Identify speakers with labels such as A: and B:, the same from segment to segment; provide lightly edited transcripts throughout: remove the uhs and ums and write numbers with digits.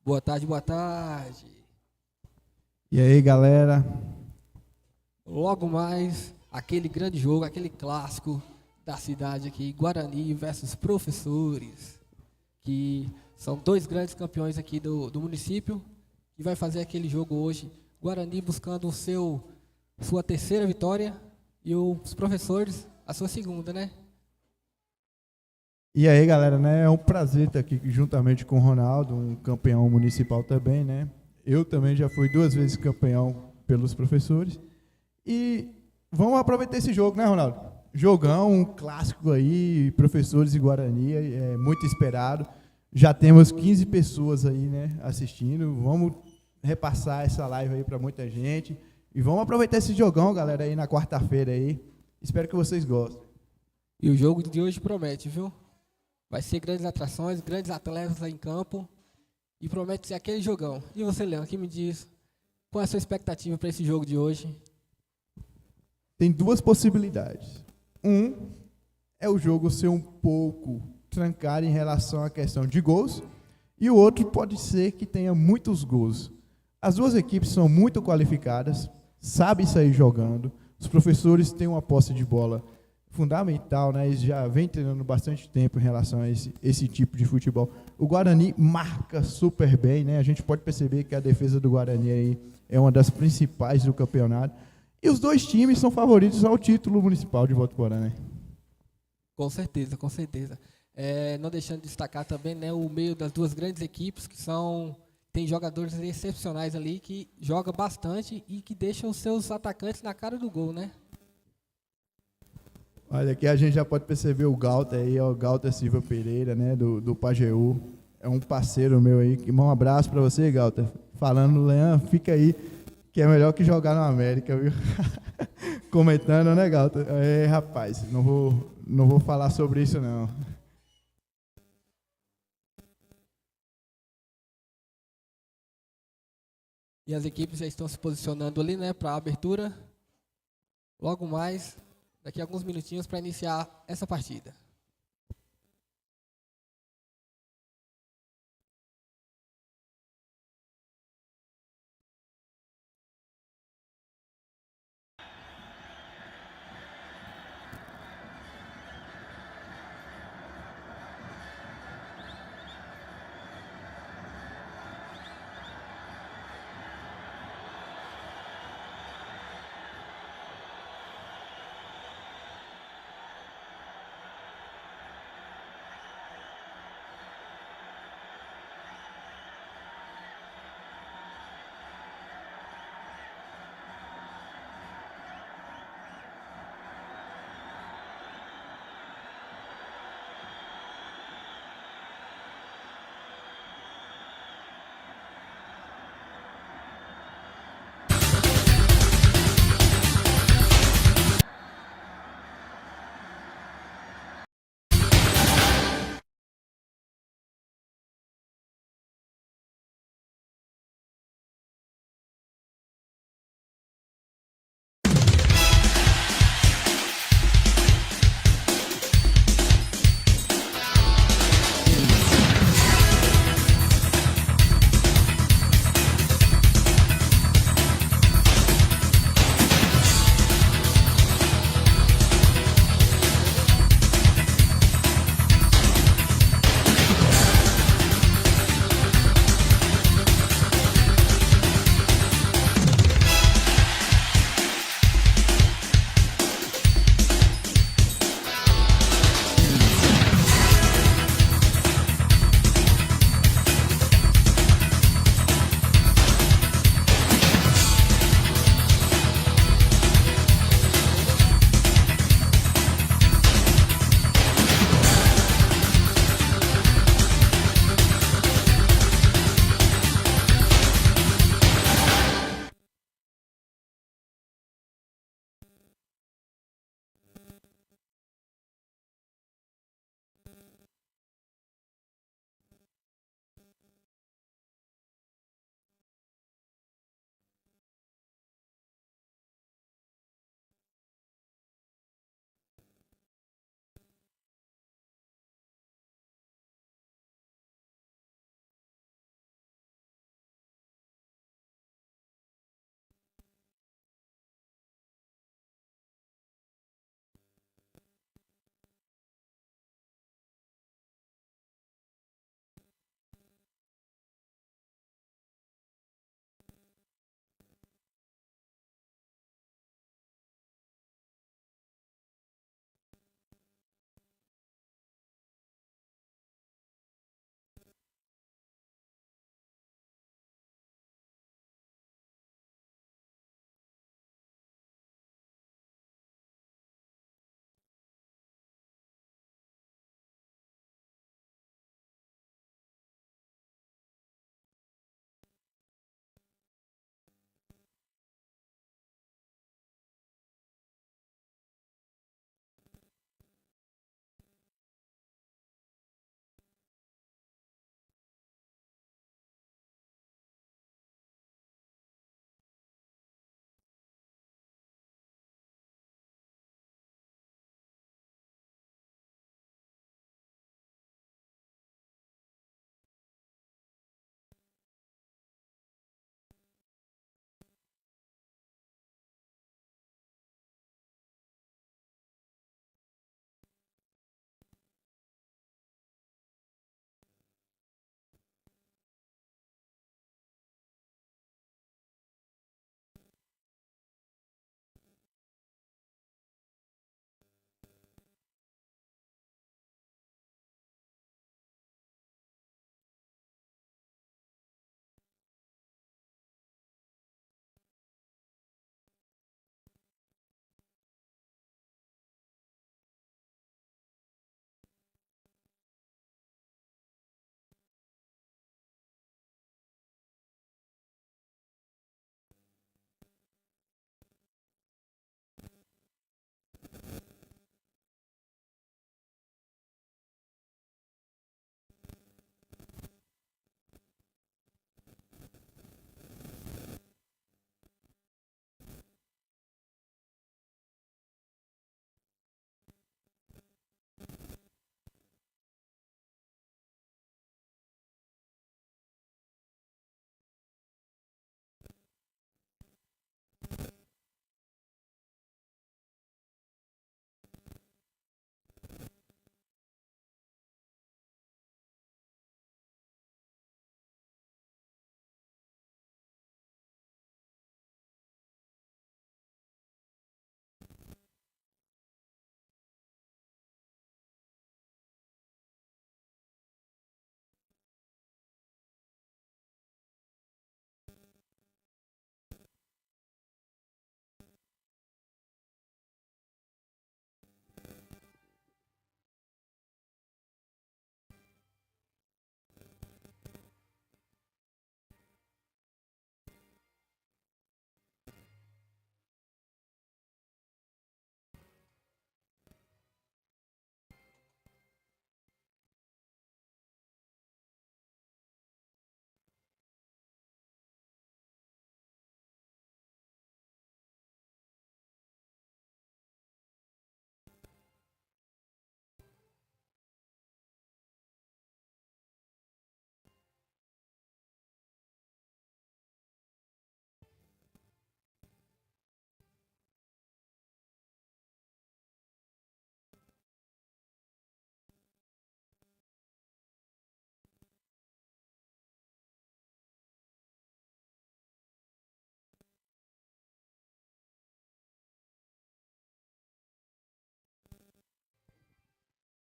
A: Boa tarde, boa tarde.
B: E aí, galera?
A: Logo mais, aquele grande jogo, aquele clássico da cidade aqui, Guarani versus Professores, que são dois grandes campeões aqui do município, que vai fazer aquele jogo hoje. Guarani buscando sua terceira vitória e os Professores a sua segunda, né?
B: E aí, galera, né? É um prazer estar aqui juntamente com o Ronaldo, um campeão municipal também, né? Eu também já fui 2 vezes campeão pelos professores. E vamos aproveitar esse jogo, né, Ronaldo? Jogão, um clássico aí, professores e Guarani, é muito esperado. Já temos 15 pessoas aí, né, assistindo. Vamos repassar essa live aí para muita gente. E vamos aproveitar esse jogão, galera, aí na quarta-feira aí. Espero que vocês gostem.
A: E o jogo de hoje promete, viu? Vai ser grandes atrações, grandes atletas lá em campo e promete ser aquele jogão. E você, Leão, que me diz, qual é a sua expectativa para esse jogo de hoje?
B: Tem duas possibilidades. Um é o jogo ser um pouco trancado em relação à questão de gols, e o outro pode ser que tenha muitos gols. As duas equipes são muito qualificadas, sabem sair jogando, os professores têm uma posse de bola fundamental, né? Eles já vêm treinando bastante tempo em relação a esse tipo de futebol. O Guarani marca super bem, né? A gente pode perceber que a defesa do Guarani aí é uma das principais do campeonato. E os dois times são favoritos ao título municipal de Votuporã, né?
A: Com certeza, com certeza. Não deixando de destacar também, né, o meio das duas grandes equipes, tem jogadores excepcionais ali que jogam bastante e que deixam os seus atacantes na cara do gol, né?
B: Olha, aqui a gente já pode perceber o Galter aí, ó, o Galter Silva Pereira, né, do Pajeú. É um parceiro meu aí. Um abraço pra você, Galter. Falando, Leão, fica aí, que é melhor que jogar no América, viu? Comentando, né, Galter? É, rapaz, não vou falar sobre isso, não.
A: E as equipes já estão se posicionando ali, né, para a abertura. Logo mais, daqui a alguns minutinhos para iniciar essa partida.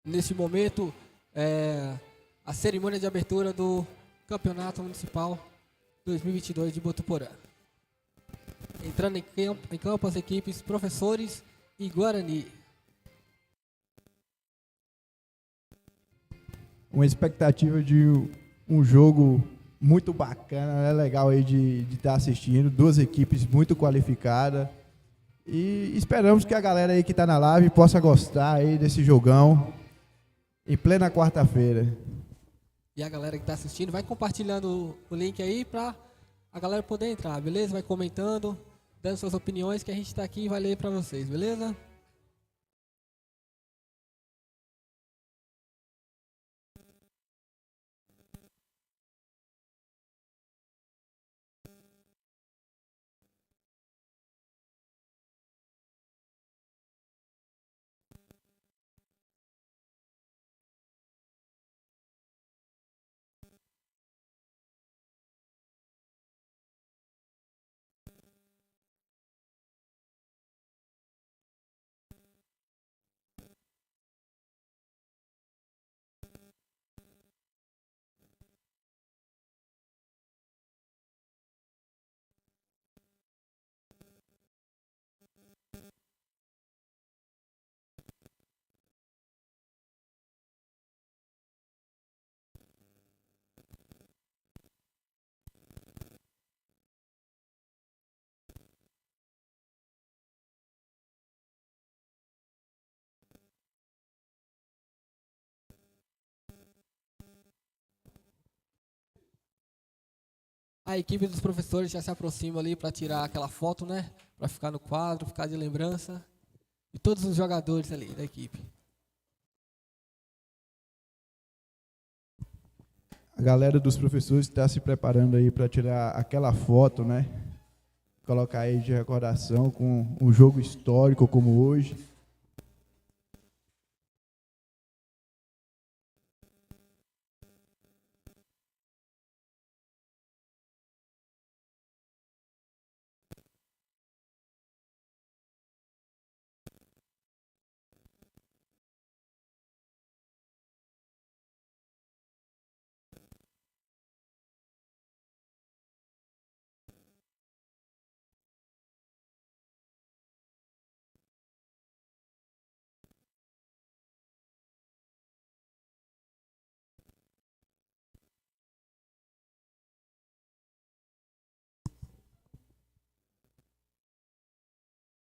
A: neste momento, a cerimônia de abertura do Campeonato Municipal 2022 de Botuporã. Entrando em campo as equipes Professores e Guarani.
B: Uma expectativa de um jogo muito bacana, né? Legal aí de estar assistindo. Duas equipes muito qualificadas. E esperamos que a galera aí que está na live possa gostar aí desse jogão em plena quarta-feira.
A: E a galera que está assistindo, vai compartilhando o link aí para a galera poder entrar, beleza? Vai comentando, dando suas opiniões, que a gente está aqui e vai ler para vocês, beleza? A equipe dos professores já se aproxima ali para tirar aquela foto, né? Para ficar no quadro, ficar de lembrança. E todos os jogadores ali da equipe.
B: A galera dos professores está se preparando aí para tirar aquela foto, né? Colocar aí de recordação com um jogo histórico como hoje.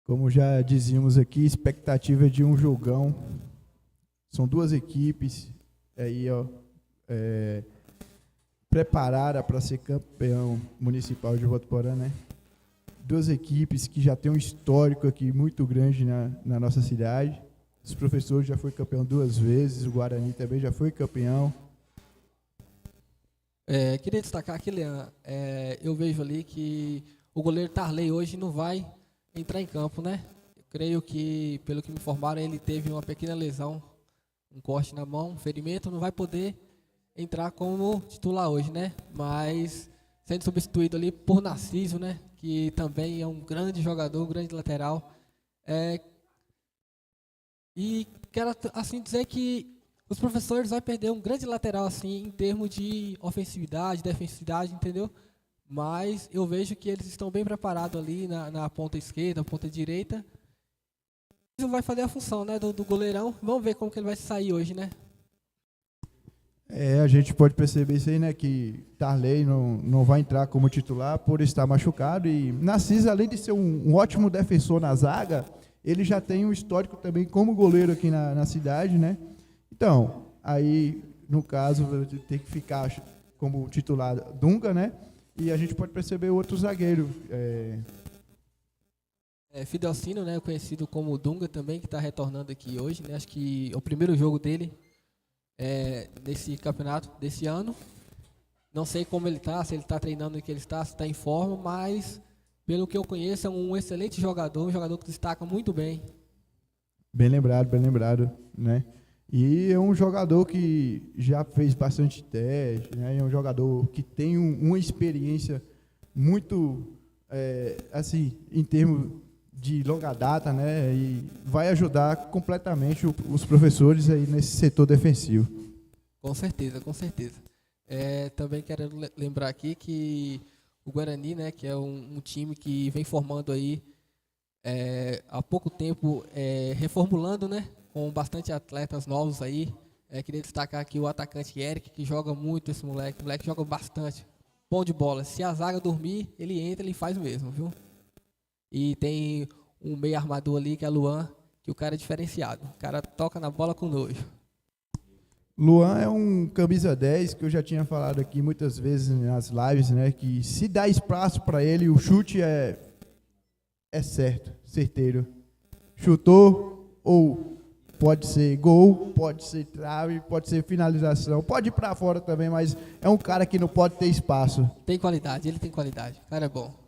B: Como já dizíamos aqui, expectativa de um jogão. São duas equipes aí, ó, preparadas para ser campeão municipal de Votuporã, né? Duas equipes que já têm um histórico aqui muito grande na nossa cidade. Os professores já foi campeão 2 vezes, o Guarani também já foi campeão.
A: Queria destacar aqui, Leandro, eu vejo ali que o goleiro Tarley hoje não vai entrar em campo, né? Eu creio que, pelo que me informaram, ele teve uma pequena lesão, um corte na mão, um ferimento, não vai poder entrar como titular hoje, né? Mas sendo substituído ali por Narciso, né? Que também é um grande jogador, um grande lateral. E quero assim dizer que os professores vão perder um grande lateral assim em termos de ofensividade, defensividade, entendeu? Mas eu vejo que eles estão bem preparados ali na ponta esquerda, ponta direita. Isso vai fazer a função, né, do goleirão. Vamos ver como que ele vai sair hoje, né?
B: A gente pode perceber isso aí, né, que Tarley não vai entrar como titular por estar machucado. E Narciso, além de ser um ótimo defensor na zaga, ele já tem um histórico também como goleiro aqui na cidade, né? Então, aí, no caso, tem que ficar como titular Dunga, né? E a gente pode perceber outro zagueiro.
A: Fidelcino, né, conhecido como Dunga também, que está retornando aqui hoje, né? Acho que é o primeiro jogo dele nesse campeonato desse ano. Não sei como ele está, se ele está treinando, que ele está, se está em forma, mas pelo que eu conheço é um excelente jogador, um jogador que destaca muito bem.
B: Bem lembrado, né? E é um jogador que já fez bastante teste, né? É um jogador que tem uma experiência muito, assim, em termos de longa data, né? E vai ajudar completamente os professores aí nesse setor defensivo.
A: Com certeza, com certeza. Também quero lembrar aqui que o Guarani, né, que é um time que vem formando aí há pouco tempo, reformulando, né, com bastante atletas novos aí. Queria destacar aqui o atacante Eric, que joga muito esse moleque. O moleque joga bastante. Bom de bola. Se a zaga dormir, ele entra, ele faz mesmo, viu? E tem um meio armador ali, que é Luan, que o cara é diferenciado. O cara toca na bola com nojo.
B: Luan é um camisa 10 que eu já tinha falado aqui muitas vezes nas lives, né? Que se dá espaço para ele, o chute é certo, certeiro. Chutou, ou pode ser gol, pode ser trave, pode ser finalização, pode ir para fora também, mas é um cara que não pode ter espaço.
A: Tem qualidade, ele tem qualidade. O cara é bom.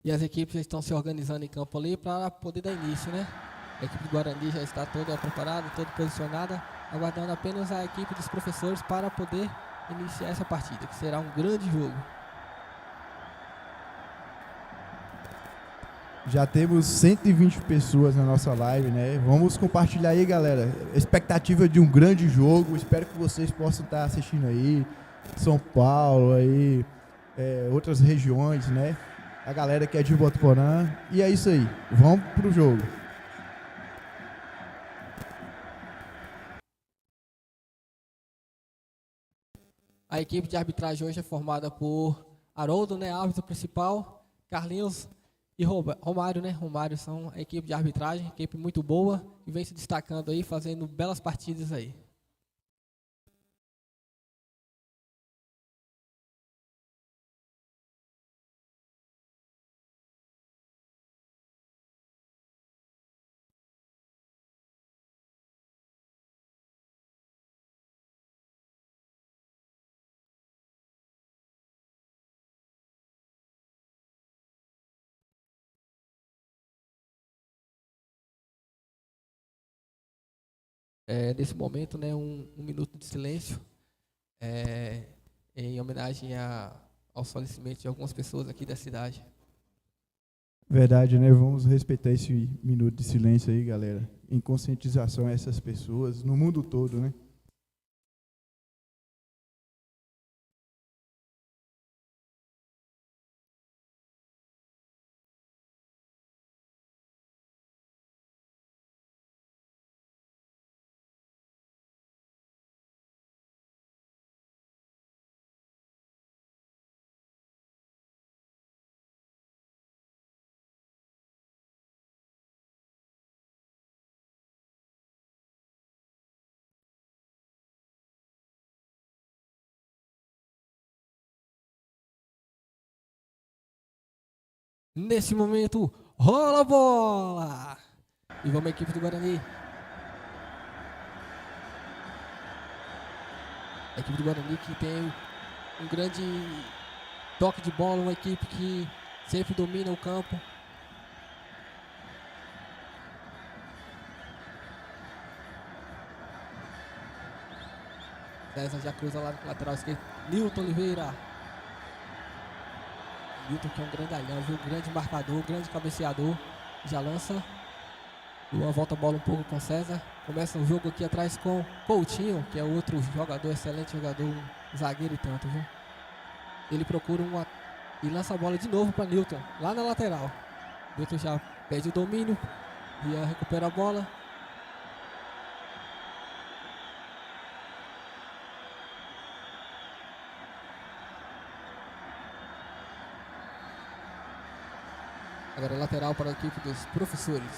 A: E as equipes já estão se organizando em campo ali para poder dar início, né? A equipe do Guarani já está toda preparada, toda posicionada, aguardando apenas a equipe dos professores para poder iniciar essa partida, que será um grande jogo.
B: Já temos 120 pessoas na nossa live, né? Vamos compartilhar aí, galera. Expectativa de um grande jogo. Espero que vocês possam estar assistindo aí. São Paulo, aí, outras regiões, né? A galera que é de Votuporã. E é isso aí. Vamos pro jogo.
A: A equipe de arbitragem hoje é formada por Haroldo, né, árbitro principal, Carlinhos e Romário, né? Romário são a equipe de arbitragem, equipe muito boa e vem se destacando aí, fazendo belas partidas aí. Nesse momento, né, um minuto de silêncio em homenagem aos falecimentos de algumas pessoas aqui da cidade.
B: Verdade, né? Vamos respeitar esse minuto de silêncio aí, galera. Em conscientização a essas pessoas no mundo todo, né?
A: Nesse momento, rola a bola! E vamos a equipe do Guarani. A equipe do Guarani que tem um grande toque de bola, uma equipe que sempre domina o campo. César já cruza lá no lateral esquerdo. Nilton Oliveira. Nilton que é um grandalhão, viu? Grande marcador, grande cabeceador. Já lança. Luan volta a bola um pouco com César. Começa o jogo aqui atrás com Coutinho, que é outro jogador, excelente jogador, um zagueiro e tanto, viu? Ele procura e lança a bola de novo para Nilton, lá na lateral. Nilton já perde o domínio, Rian recupera a bola. Agora lateral para a equipe dos professores.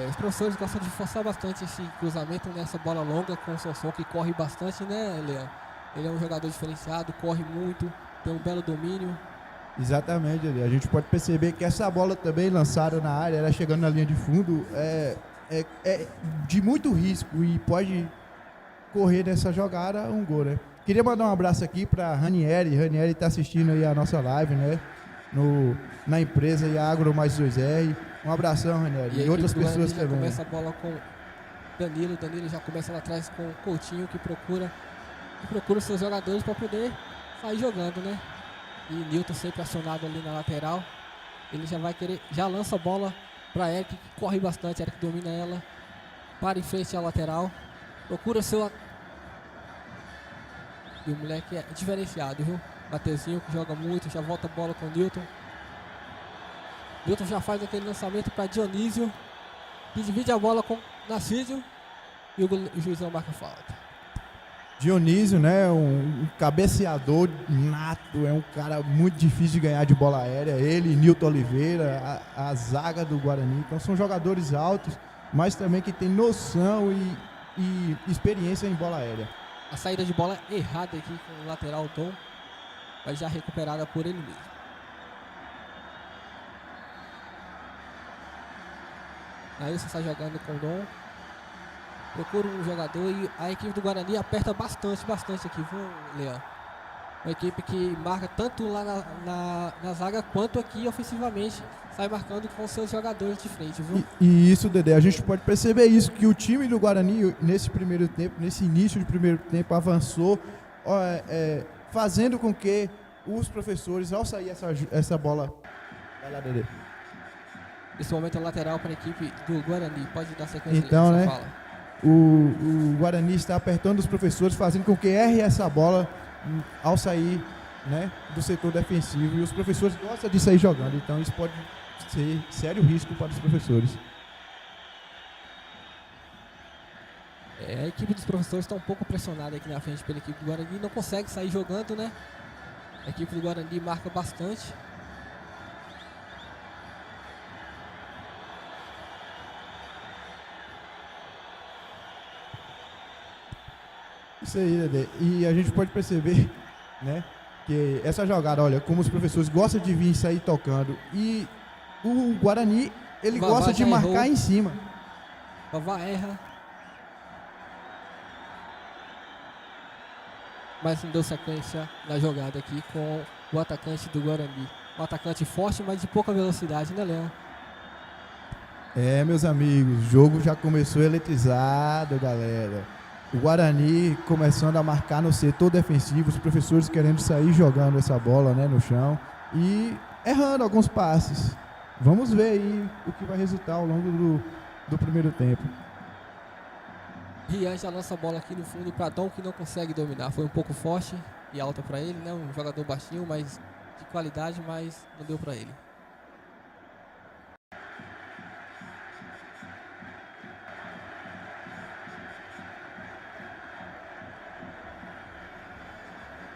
A: Os professores gostam de forçar bastante esse cruzamento nessa bola longa com o Sosson, que corre bastante, né, Leão? Ele é um jogador diferenciado, corre muito, tem um belo domínio.
B: Exatamente, a gente pode perceber que essa bola também lançada na área, ela chegando na linha de fundo, é de muito risco e pode correr nessa jogada um gol, né? Queria mandar um abraço aqui para Ranieri. Ranieri está assistindo aí a nossa live, né? Na empresa e Agro mais 2R. Um abração, Ranieri. E outras pessoas também.
A: Começa a bola com Danilo. Danilo já começa lá atrás com o Coutinho, que procura seus jogadores para poder sair jogando, né? E Newton sempre acionado ali na lateral. Ele já vai querer, já lança a bola para Eric, que corre bastante. Eric domina ela, para em frente à lateral, procura seu. E o moleque é diferenciado, viu? Mateuzinho, que joga muito, já volta a bola com o Newton. Newton já faz aquele lançamento para Dionísio, que divide a bola com Narciso, e o juizão marca falta.
B: Dionísio, né, um cabeceador nato, é um cara muito difícil de ganhar de bola aérea. Ele, Nilton Oliveira, a zaga do Guarani. Então são jogadores altos, mas também que tem noção e experiência em bola aérea.
A: A saída de bola errada aqui com o lateral Tom, mas já recuperada por ele mesmo. Aí você está jogando com o Dom. Procura um jogador e a equipe do Guarani aperta bastante aqui, viu, Leão? Uma equipe que marca tanto lá na zaga quanto aqui ofensivamente. Sai marcando com seus jogadores de frente, viu?
B: E isso, Dedé, a gente pode perceber isso, que o time do Guarani, nesse primeiro tempo, nesse início de primeiro tempo, avançou, fazendo com que os professores, ao sair essa bola... Vai lá, Dedé.
A: Nesse momento é lateral para a equipe do Guarani. Pode dar sequência.
B: Então, né?
A: Fala.
B: O Guarani está apertando os professores, fazendo com que erre essa bola ao sair, né, do setor defensivo. E os professores gostam de sair jogando, então isso pode ser sério risco para os professores.
A: A equipe dos professores está um pouco pressionada aqui na frente pela equipe do Guarani. Não consegue sair jogando, né? A equipe do Guarani marca bastante.
B: Isso aí, Dedé. E a gente pode perceber, né, que essa jogada, olha, como os professores gostam de vir e sair tocando. E o Guarani, ele gosta de marcar errou em cima.
A: Vavá erra. Mas não deu sequência na jogada aqui com o atacante do Guarani. Um atacante forte, mas de pouca velocidade, né, Leão?
B: Meus amigos, o jogo já começou eletrizado, galera. O Guarani começando a marcar no setor defensivo, os professores querendo sair jogando essa bola, né, no chão e errando alguns passes. Vamos ver aí o que vai resultar ao longo do primeiro tempo.
A: Rian já lança a bola aqui no fundo para Dom, que não consegue dominar. Foi um pouco forte e alta para ele, né? Um jogador baixinho, mas de qualidade, mas não deu para ele.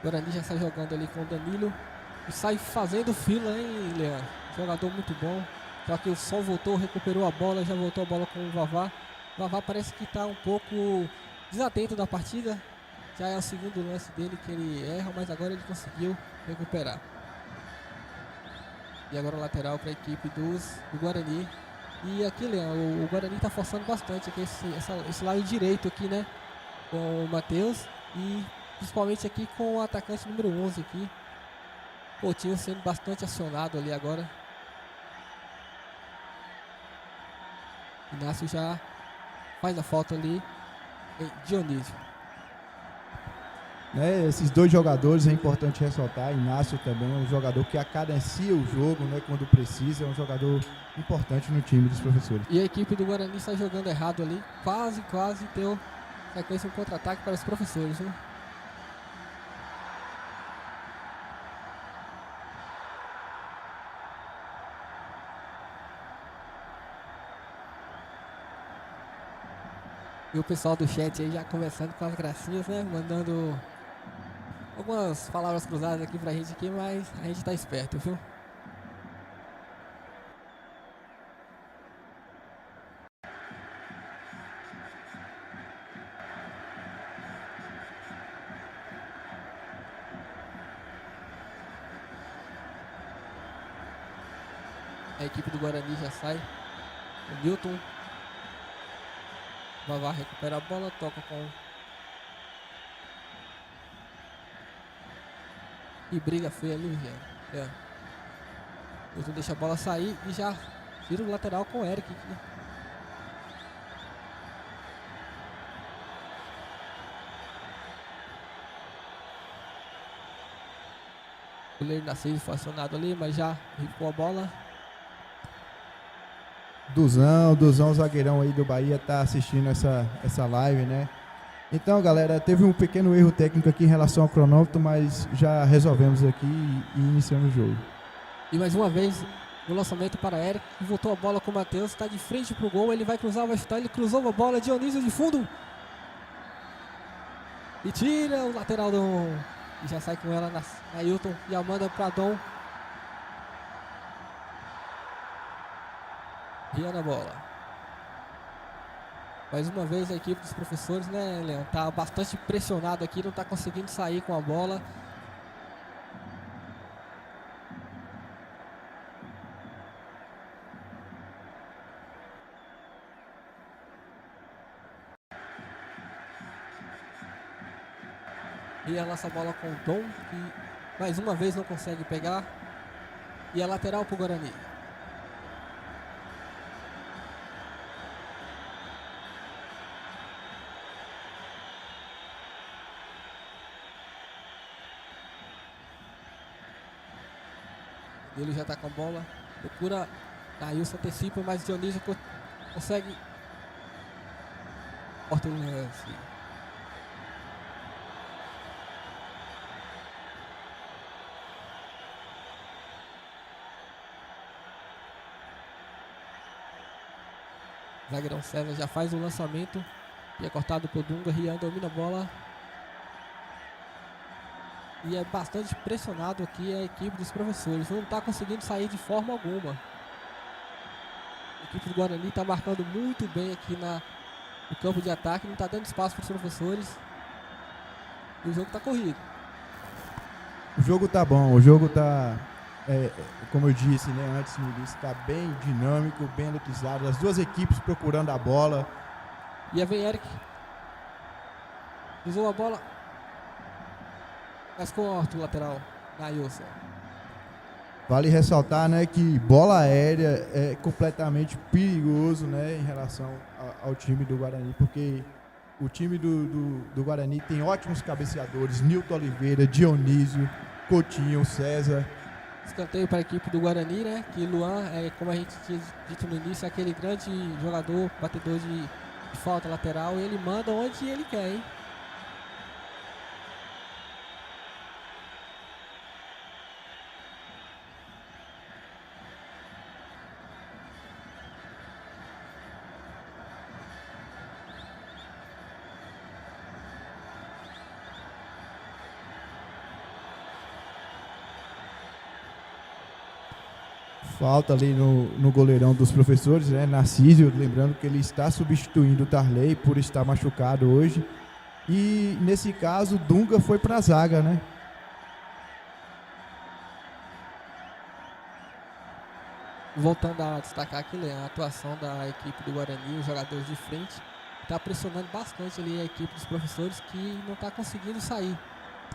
A: Guarani já sai jogando ali com o Danilo e sai fazendo fila, hein, Leão? Jogador muito bom. Só que o Sol voltou, recuperou a bola, já voltou a bola com o Vavá. O Vavá parece que está um pouco desatento da partida. Já é o segundo lance dele que ele erra, mas agora ele conseguiu recuperar. E agora o lateral para a equipe do Guarani. E aqui, Leão, o Guarani está forçando bastante aqui esse lado direito aqui, né? Com o Matheus e principalmente aqui com o atacante número 11 aqui. Coutinho sendo bastante acionado ali agora. Inácio já faz a falta ali em Dionísio.
B: Esses dois jogadores é importante ressaltar. Inácio também é um jogador que acadencia o jogo, né, quando precisa. É um jogador importante no time dos professores.
A: E a equipe do Guarani está jogando errado ali. Quase deu sequência um contra-ataque para os professores, viu? E o pessoal do chat aí já conversando com as gracinhas, né? Mandando algumas palavras cruzadas aqui pra gente aqui, mas a gente tá esperto, viu? A equipe do Guarani já sai. O Newton. Vavá recupera a bola, toca com E briga feia ali, Jean. É. Newton deixa a bola sair e já tira o lateral com o Eric aqui. O goleiro Narciso foi acionado ali, mas já ripou a bola.
B: Duzão, zagueirão aí do Bahia, tá assistindo essa live, né? Então, galera, teve um pequeno erro técnico aqui em relação ao cronômetro, mas já resolvemos aqui e iniciamos o jogo.
A: E mais uma vez, no lançamento para Eric, voltou a bola com o Matheus, está de frente pro gol, ele vai cruzar, vai chutar, ele cruzou a bola, Dionísio de fundo. E tira o lateral do... E já sai com ela na Ailton e a manda para Dom. Ria na bola. Mais uma vez a equipe dos professores, né, Leão? Tá bastante pressionado aqui, não tá conseguindo sair com a bola. E ela lança a bola com o Dom, que mais uma vez não consegue pegar. E a lateral pro Guarani. Ele já tá com a bola. Procura. Ailson antecipa, mas Dionísio consegue. Corta o lance. Zagueirão César já faz o lançamento. E é cortado por Dunga. Rian domina a bola. E é bastante pressionado aqui a equipe dos professores. Não está conseguindo sair de forma alguma. A equipe do Guarani está marcando muito bem aqui no campo de ataque. Não está dando espaço para os professores. E o jogo está corrido.
B: O jogo tá bom, o jogo tá, como eu disse, né, antes no início, tá bem dinâmico, bem eletrizado. As duas equipes procurando a bola.
A: E aí vem Eric. Usou a bola. Mas corta o lateral na Ailson.
B: Vale ressaltar, né, que bola aérea é completamente perigoso, né, em relação ao time do Guarani, porque o time do Guarani tem ótimos cabeceadores, Nilton Oliveira, Dionísio, Coutinho, César.
A: Escanteio para a equipe do Guarani, né? Que Luan, como a gente tinha dito no início, é aquele grande jogador, batedor de falta lateral, e ele manda onde ele quer, hein?
B: Falta ali no goleirão dos professores, né? Narciso, lembrando que ele está substituindo o Tarley por estar machucado hoje. E nesse caso, Dunga foi para a zaga, né?
A: Voltando a destacar aqui, a atuação da equipe do Guarani, os jogadores de frente, está pressionando bastante ali a equipe dos professores que não está conseguindo sair.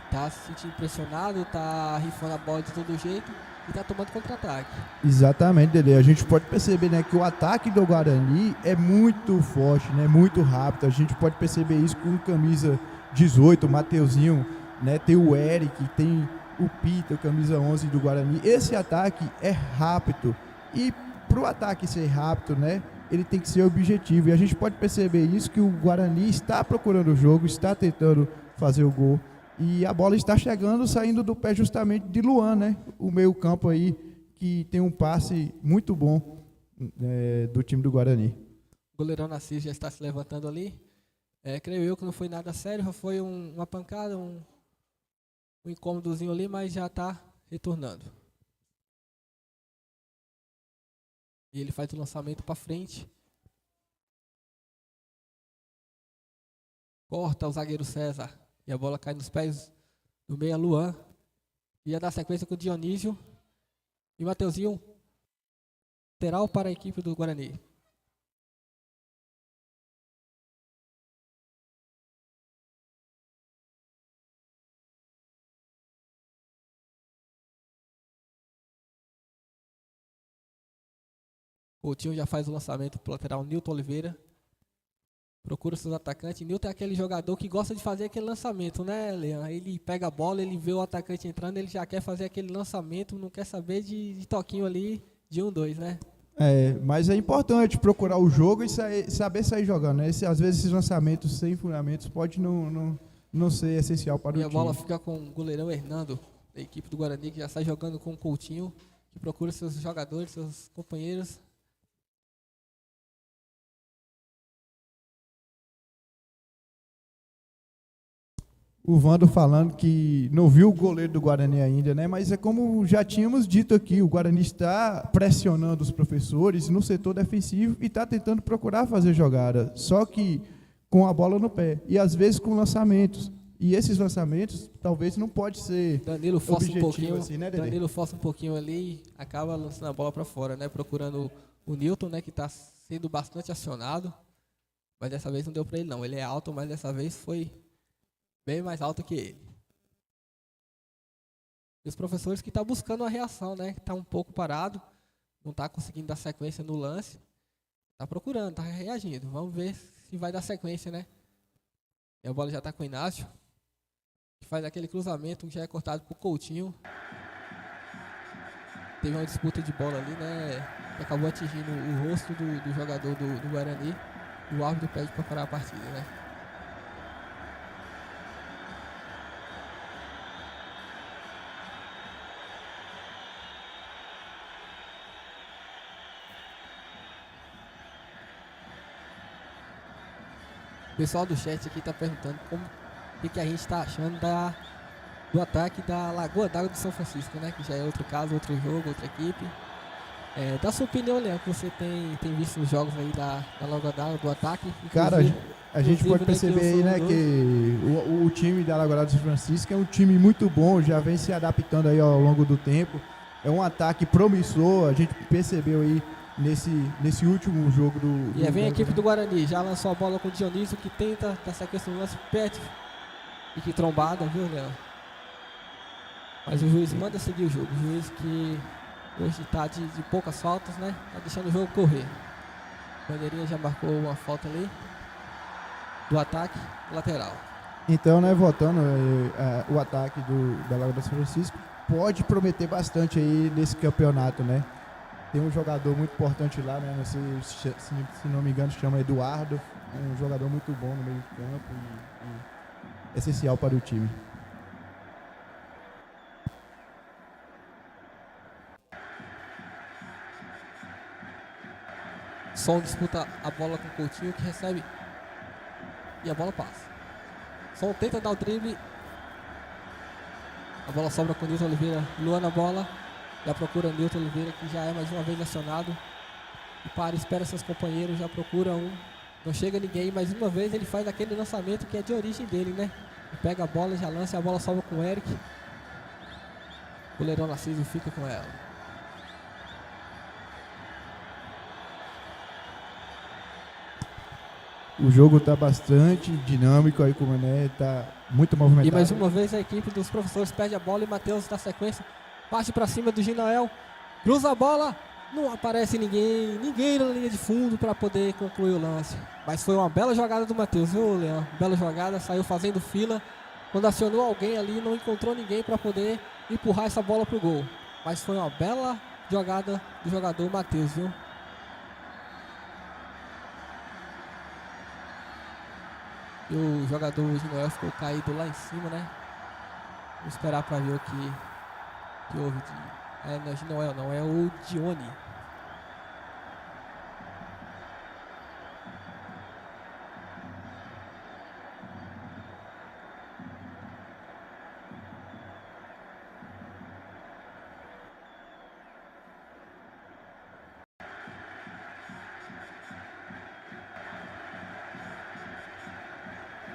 A: Está se sentindo pressionado, está rifando a bola de todo jeito e está tomando contra-ataque.
B: Exatamente, Dede. A gente pode perceber, né, que o ataque do Guarani é muito forte, né, muito rápido. A gente pode perceber isso com camisa 18, o Mateuzinho, né, tem o Eric, tem o Pita, camisa 11 do Guarani. Esse ataque é rápido e para o ataque ser rápido, né, ele tem que ser objetivo. E a gente pode perceber isso, que o Guarani está procurando o jogo, está tentando fazer o gol. E a bola está chegando, saindo do pé justamente de Luan, né? O meio campo aí, que tem um passe muito bom do time do Guarani.
A: O goleirão Narciso já está se levantando ali. Creio eu que não foi nada sério, foi uma pancada, um incômodozinho ali, mas já está retornando. E ele faz o lançamento para frente. Corta o zagueiro César. E a bola cai nos pés do meia Luan. Ia dar sequência com o Dionísio. E o Mateuzinho, lateral para a equipe do Guarani. Coutinho já faz o lançamento pro lateral Nilton Oliveira. Procura seus atacantes. Nilton é aquele jogador que gosta de fazer aquele lançamento, né, Leandro? Ele pega a bola, ele vê o atacante entrando, ele já quer fazer aquele lançamento, não quer saber de toquinho ali de 1-2, né?
B: Mas é importante procurar o jogo e saber sair jogando, né? Às vezes esses lançamentos sem fundamentos pode não ser essencial para o time.
A: E a bola fica com o goleirão Hernando, da equipe do Guarani, que já sai jogando com o Coutinho, que procura seus jogadores, seus companheiros.
B: O Vando falando que não viu o goleiro do Guarani ainda, né? Mas é como já tínhamos dito aqui, o Guarani está pressionando os professores no setor defensivo e está tentando procurar fazer jogada, só que com a bola no pé e às vezes com lançamentos. E esses lançamentos talvez não pode ser
A: Danilo força um pouquinho,
B: assim, né, Dedê?
A: Danilo força um pouquinho ali e acaba lançando a bola para fora, né? Procurando o Nilton, né? Que está sendo bastante acionado, mas dessa vez não deu para ele não. Ele é alto, mas dessa vez foi bem mais alto que ele. E os professores que estão buscando a reação, né? Que está um pouco parado, não está conseguindo dar sequência no lance. Está procurando, está reagindo. Vamos ver se vai dar sequência, né? E a bola já está com o Inácio, que faz aquele cruzamento que já é cortado por Coutinho. Teve uma disputa de bola ali, né? Que acabou atingindo o rosto do jogador do Guarani. E o árbitro pede para parar a partida, né? O pessoal do chat aqui está perguntando o que a gente está achando do ataque da Lagoa d'Água do São Francisco, né? Que já é outro caso, outro jogo, outra equipe. Dá sua opinião, Leandro, que você tem visto os jogos aí da Lagoa d'Água, do ataque.
B: Cara, a gente pode perceber aí, né, que o time da Lagoa d'Água do São Francisco é um time muito bom, já vem se adaptando aí ao longo do tempo. É um ataque promissor, a gente percebeu aí nesse último jogo do...
A: E aí vem a equipe do Guarani, já lançou a bola com o Dionísio, que tenta dar sequência no lance perto. E que trombada, viu, Leandro? Mas o juiz manda seguir o jogo. O juiz que hoje está de poucas faltas, né? Tá deixando o jogo correr. O Bandeirinha já marcou uma falta ali. Do ataque lateral.
B: Então, né, voltando, o ataque da Lagoa do São Francisco pode prometer bastante aí nesse campeonato, né? Tem um jogador muito importante lá, né? Não sei, se não me engano, se chama Eduardo. Um jogador muito bom no meio do campo e essencial para o time.
A: Som disputa a bola com o Coutinho, que recebe e a bola passa. Som tenta dar o drible. A bola sobra com o Nilton Oliveira. Luan na bola. Já procura o Nilton Oliveira, que já é mais uma vez acionado. E espera seus companheiros, já procura um. Não chega ninguém, mais uma vez ele faz aquele lançamento que é de origem dele, né? Ele pega a bola, já lança, a bola sobra com o Eric. O goleirão Narciso fica com ela.
B: O jogo está bastante dinâmico aí, como né, está muito movimentado.
A: E mais uma vez a equipe dos professores perde a bola e Matheus na sequência parte para cima do Ginael, cruza a bola, não aparece ninguém na linha de fundo para poder concluir o lance. Mas foi uma bela jogada do Matheus, viu, Leão? Bela jogada, saiu fazendo fila. Quando acionou alguém ali, não encontrou ninguém para poder empurrar essa bola pro gol. Mas foi uma bela jogada do jogador Matheus, viu? E o jogador Ginael ficou caído lá em cima, né? Vamos esperar para ver o que houve de... não é Ginoel, não, é o Dione.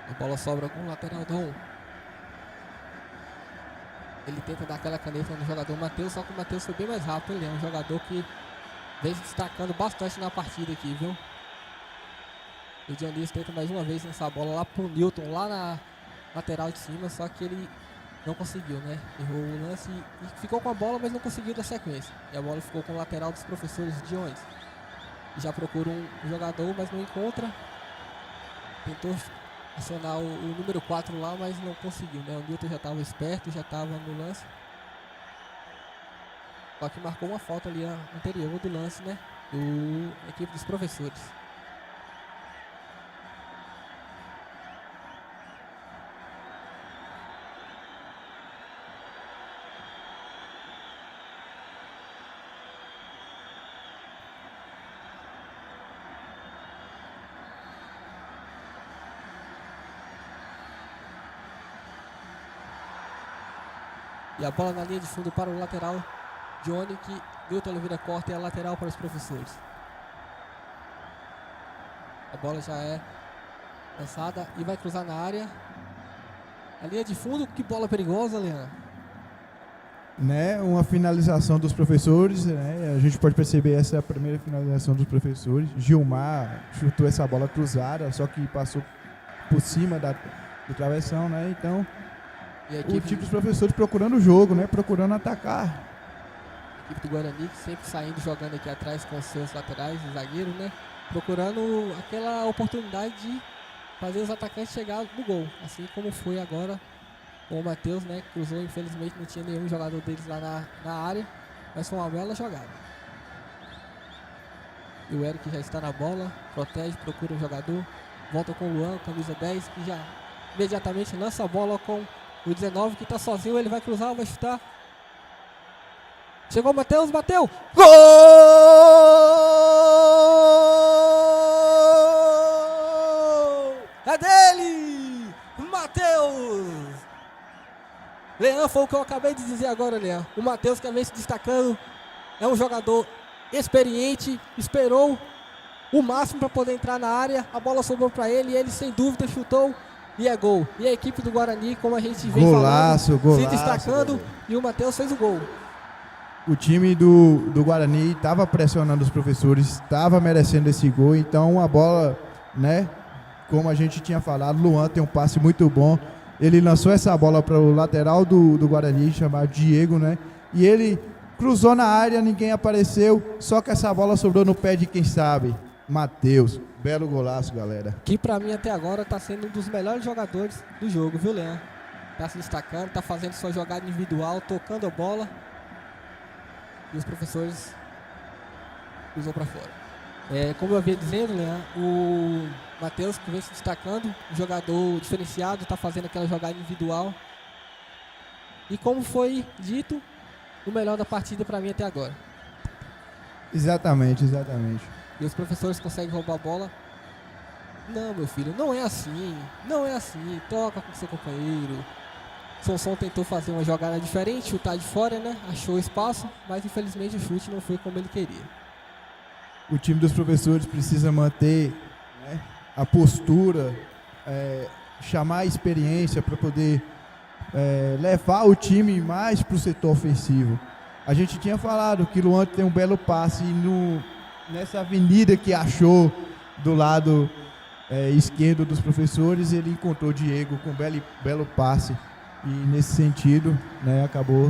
A: A bola sobra com o lateral Dom. Ele tenta dar aquela caneta no jogador Matheus, só que o Matheus foi bem mais rápido. Ele é um jogador que vem se destacando bastante na partida aqui, viu? O Dionísio tenta mais uma vez lançar a bola lá pro Nilton, lá na lateral de cima, só que ele não conseguiu, né? Errou o lance e ficou com a bola, mas não conseguiu dar sequência. E a bola ficou com o lateral dos professores Dionísio. Já procura um jogador, mas não encontra. Tentou acionar o número 4 lá, mas não conseguiu, né? O Newton já estava esperto, já estava no lance. Só que marcou uma falta ali anterior do lance, né? Do equipe dos professores. E a bola na linha de fundo para o lateral Johnny, que Milton Oliveira corta e a lateral para os professores. A bola já é lançada e vai cruzar na área. A linha de fundo, que bola perigosa, Leandro.
B: Né, uma finalização dos professores, né, a gente pode perceber essa é a primeira finalização dos professores. Gilmar chutou essa bola cruzada, só que passou por cima do travessão, né? Então, o time dos professores procurando o jogo, né, procurando atacar.
A: A equipe do Guarani que sempre saindo jogando aqui atrás com seus laterais e zagueiros, né? Procurando aquela oportunidade de fazer os atacantes chegar no gol, assim como foi agora com o Matheus, né? Que cruzou, infelizmente não tinha nenhum jogador deles lá na área, mas foi uma bela jogada. E o Eric já está na bola, protege, procura um jogador, volta com o Luan, camisa 10, que já imediatamente lança a bola com o 19, que está sozinho, ele vai cruzar, vai chutar. Chegou o Matheus, bateu! Gol! É dele! Matheus! Leandro, foi o que eu acabei de dizer agora, Leandro. O Matheus, que vem se destacando, é um jogador experiente, esperou o máximo para poder entrar na área, a bola sobrou para ele e ele sem dúvida chutou e é gol. E a equipe do Guarani, como a gente vem falando, se destacando, e o Matheus fez o gol.
B: O time do Guarani estava pressionando os professores, estava merecendo esse gol, então a bola, né, como a gente tinha falado, Luan tem um passe muito bom, ele lançou essa bola para o lateral do Guarani, chamado Diego, né, e ele cruzou na área, ninguém apareceu, só que essa bola sobrou no pé de quem sabe, Matheus. Belo golaço, galera.
A: Que pra mim até agora tá sendo um dos melhores jogadores do jogo, viu, Leandro? Tá se destacando, tá fazendo sua jogada individual, tocando a bola. E os professores usou pra fora. Como eu havia dizendo, Leandro, o Matheus, que vem se destacando, um jogador diferenciado, tá fazendo aquela jogada individual. E como foi dito, o melhor da partida pra mim até agora.
B: Exatamente, exatamente.
A: E os professores conseguem roubar a bola. Não, meu filho, não é assim. Não é assim. Toca com seu companheiro. Sonson tentou fazer uma jogada diferente, chutar de fora, né? Achou espaço, mas infelizmente o chute não foi como ele queria.
B: O time dos professores precisa manter, né, a postura, chamar a experiência para poder levar o time mais para o setor ofensivo. A gente tinha falado que Luan tem um belo passe nessa avenida que achou do lado esquerdo dos professores, ele encontrou Diego com belo passe e nesse sentido, né, acabou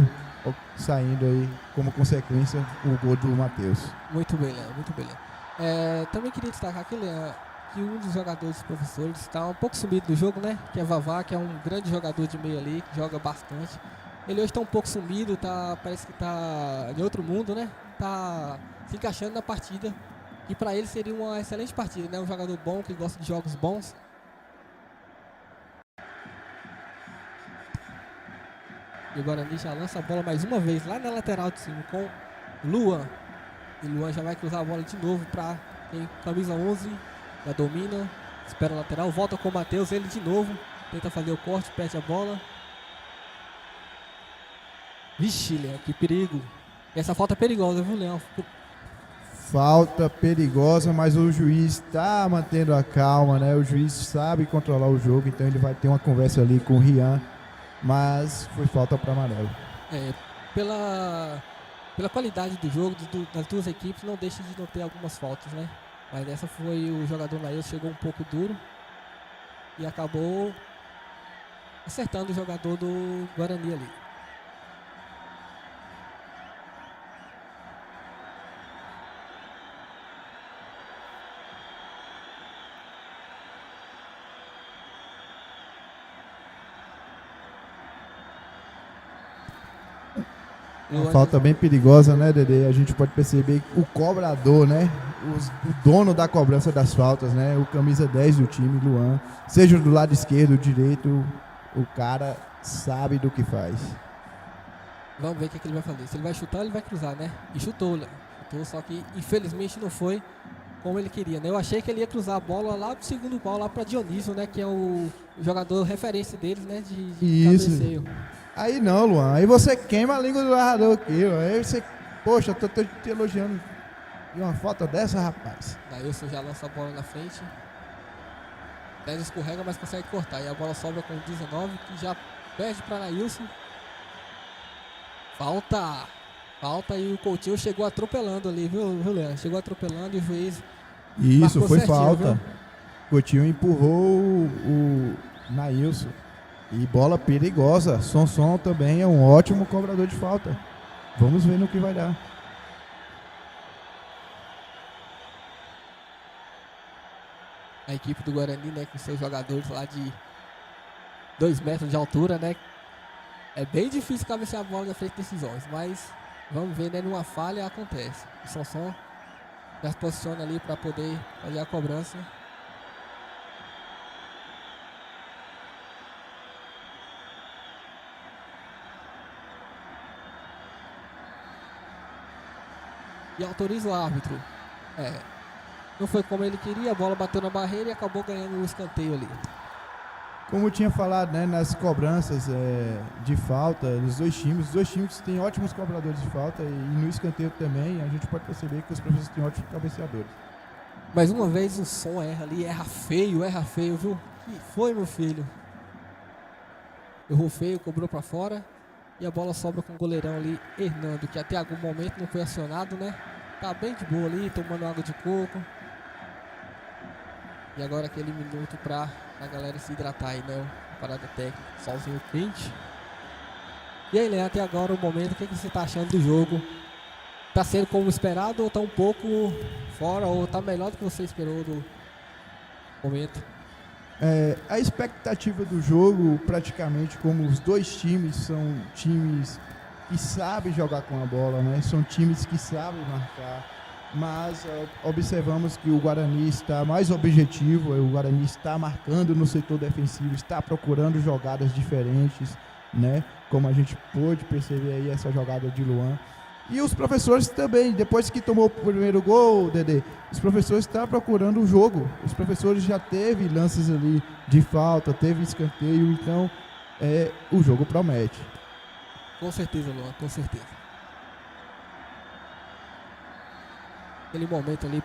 B: saindo aí como consequência o gol do Matheus.
A: Muito bem, Léo, muito bem, Léo. Também queria destacar aqui, Léo, que um dos jogadores dos professores está um pouco sumido do jogo, né, que é Vavá, que é um grande jogador de meio ali, que joga bastante. Ele hoje está um pouco sumido, parece que está em outro mundo, né, está se encaixando na partida. E para ele seria uma excelente partida, né? Um jogador bom, que gosta de jogos bons. E o Guarani já lança a bola mais uma vez lá na lateral de cima com Luan. E Luan já vai cruzar a bola de novo para quem camisa 11. Já domina, espera a lateral, volta com o Matheus, ele de novo. Tenta fazer o corte, perde a bola. Vixe, Leão, que perigo. Essa falta é perigosa, viu, Leão?
B: Falta perigosa, mas o juiz está mantendo a calma, né? O juiz sabe controlar o jogo, então ele vai ter uma conversa ali com o Rian, mas foi falta para amarelo.
A: Pela qualidade do jogo, das duas equipes, não deixa de não ter algumas faltas, né? Mas essa foi o jogador Nail, chegou um pouco duro e acabou acertando o jogador do Guarani ali.
B: Uma falta bem perigosa, né, Dedê? A gente pode perceber que o cobrador, né? O dono da cobrança das faltas, né? O camisa 10 do time, Luan. Seja do lado esquerdo ou direito, o cara sabe do que faz.
A: Vamos ver o que ele vai fazer. Se ele vai chutar, ele vai cruzar, né? E chutou, só que infelizmente não foi como ele queria, né? Eu achei que ele ia cruzar a bola lá pro segundo pau, lá pra Dionísio, né? Que é o jogador referência deles, né? De cabeceio.
B: Aí não, Luan. Aí você queima a língua do narrador aqui, ó. Aí você, poxa, tô te elogiando. E uma falta dessa, rapaz.
A: Nailson já lança a bola na frente. 10 escorrega, mas consegue cortar. E a bola sobra com 19, que já perde para Nailson. Falta e o Coutinho chegou atropelando ali, viu, Leandro? Chegou atropelando e o juiz.
B: Isso, foi
A: certinho,
B: falta.
A: Viu?
B: Coutinho empurrou o Nailson. E bola perigosa. Sonson também é um ótimo cobrador de falta. Vamos ver no que vai dar.
A: A equipe do Guarani, né, com seus jogadores lá de 2 metros de altura, né? É bem difícil cabecear a bola na frente desses homens, mas vamos ver, né? Numa falha acontece. O Sonson já se posiciona ali para poder fazer a cobrança. E autoriza o árbitro. Não foi como ele queria, a bola bateu na barreira e acabou ganhando o escanteio ali.
B: Como eu tinha falado, né, nas cobranças de falta dos dois times têm ótimos cobradores de falta e no escanteio também a gente pode perceber que os professores têm ótimos cabeceadores.
A: Mais uma vez o som erra ali, erra feio, viu? Que foi, meu filho? Errou feio, cobrou pra fora e a bola sobra com o goleirão ali, Hernando, que até algum momento não foi acionado, né? Tá bem de boa ali, tomando água de coco. E agora aquele minuto pra a galera se hidratar aí, né? Parada técnica, solzinho quente. E aí, Leandro, até agora o momento, o que você tá achando do jogo? Tá sendo como esperado ou tá um pouco fora, ou tá melhor do que você esperou do momento?
B: A expectativa do jogo, praticamente, como os dois times são times que sabem jogar com a bola, né? São times que sabem marcar. Mas observamos que o Guarani está mais objetivo, o Guarani está marcando no setor defensivo, está procurando jogadas diferentes, né? Como a gente pôde perceber aí essa jogada de Luan. E os professores também, depois que tomou o primeiro gol, Dedê, os professores estão procurando o jogo. Os professores já teve lances ali de falta, teve escanteio, então o jogo promete.
A: Com certeza, Luan, com certeza. Aquele momento ali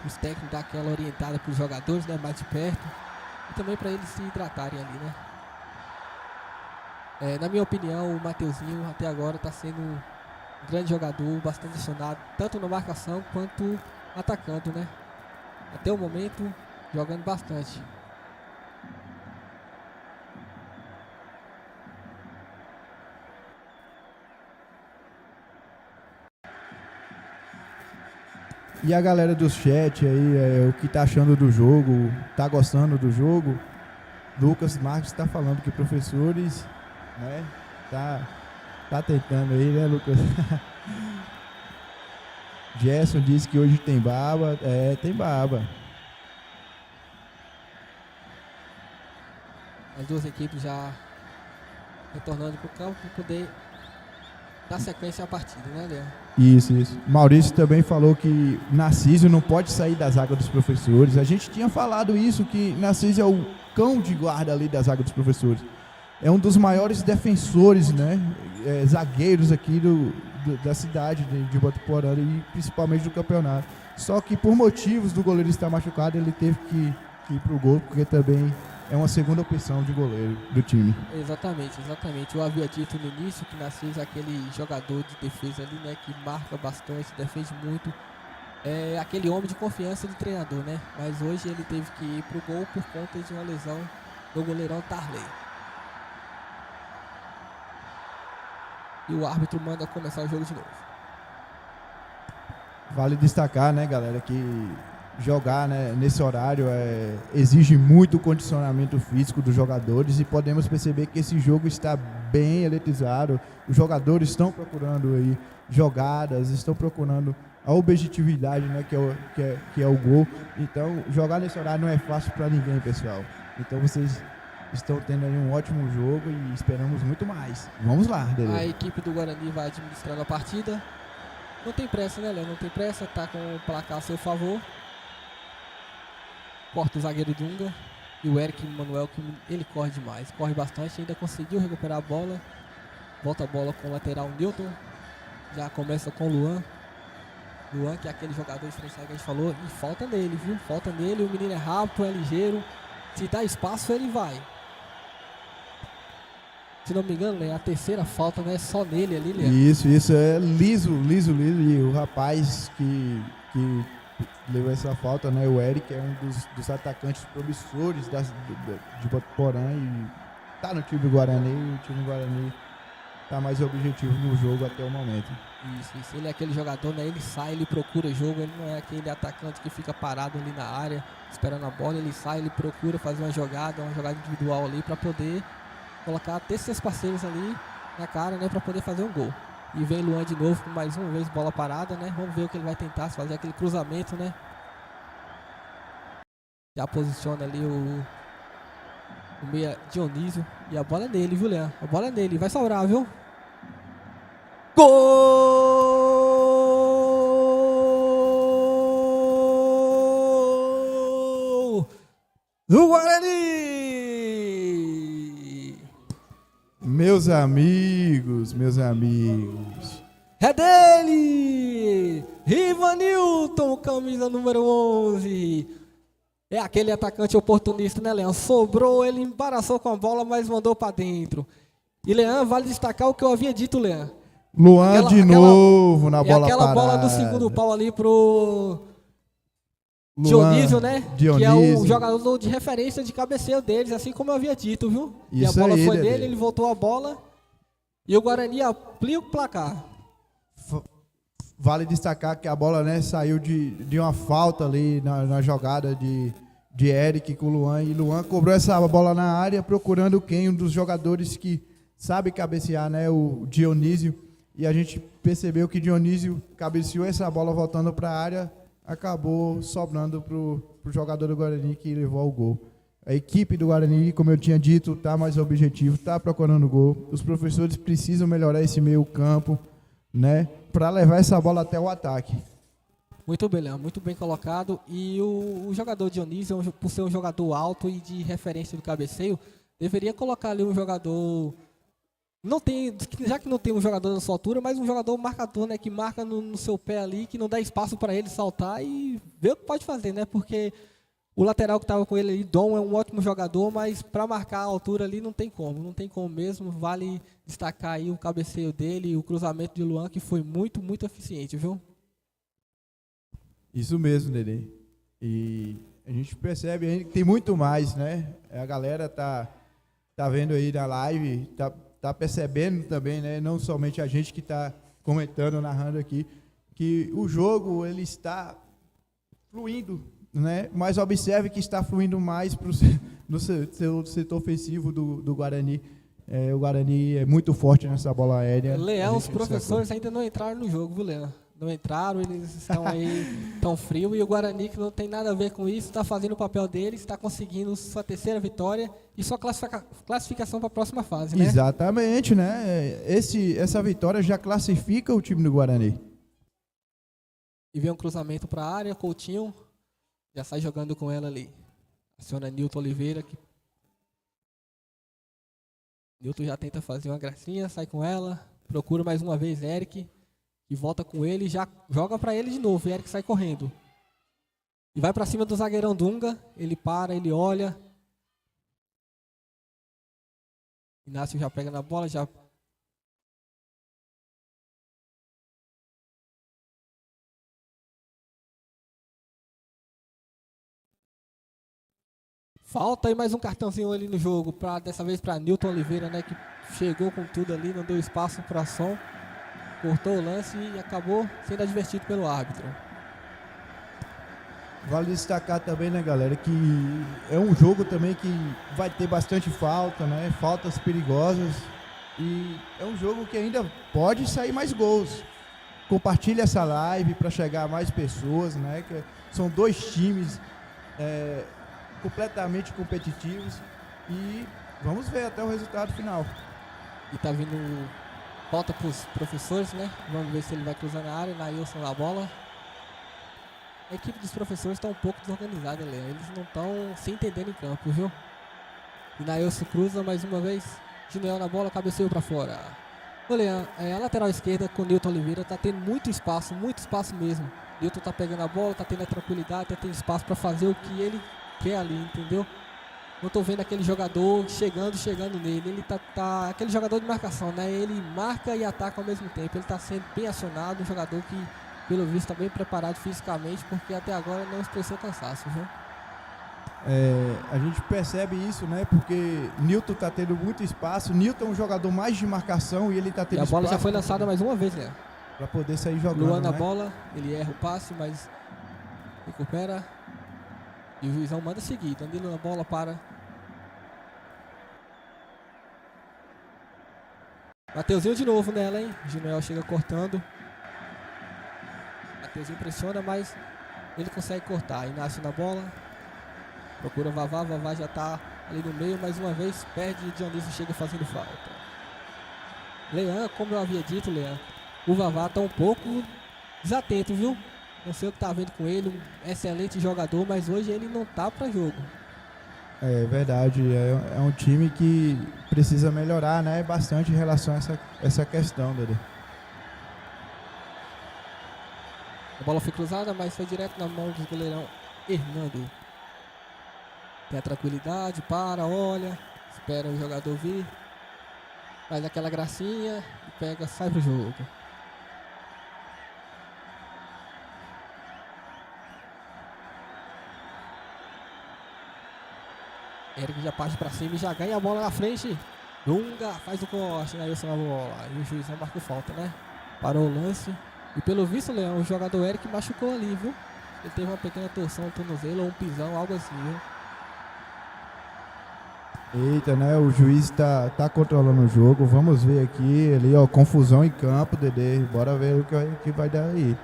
A: os técnicos dar aquela orientada para os jogadores, né, mais de perto, e também para eles se hidratarem ali, né. Na minha opinião, o Mateuzinho até agora está sendo um grande jogador, bastante acionado, tanto na marcação quanto atacando, né. Até o momento, jogando bastante.
B: E a galera do chat aí, o que tá achando do jogo, tá gostando do jogo? Lucas Marques tá falando que professores, né, tá tentando aí, né, Lucas? Gerson disse que hoje tem baba, tem baba.
A: As duas equipes já retornando para o campo para poder dar sequência à partida, né, Leandro?
B: Isso. Maurício também falou que Narciso não pode sair da zaga dos professores. A gente tinha falado isso, que Narciso é o cão de guarda ali da zaga dos professores. É um dos maiores defensores, né? Zagueiros aqui da cidade de Botuporanga e principalmente do campeonato. Só que por motivos do goleiro estar machucado, ele teve que ir pro gol, porque também é uma segunda opção de goleiro do time.
A: Exatamente. Eu havia dito no início que Narciso é aquele jogador de defesa ali, né, que marca bastante, defende muito. É aquele homem de confiança do treinador, né? Mas hoje ele teve que ir pro gol por conta de uma lesão do goleirão Tarley. E o árbitro manda começar o jogo de novo.
B: Vale destacar, né, galera, que jogar, né, nesse horário exige muito condicionamento físico dos jogadores e podemos perceber que esse jogo está bem eletrizado. Os jogadores estão procurando aí jogadas, estão procurando a objetividade, né, que é o gol. Então, jogar nesse horário não é fácil para ninguém, pessoal. Então, vocês estão tendo aí um ótimo jogo e esperamos muito mais. Vamos lá, Dele.
A: A equipe do Guarani vai administrando a partida. Não tem pressa, né, Léo? Não tem pressa, tá com o placar a seu favor. Corta o zagueiro Dunga. E o Eric Manuel, que ele corre demais, corre bastante, ainda conseguiu recuperar a bola. Volta a bola com o lateral Newton. Já começa com o Luan. Luan, que é aquele jogador diferenciado que a gente falou, e falta nele, viu? Falta nele, o menino é rápido, é ligeiro. Se dá espaço, ele vai. Se não me engano, né, a terceira falta não é só nele ali, né?
B: Isso, é liso. E o rapaz que levou essa falta, né, o Eric, é um dos atacantes promissores de Botuporã e tá no time do Guarani, e o time do Guarani tá mais objetivo no jogo até o momento.
A: Isso. Ele é aquele jogador, né? Ele sai, ele procura jogo, ele não é aquele atacante que fica parado ali na área, esperando a bola, ele sai, ele procura fazer uma jogada individual ali para poder colocar, ter seus parceiros ali na cara, né? Para poder fazer um gol. E vem Luan de novo com mais uma vez bola parada, né? Vamos ver o que ele vai tentar, se fazer aquele cruzamento, né? Já posiciona ali o meia Dionísio. E a bola é dele, viu, Leandro? A bola é dele, vai sobrar, viu? Gol do Guarani!
B: Meus amigos.
A: É dele! Rivanilton, camisa número 11. É aquele atacante oportunista, né, Leandro? Sobrou, ele embaraçou com a bola, mas mandou para dentro. E, Leandro, vale destacar o que eu havia dito, Leandro.
B: Luan novo na bola
A: aquela
B: parada.
A: bola do segundo pau ali pro Dionísio, né?
B: Dionísio.
A: Que é o jogador de referência de cabeceio deles, assim como eu havia dito, viu?
B: Isso, e
A: a bola
B: aí,
A: foi
B: Dedê.
A: dele, ele voltou a bola e o Guarani amplia o placar.
B: Vale destacar que a bola, né, saiu de uma falta ali na jogada de Eric com o Luan. E Luan cobrou essa bola na área, procurando quem? Um dos jogadores que sabe cabecear, né, o Dionísio. E a gente percebeu que Dionísio cabeceou essa bola voltando para a área, acabou sobrando para o jogador do Guarani que levou ao gol. A equipe do Guarani, como eu tinha dito, está mais objetivo, está procurando gol. Os professores precisam melhorar esse meio campo, né, para levar essa bola até o ataque.
A: Muito bem, Léo, muito bem colocado. E o jogador Dionísio, por ser um jogador alto e de referência do cabeceio, deveria colocar ali um jogador... já que não tem um jogador na sua altura, mas um jogador marcador, né, que marca no seu pé ali, que não dá espaço para ele saltar e ver o que pode fazer, né? Porque o lateral que estava com ele ali, Dom, é um ótimo jogador, mas para marcar a altura ali não tem como mesmo. Vale destacar aí o cabeceio dele e o cruzamento de Luan, que foi muito, muito eficiente, viu?
B: Isso mesmo, Nenê. E a gente percebe ainda que tem muito mais, né? A galera tá vendo aí na live, tá percebendo também, né? Não somente a gente que está comentando, narrando aqui, que o jogo ele está fluindo, né? Mas observe que está fluindo mais no setor ofensivo do Guarani. O Guarani é muito forte nessa bola aérea.
A: Leão, os professores ainda não entraram no jogo, viu, Leão? Não entraram, eles estão aí tão frios, e o Guarani, que não tem nada a ver com isso, está fazendo o papel dele, está conseguindo sua terceira vitória e sua classificação para a próxima fase, né?
B: Exatamente, né? Essa vitória já classifica o time do Guarani.
A: E vem um cruzamento para a área, Coutinho já sai jogando com ela ali. Aciona Nilton Oliveira. Nilton já tenta fazer uma gracinha, sai com ela, procura mais uma vez Eric. E volta com ele, já joga para ele de novo. E Eric sai correndo. E vai para cima do zagueirão Dunga. Ele para, ele olha. Inácio já pega na bola, já... Falta aí mais um cartãozinho ali no jogo. Dessa vez para Nilton Oliveira, né? Que chegou com tudo ali, não deu espaço para ação. Cortou o lance e acabou sendo advertido pelo árbitro.
B: Vale destacar também, né, galera, que é um jogo também que vai ter bastante falta, né? Faltas perigosas. E é um jogo que ainda pode sair mais gols. Compartilhe essa live para chegar a mais pessoas, né? Que são dois times completamente competitivos e vamos ver até o resultado final.
A: E tá vindo falta pros professores, né? Vamos ver se ele vai cruzar na área, Nailson na bola. A equipe dos professores está um pouco desorganizada, Leão. Eles não estão se entendendo em campo, viu? E Nailson cruza mais uma vez. Juniel na bola, cabeceio para fora. Ô, Leão, a lateral esquerda com o Nilton Oliveira tá tendo muito espaço mesmo. Nilton tá pegando a bola, tá tendo a tranquilidade, tá tendo espaço para fazer o que ele quer ali, entendeu? Não tô vendo aquele jogador chegando nele. Ele tá aquele jogador de marcação, né? Ele marca e ataca ao mesmo tempo. Ele tá sendo bem acionado, um jogador que, pelo visto, tá bem preparado fisicamente, porque até agora não expressou cansaço, viu?
B: A gente percebe isso, né? Porque Nilton tá tendo muito espaço. Nilton é um jogador mais de marcação e ele tá tendo
A: espaço. E a bola já foi
B: pra
A: lançada mais uma vez, né?
B: Para poder sair jogando,
A: Luan na
B: né?
A: bola, ele erra o passe, mas recupera. E o juizão manda seguir. Danilo na bola para Mateuzinho de novo nela, hein? Juniel chega cortando. Mateuzinho pressiona, mas ele consegue cortar. Inácio na bola. Procura Vavá. Vavá já tá ali no meio. Mais uma vez perde e Dionísio chega fazendo falta. Leão, como eu havia dito, Leão, o Vavá tá um pouco desatento, viu? Não sei o que tá vendo com ele. Um excelente jogador, mas hoje ele não tá para jogo.
B: É verdade, é um time que precisa melhorar, né, bastante em relação a essa questão, Dedê.
A: A bola foi cruzada, mas foi direto na mão do goleirão Hernando. Tem a tranquilidade, olha, espera o jogador vir, faz aquela gracinha e pega, sai pro jogo. Eric já parte pra cima e já ganha a bola na frente. Dunga faz o corte, né? Isso na bola. E o juiz não marcou falta, né? Parou o lance. E pelo visto, Leão, o jogador Eric machucou ali, viu? Ele teve uma pequena torção no tornozelo ou um pisão, algo assim, viu?
B: Eita, né? O juiz tá controlando o jogo. Vamos ver aqui, ali, ó, confusão em campo, Dedê. Bora ver o que vai dar aí.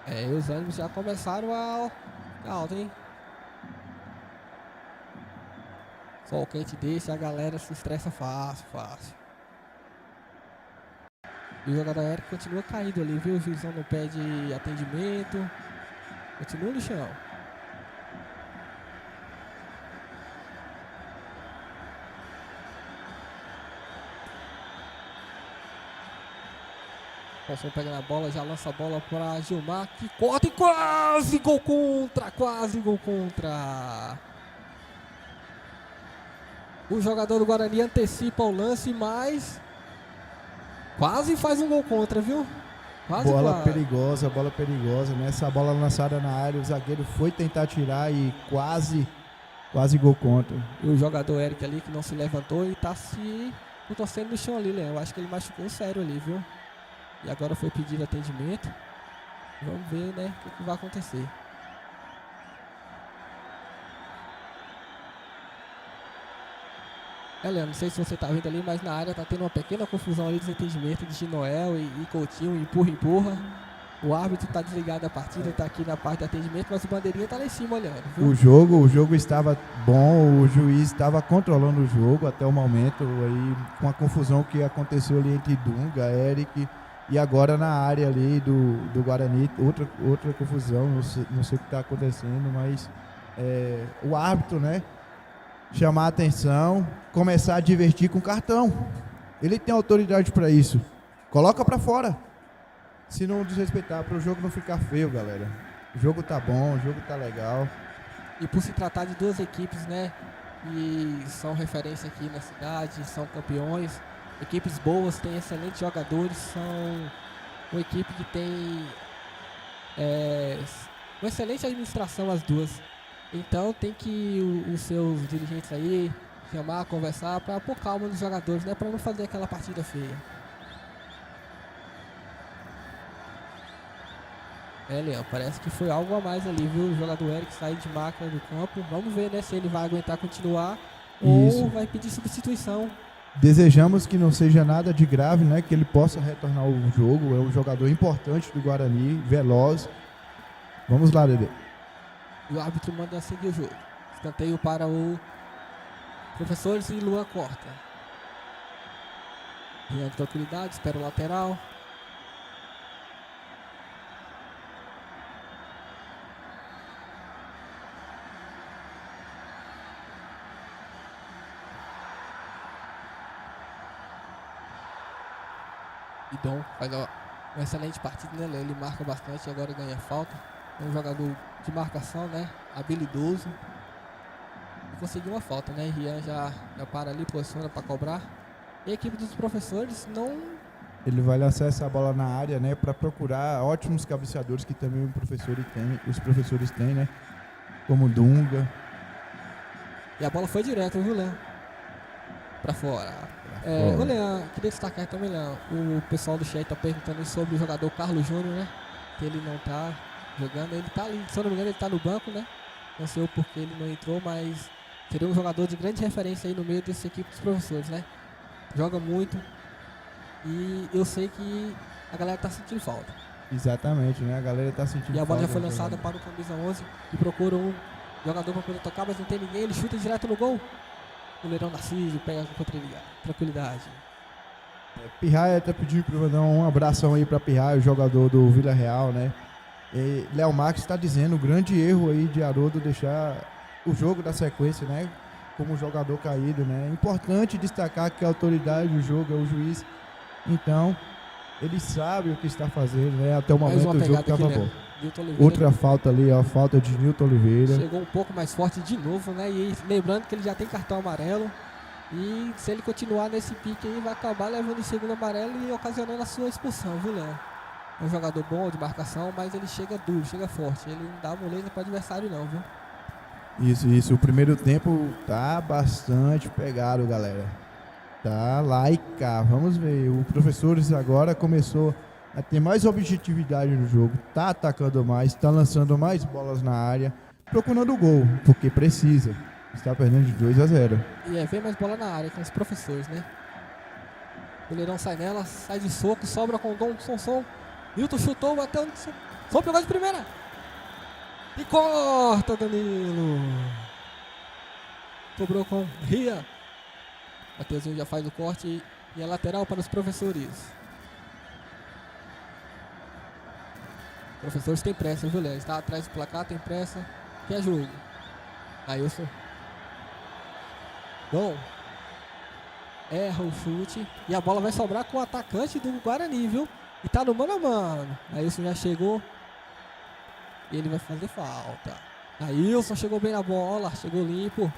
A: E os ânimos já começaram a alta, hein? Sol quente desse, a galera se estressa fácil. E o jogador Eric continua caído ali, viu? O juizão não pede atendimento. Continua no chão. Possum pega na bola, já lança a bola para Gilmar, que corta e quase gol contra. O jogador do Guarani antecipa o lance, mas quase faz um gol contra, viu?
B: Bola perigosa, né? Essa bola lançada na área, o zagueiro foi tentar tirar e quase gol contra.
A: E o jogador Eric ali que não se levantou e tá se torcendo no chão ali, Léo. Eu acho que ele machucou sério ali, viu? E agora foi pedido atendimento. Vamos ver, né, o que vai acontecer. Léo, não sei se você tá vendo ali, mas na área tá tendo uma pequena confusão ali, desentendimento de Ginoel e Coutinho, empurra. O árbitro tá desligado da partida, tá aqui na parte de atendimento, mas o bandeirinha tá lá em cima olhando, viu?
B: O jogo estava bom, o juiz estava controlando o jogo até o momento, aí com a confusão que aconteceu ali entre Dunga, Eric e agora na área ali do Guarani, outra confusão, não sei o que está acontecendo, mas o árbitro, né, chamar a atenção, começar a divertir com cartão. Ele tem autoridade para isso. Coloca para fora. Se não desrespeitar, para o jogo não ficar feio, galera. O jogo tá bom, o jogo tá legal.
A: E por se tratar de duas equipes, né, e são referência aqui na cidade, são campeões, equipes boas, têm excelentes jogadores, são uma equipe que tem uma excelente administração as duas. Então tem que os seus dirigentes aí chamar, conversar para pôr calma nos jogadores, né, para não fazer aquela partida feia. Leão, parece que foi algo a mais ali, viu? O jogador Eric sair de máquina do campo. Vamos ver, né, se ele vai aguentar continuar ou vai pedir substituição.
B: Desejamos que não seja nada de grave, né? Que ele possa retornar ao jogo. É um jogador importante do Guarani, veloz. Vamos lá, Dedê.
A: E o árbitro manda seguir o jogo. Escanteio para o Professores e Luan corta. Rian de tranquilidade, espera o lateral. E Dom faz uma excelente partida, né? Ele marca bastante e agora ganha falta. É um jogador de marcação, né? Habilidoso. E conseguiu uma falta, né? Rian já para ali, posiciona para cobrar. E a equipe dos Professores não...
B: Ele vai lançar essa bola na área, né? Para procurar ótimos cabeceadores que também os professores têm, né? Como Dunga.
A: E a bola foi direto, viu, Léo? Pra fora. Ô, Leão, queria destacar também, Leão, o pessoal do chat tá perguntando sobre o jogador Carlos Júnior, né? Que ele não tá jogando. Ele tá ali, se eu não me engano, ele tá no banco, né? Não sei o porquê ele não entrou, mas seria um jogador de grande referência aí no meio dessa equipe dos Professores, né? Joga muito. E eu sei que a galera tá sentindo falta.
B: Exatamente, né? A galera tá sentindo falta.
A: E a bola já foi lançada para o camisa 11, que procura um jogador para poder tocar, mas não tem ninguém. Ele chuta direto no gol. O goleirão Narciso pega com tranquilidade.
B: Pirraia até pediu para mandar um abração aí para Pirraia, o jogador do Vila Real, né? E Léo Marques está dizendo o grande erro aí de Haroldo deixar o jogo da sequência, né? Como jogador caído, né? É importante destacar que a autoridade do jogo é o juiz. Então, ele sabe o que está fazendo, né? Até o momento o jogo estava bom. Outra falta ali, a falta de Nilton Oliveira.
A: Chegou um pouco mais forte de novo, né? E lembrando que ele já tem cartão amarelo. E se ele continuar nesse pique aí, vai acabar levando o segundo amarelo e ocasionando a sua expulsão, viu, Léo? É um jogador bom de marcação, mas ele chega duro, chega forte. Ele não dá moleza para o adversário não, viu?
B: Isso. O primeiro tempo tá bastante pegado, galera. Tá lá e cá. Vamos ver. O Professores agora começou a ter mais objetividade no jogo. Tá atacando mais, tá lançando mais bolas na área, procurando o gol, porque precisa. Está perdendo de 2-0.
A: E vem mais bola na área com os Professores, né? O goleirão sai nela, sai de soco, sobra com o Dom Sonson. Milton chutou, bateu. Só pegou de primeira. E corta, Danilo. Cobrou com Ria. Mateuzinho já faz o corte e é lateral para os Professores. Professores tem pressa, viu, Léo? Está atrás do placar, tem pressa. Quer jogo. Ailson. Bom. Erra o chute. E a bola vai sobrar com o atacante do Guarani, viu? E tá no mano a mano. Ailson já chegou. E ele vai fazer falta. Ailson chegou bem na bola. Chegou limpo.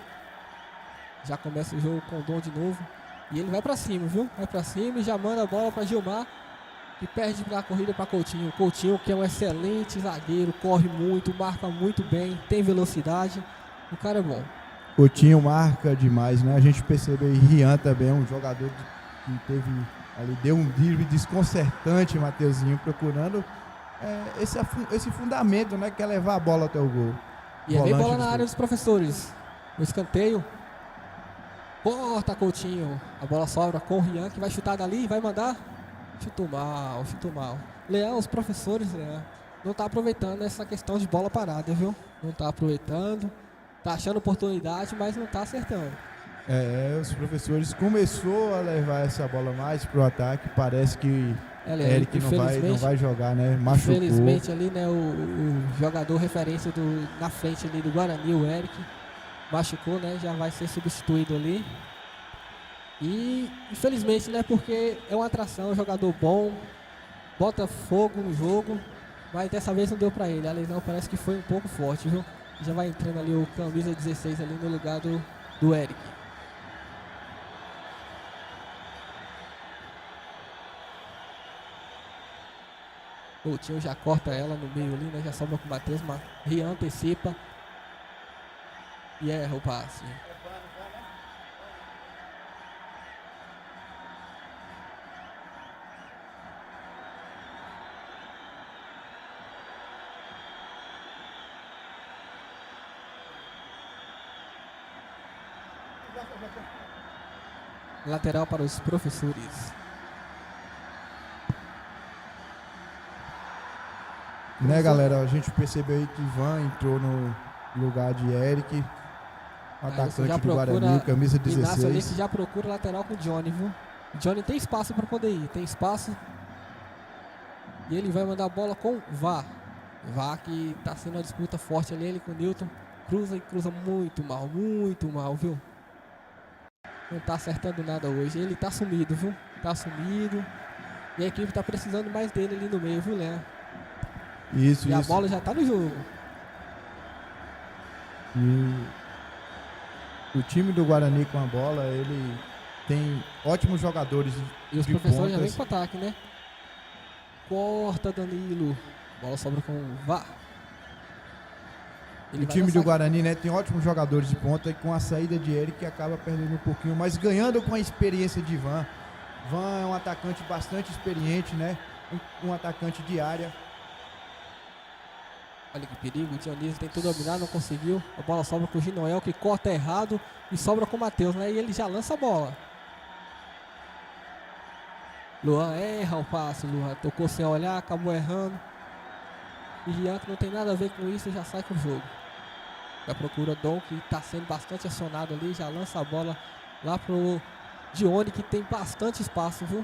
A: Já começa o jogo com o Dom de novo. E ele vai pra cima, viu? Vai pra cima e já manda a bola pra Gilmar. Que perde a corrida para Coutinho. Coutinho, que é um excelente zagueiro, corre muito, marca muito bem, tem velocidade. O cara é bom.
B: Coutinho marca demais, né? A gente percebe aí, Rian também é um jogador que teve ali, deu um drible desconcertante, Mateuzinho, procurando esse fundamento, né? Que é levar a bola até o gol.
A: E vem bola na área dos Professores. O escanteio. Corta Coutinho. A bola sobra com o Rian, que vai chutar dali, vai mandar. Chutou mal. Leão, os Professores, Leão, não tá aproveitando essa questão de bola parada, viu? Não tá aproveitando, tá achando oportunidade, mas não tá acertando.
B: Os Professores começou a levar essa bola mais pro ataque, parece que Eric não vai jogar, né? Machucou.
A: Infelizmente ali, né, o jogador referência na frente ali do Guarani, o Eric, machucou, né? Já vai ser substituído ali. E infelizmente, né, porque é uma atração, é um jogador bom, bota fogo no jogo, mas dessa vez não deu pra ele. A lesão parece que foi um pouco forte, viu? Já vai entrando ali o camisa 16 ali no lugar do Eric. O Tio já corta ela no meio ali, né? Já sobra com o Matheus, mas Rian antecipa e erra o passe. Lateral para os professores.
B: Né, galera? A gente percebeu aí que Ivan entrou no lugar de Eric, atacante do Guarani, camisa
A: Inácio ali
B: 16.
A: que já procura lateral com o Johnny, viu? O Johnny tem espaço para poder ir, tem espaço. E ele vai mandar a bola com Vá. Vá que tá sendo uma disputa forte ali, ele com o Newton. Cruza e cruza muito mal, viu? Não tá acertando nada hoje. Ele tá sumido, viu? Tá sumido. E a equipe tá precisando mais dele ali no meio, viu, Léo?
B: Isso.
A: A bola já tá no jogo.
B: E o time do Guarani com a bola, ele tem ótimos jogadores
A: E os
B: de
A: professores já
B: pontas.
A: vêm pro ataque, né? Corta Danilo. Bola sobra com o Vá.
B: O time do Guarani, né, tem ótimos jogadores de ponta e com a saída de Eric acaba perdendo um pouquinho, mas ganhando com a experiência de Ivan. Ivan é um atacante bastante experiente, né? Um atacante de área.
A: Olha que perigo, o Dionísio tentou dominar, não conseguiu. A bola sobra com o Ginoel, que corta errado e sobra com o Matheus, né? E ele já lança a bola. Luan erra o passe, Luan tocou sem olhar, acabou errando. E Rian, que não tem nada a ver com isso, já sai com o jogo. Já procura Dom, que está sendo bastante acionado ali, já lança a bola lá pro Dione, que tem bastante espaço, viu?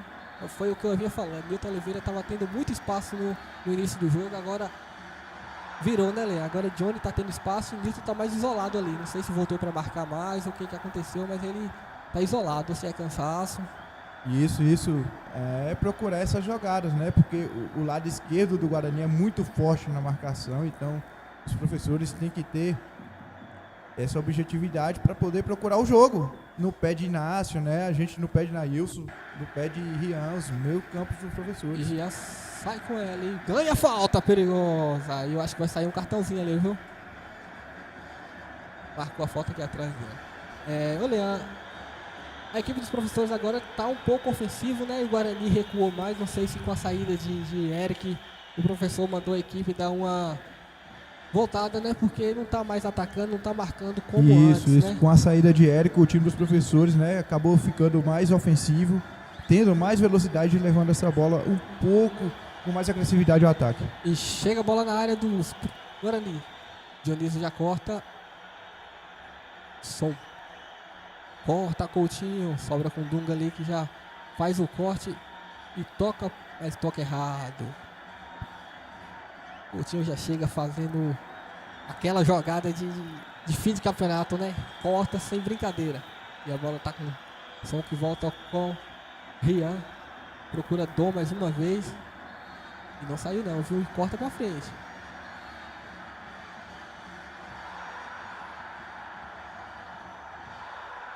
A: Foi o que eu vinha falando. Milton Oliveira estava tendo muito espaço no início do jogo, agora virou, né, Lê? Agora o Johnny tá tendo espaço e o Nilton tá mais isolado ali. Não sei se voltou para marcar mais ou o que aconteceu, mas ele tá isolado, se é cansaço.
B: Isso é procurar essas jogadas, né? Porque o lado esquerdo do Guarani é muito forte na marcação, então os professores têm que ter essa objetividade para poder procurar o jogo. No pé de Inácio, né? A gente no pé de Nailson, no pé de Rian, os meio campos dos
A: E
B: professores.
A: Rian sai com ela e ganha a falta perigosa. Aí eu acho que vai sair um cartãozinho ali, viu? Marcou a falta aqui atrás dele. Ô Leandro, a equipe dos professores agora tá um pouco ofensivo, né? O Guarani recuou mais, não sei se com a saída de Eric, o professor mandou a equipe dar uma voltada, né? Porque não tá mais atacando, não tá marcando como antes, né?
B: Com a saída de Érico, o time dos professores, né, acabou ficando mais ofensivo, tendo mais velocidade e levando essa bola um pouco com mais agressividade ao ataque.
A: E chega a bola na área dos Guarani. Dionísio já corta. Som. Corta Coutinho, sobra com Dunga ali que já faz o corte e toca, mas toca errado. Coutinho já chega fazendo aquela jogada de fim de campeonato, né? Corta sem brincadeira. E a bola tá com Som que volta com Rian. Procura Dom mais uma vez. E não saiu não, viu? E corta pra frente.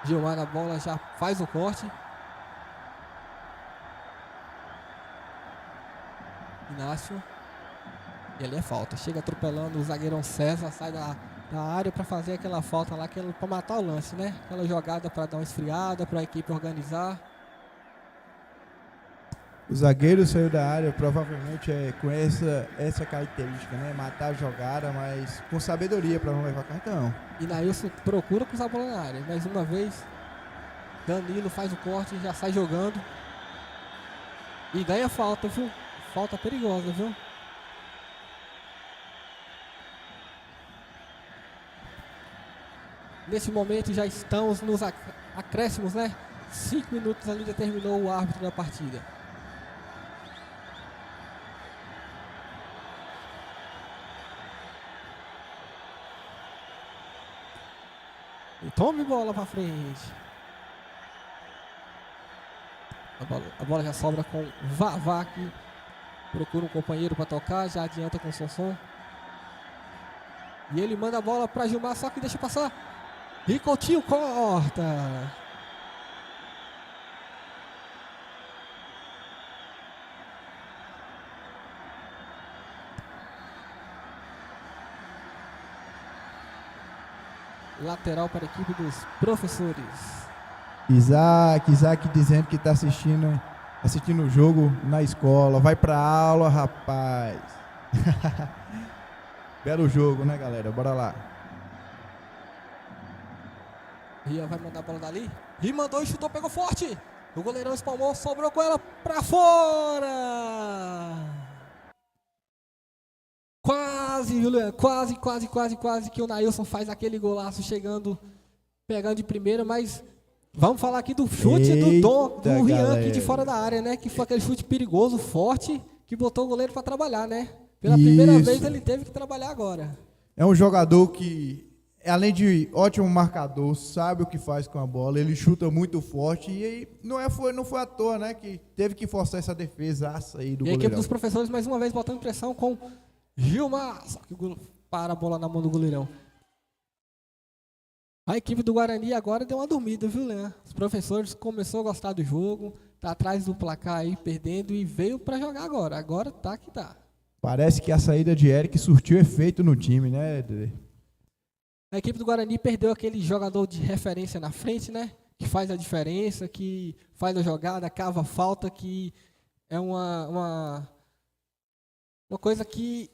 A: Gilmar na bola já faz o corte. Inácio. E ali é falta. Chega atropelando o zagueirão César. Sai da área para fazer aquela falta lá, para matar o lance, né? Aquela jogada para dar uma esfriada, para a equipe organizar.
B: O zagueiro saiu da área, provavelmente com essa característica, né? Matar a jogada, mas com sabedoria para não levar cartão.
A: E Nailson procura cruzar a bola na área. Mais uma vez, Danilo faz o corte, já sai jogando. E ganha falta, viu? Falta perigosa, viu? Nesse momento já estamos nos acréscimos, né? 5 minutos ali já terminou o árbitro da partida. E tome bola pra frente. A bola já sobra com Vavá, que procura um companheiro para tocar, já adianta com o Sonson. E ele manda a bola para Gilmar, só que deixa passar. E Coutinho corta. Lateral para a equipe dos professores.
B: Isaac dizendo que está assistindo o jogo na escola. Vai pra aula, rapaz. Belo jogo, né, galera? Bora lá.
A: Rian vai mandar a bola dali. E mandou e chutou, pegou forte. O goleirão espalmou, sobrou com ela pra fora. Quase, Juliano, quase que o Nailson faz aquele golaço chegando, pegando de primeira, mas vamos falar aqui do chute do Rian aqui de fora da área, né? Que foi aquele chute perigoso, forte, que botou o goleiro para trabalhar, né? Pela primeira vez ele teve que trabalhar agora.
B: É um jogador que, além de ótimo marcador, sabe o que faz com a bola, ele chuta muito forte e aí não foi à toa, né? Que teve que forçar essa defesaça aí do goleirão.
A: E a equipe dos professores mais uma vez botando pressão com Gilmar, só que para a bola na mão do goleirão. A equipe do Guarani agora deu uma dormida, viu, Leandro? Os professores começaram a gostar do jogo, tá atrás do placar aí, perdendo, e veio para jogar agora. Agora tá que tá.
B: Parece que a saída de Eric surtiu efeito no time, né, Dede?
A: A equipe do Guarani perdeu aquele jogador de referência na frente, né? Que faz a diferença, que faz a jogada, cava a falta, que é uma coisa que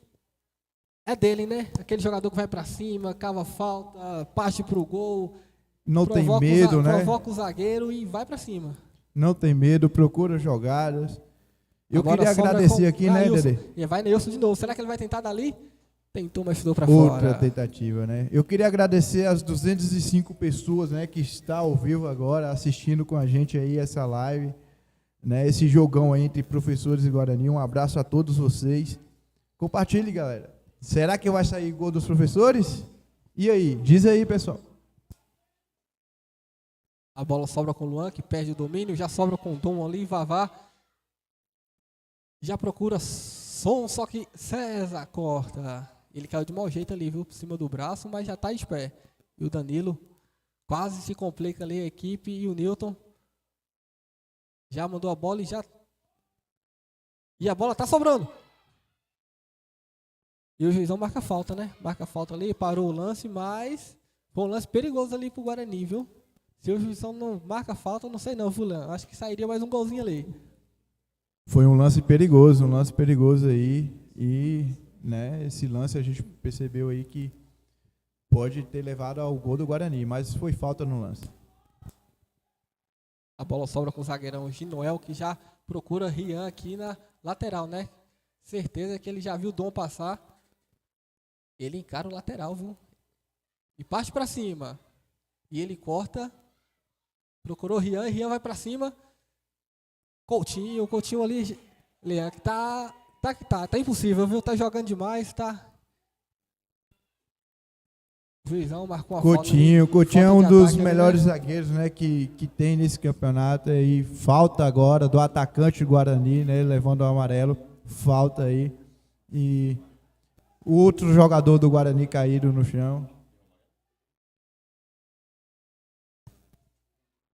A: é dele, né? Aquele jogador que vai pra cima, cava falta, parte pro gol.
B: Não tem medo, né?
A: Provoca o zagueiro e vai pra cima.
B: Não tem medo, procura jogadas. Eu
A: Agora
B: queria agradecer aqui, né,
A: Nailson.
B: Dede?
A: E vai Neilson de novo. Será que ele vai tentar dali? Tentou, mas chutou pra
B: Outra
A: fora.
B: tentativa, né? Eu queria agradecer as 205 pessoas, né, que está ao vivo agora, assistindo com a gente aí essa live, né? Esse jogão aí entre professores e Guarani. Um abraço a todos vocês. Compartilhe, galera. Será que vai sair gol dos professores? E aí? Diz aí, pessoal.
A: A bola sobra com o Luan, que perde o domínio. Já sobra com o Dom ali, Vavá. Já procura som, só que César corta. Ele caiu de mau jeito ali, viu? Por cima do braço, mas já tá em pé. E o Danilo quase se complica ali a equipe. E o Newton já mandou a bola e a bola tá sobrando. E o juizão marca falta, né? Marca falta ali, parou o lance, mas foi um lance perigoso ali pro Guarani, viu? Se o juizão não marca falta, eu não sei não, viu, Leandro? Acho que sairia mais um golzinho ali.
B: Foi um lance perigoso aí. E, né, esse lance a gente percebeu aí que pode ter levado ao gol do Guarani, mas foi falta no lance.
A: A bola sobra com o zagueirão Ginoel, que já procura Rian aqui na lateral, né? Certeza que ele já viu o Dom passar. Ele encara o lateral, viu? E parte pra cima. E ele corta. Procurou Rian, Rian vai pra cima. Coutinho ali, Leandro, que tá impossível, viu? Tá jogando demais, tá. O juizão marcou a falta.
B: Coutinho é um dos melhores zagueiros, né, que tem nesse campeonato aí. Falta agora do atacante do Guarani, né, levando o amarelo. Falta aí. E o outro jogador do Guarani caído no chão.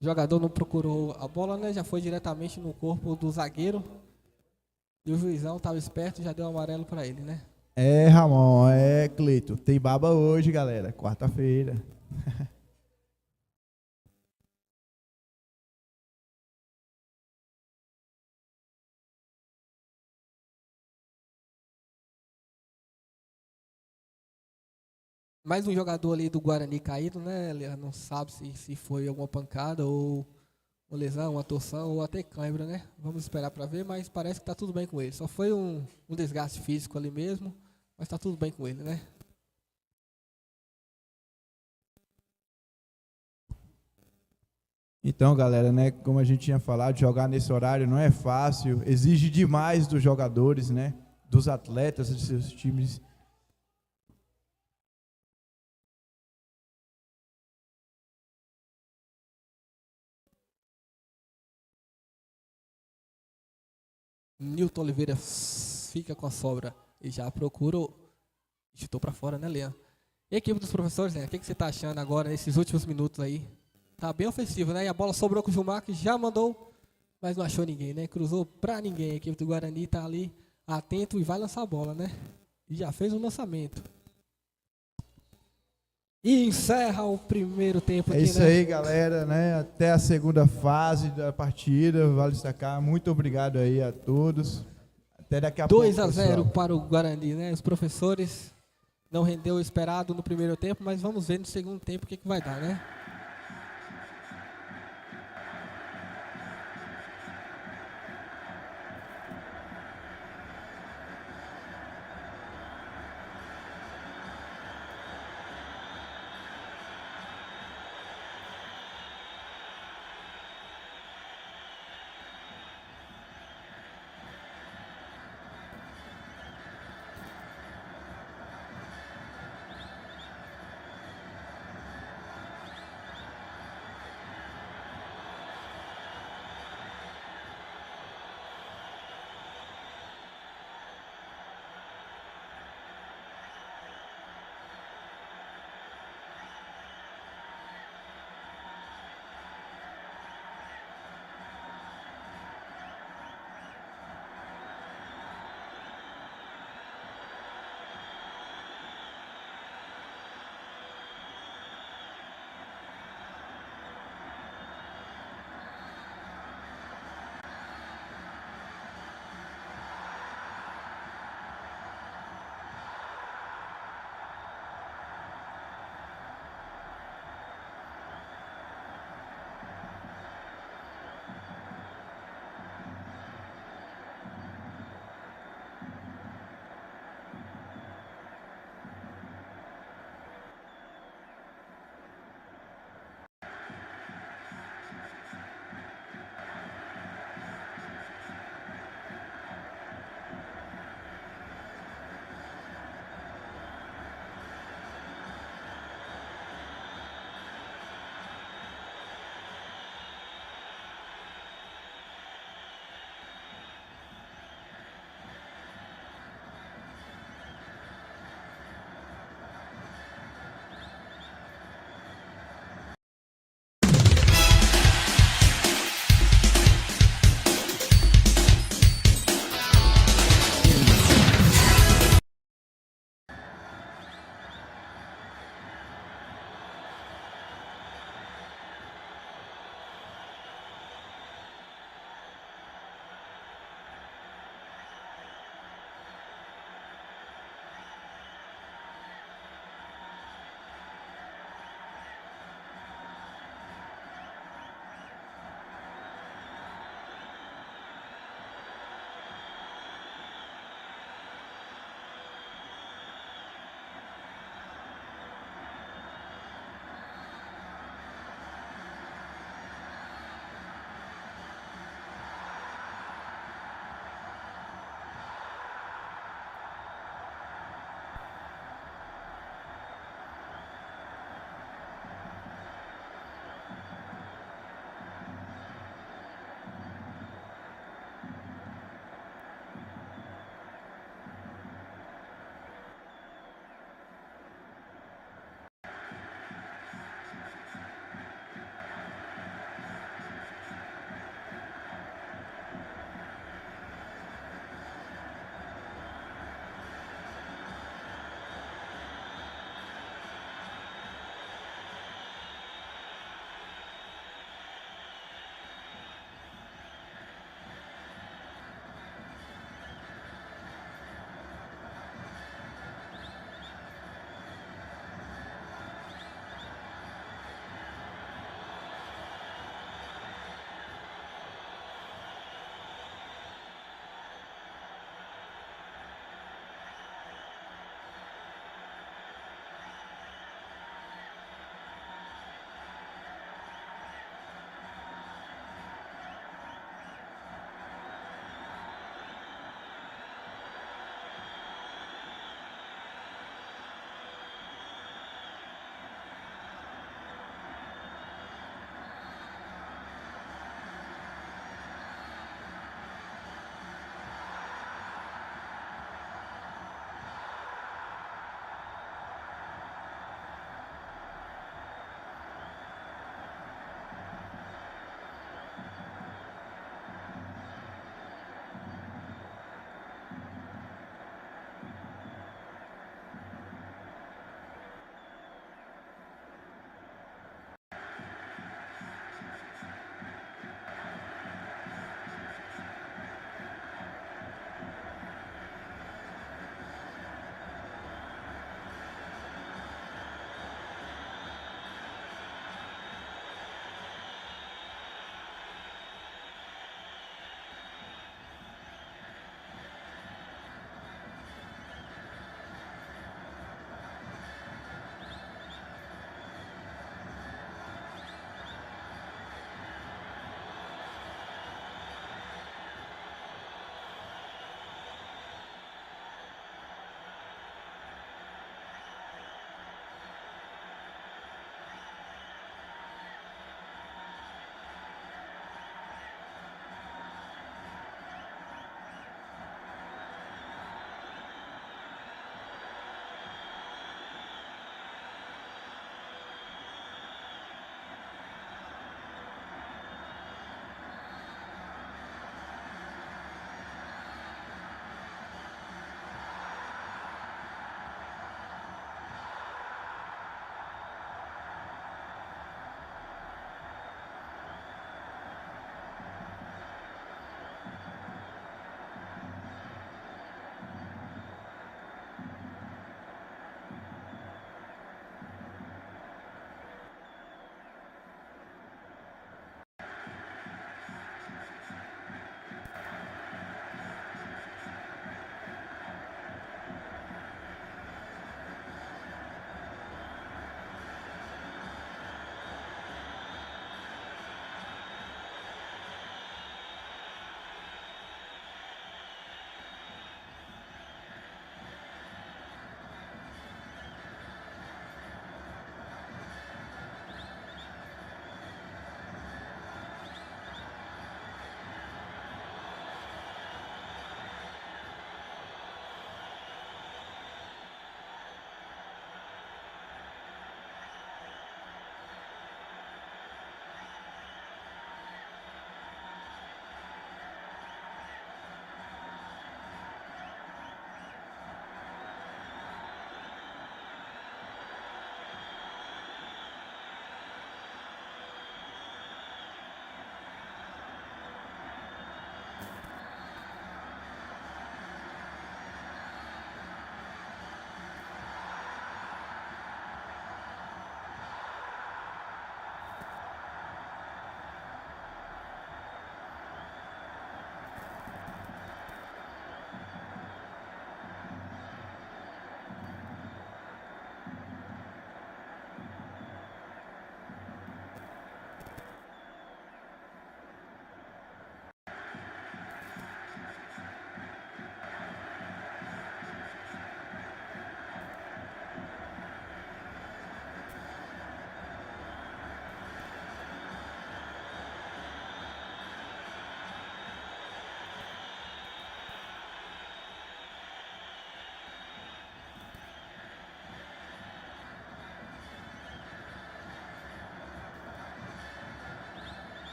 A: O jogador não procurou a bola, né? Já foi diretamente no corpo do zagueiro. E o juizão estava esperto e já deu um amarelo para ele, né?
B: É, Ramon, Cleito. Tem baba hoje, galera. Quarta-feira.
A: Mais um jogador ali do Guarani caído, né? Ele não sabe se foi alguma pancada ou uma lesão, uma torção ou até cãibra, né? Vamos esperar para ver, mas parece que tá tudo bem com ele. Só foi um desgaste físico ali mesmo, mas tá tudo bem com ele, né?
B: Então, galera, né, como a gente tinha falado, jogar nesse horário não é fácil, exige demais dos jogadores, né, dos atletas, dos seus times.
A: Nilton Oliveira fica com a sobra e já procura, chutou para fora, né, Leandro? E a equipe dos professores, né? O que você tá achando agora nesses últimos minutos aí? Tá bem ofensivo, né? E a bola sobrou com o Gilmar, que já mandou, mas não achou ninguém, né? Cruzou pra ninguém. A equipe do Guarani tá ali atento e vai lançar a bola, né? E já fez o lançamento. E encerra o primeiro tempo aqui,
B: É isso
A: né?
B: aí, galera, né? Até a segunda fase da partida, vale destacar. Muito obrigado aí a todos. Até daqui a pouco,
A: 2-0 para o Guarani, né? Os professores não rendeu o esperado no primeiro tempo, mas vamos ver no segundo tempo o que vai dar, né?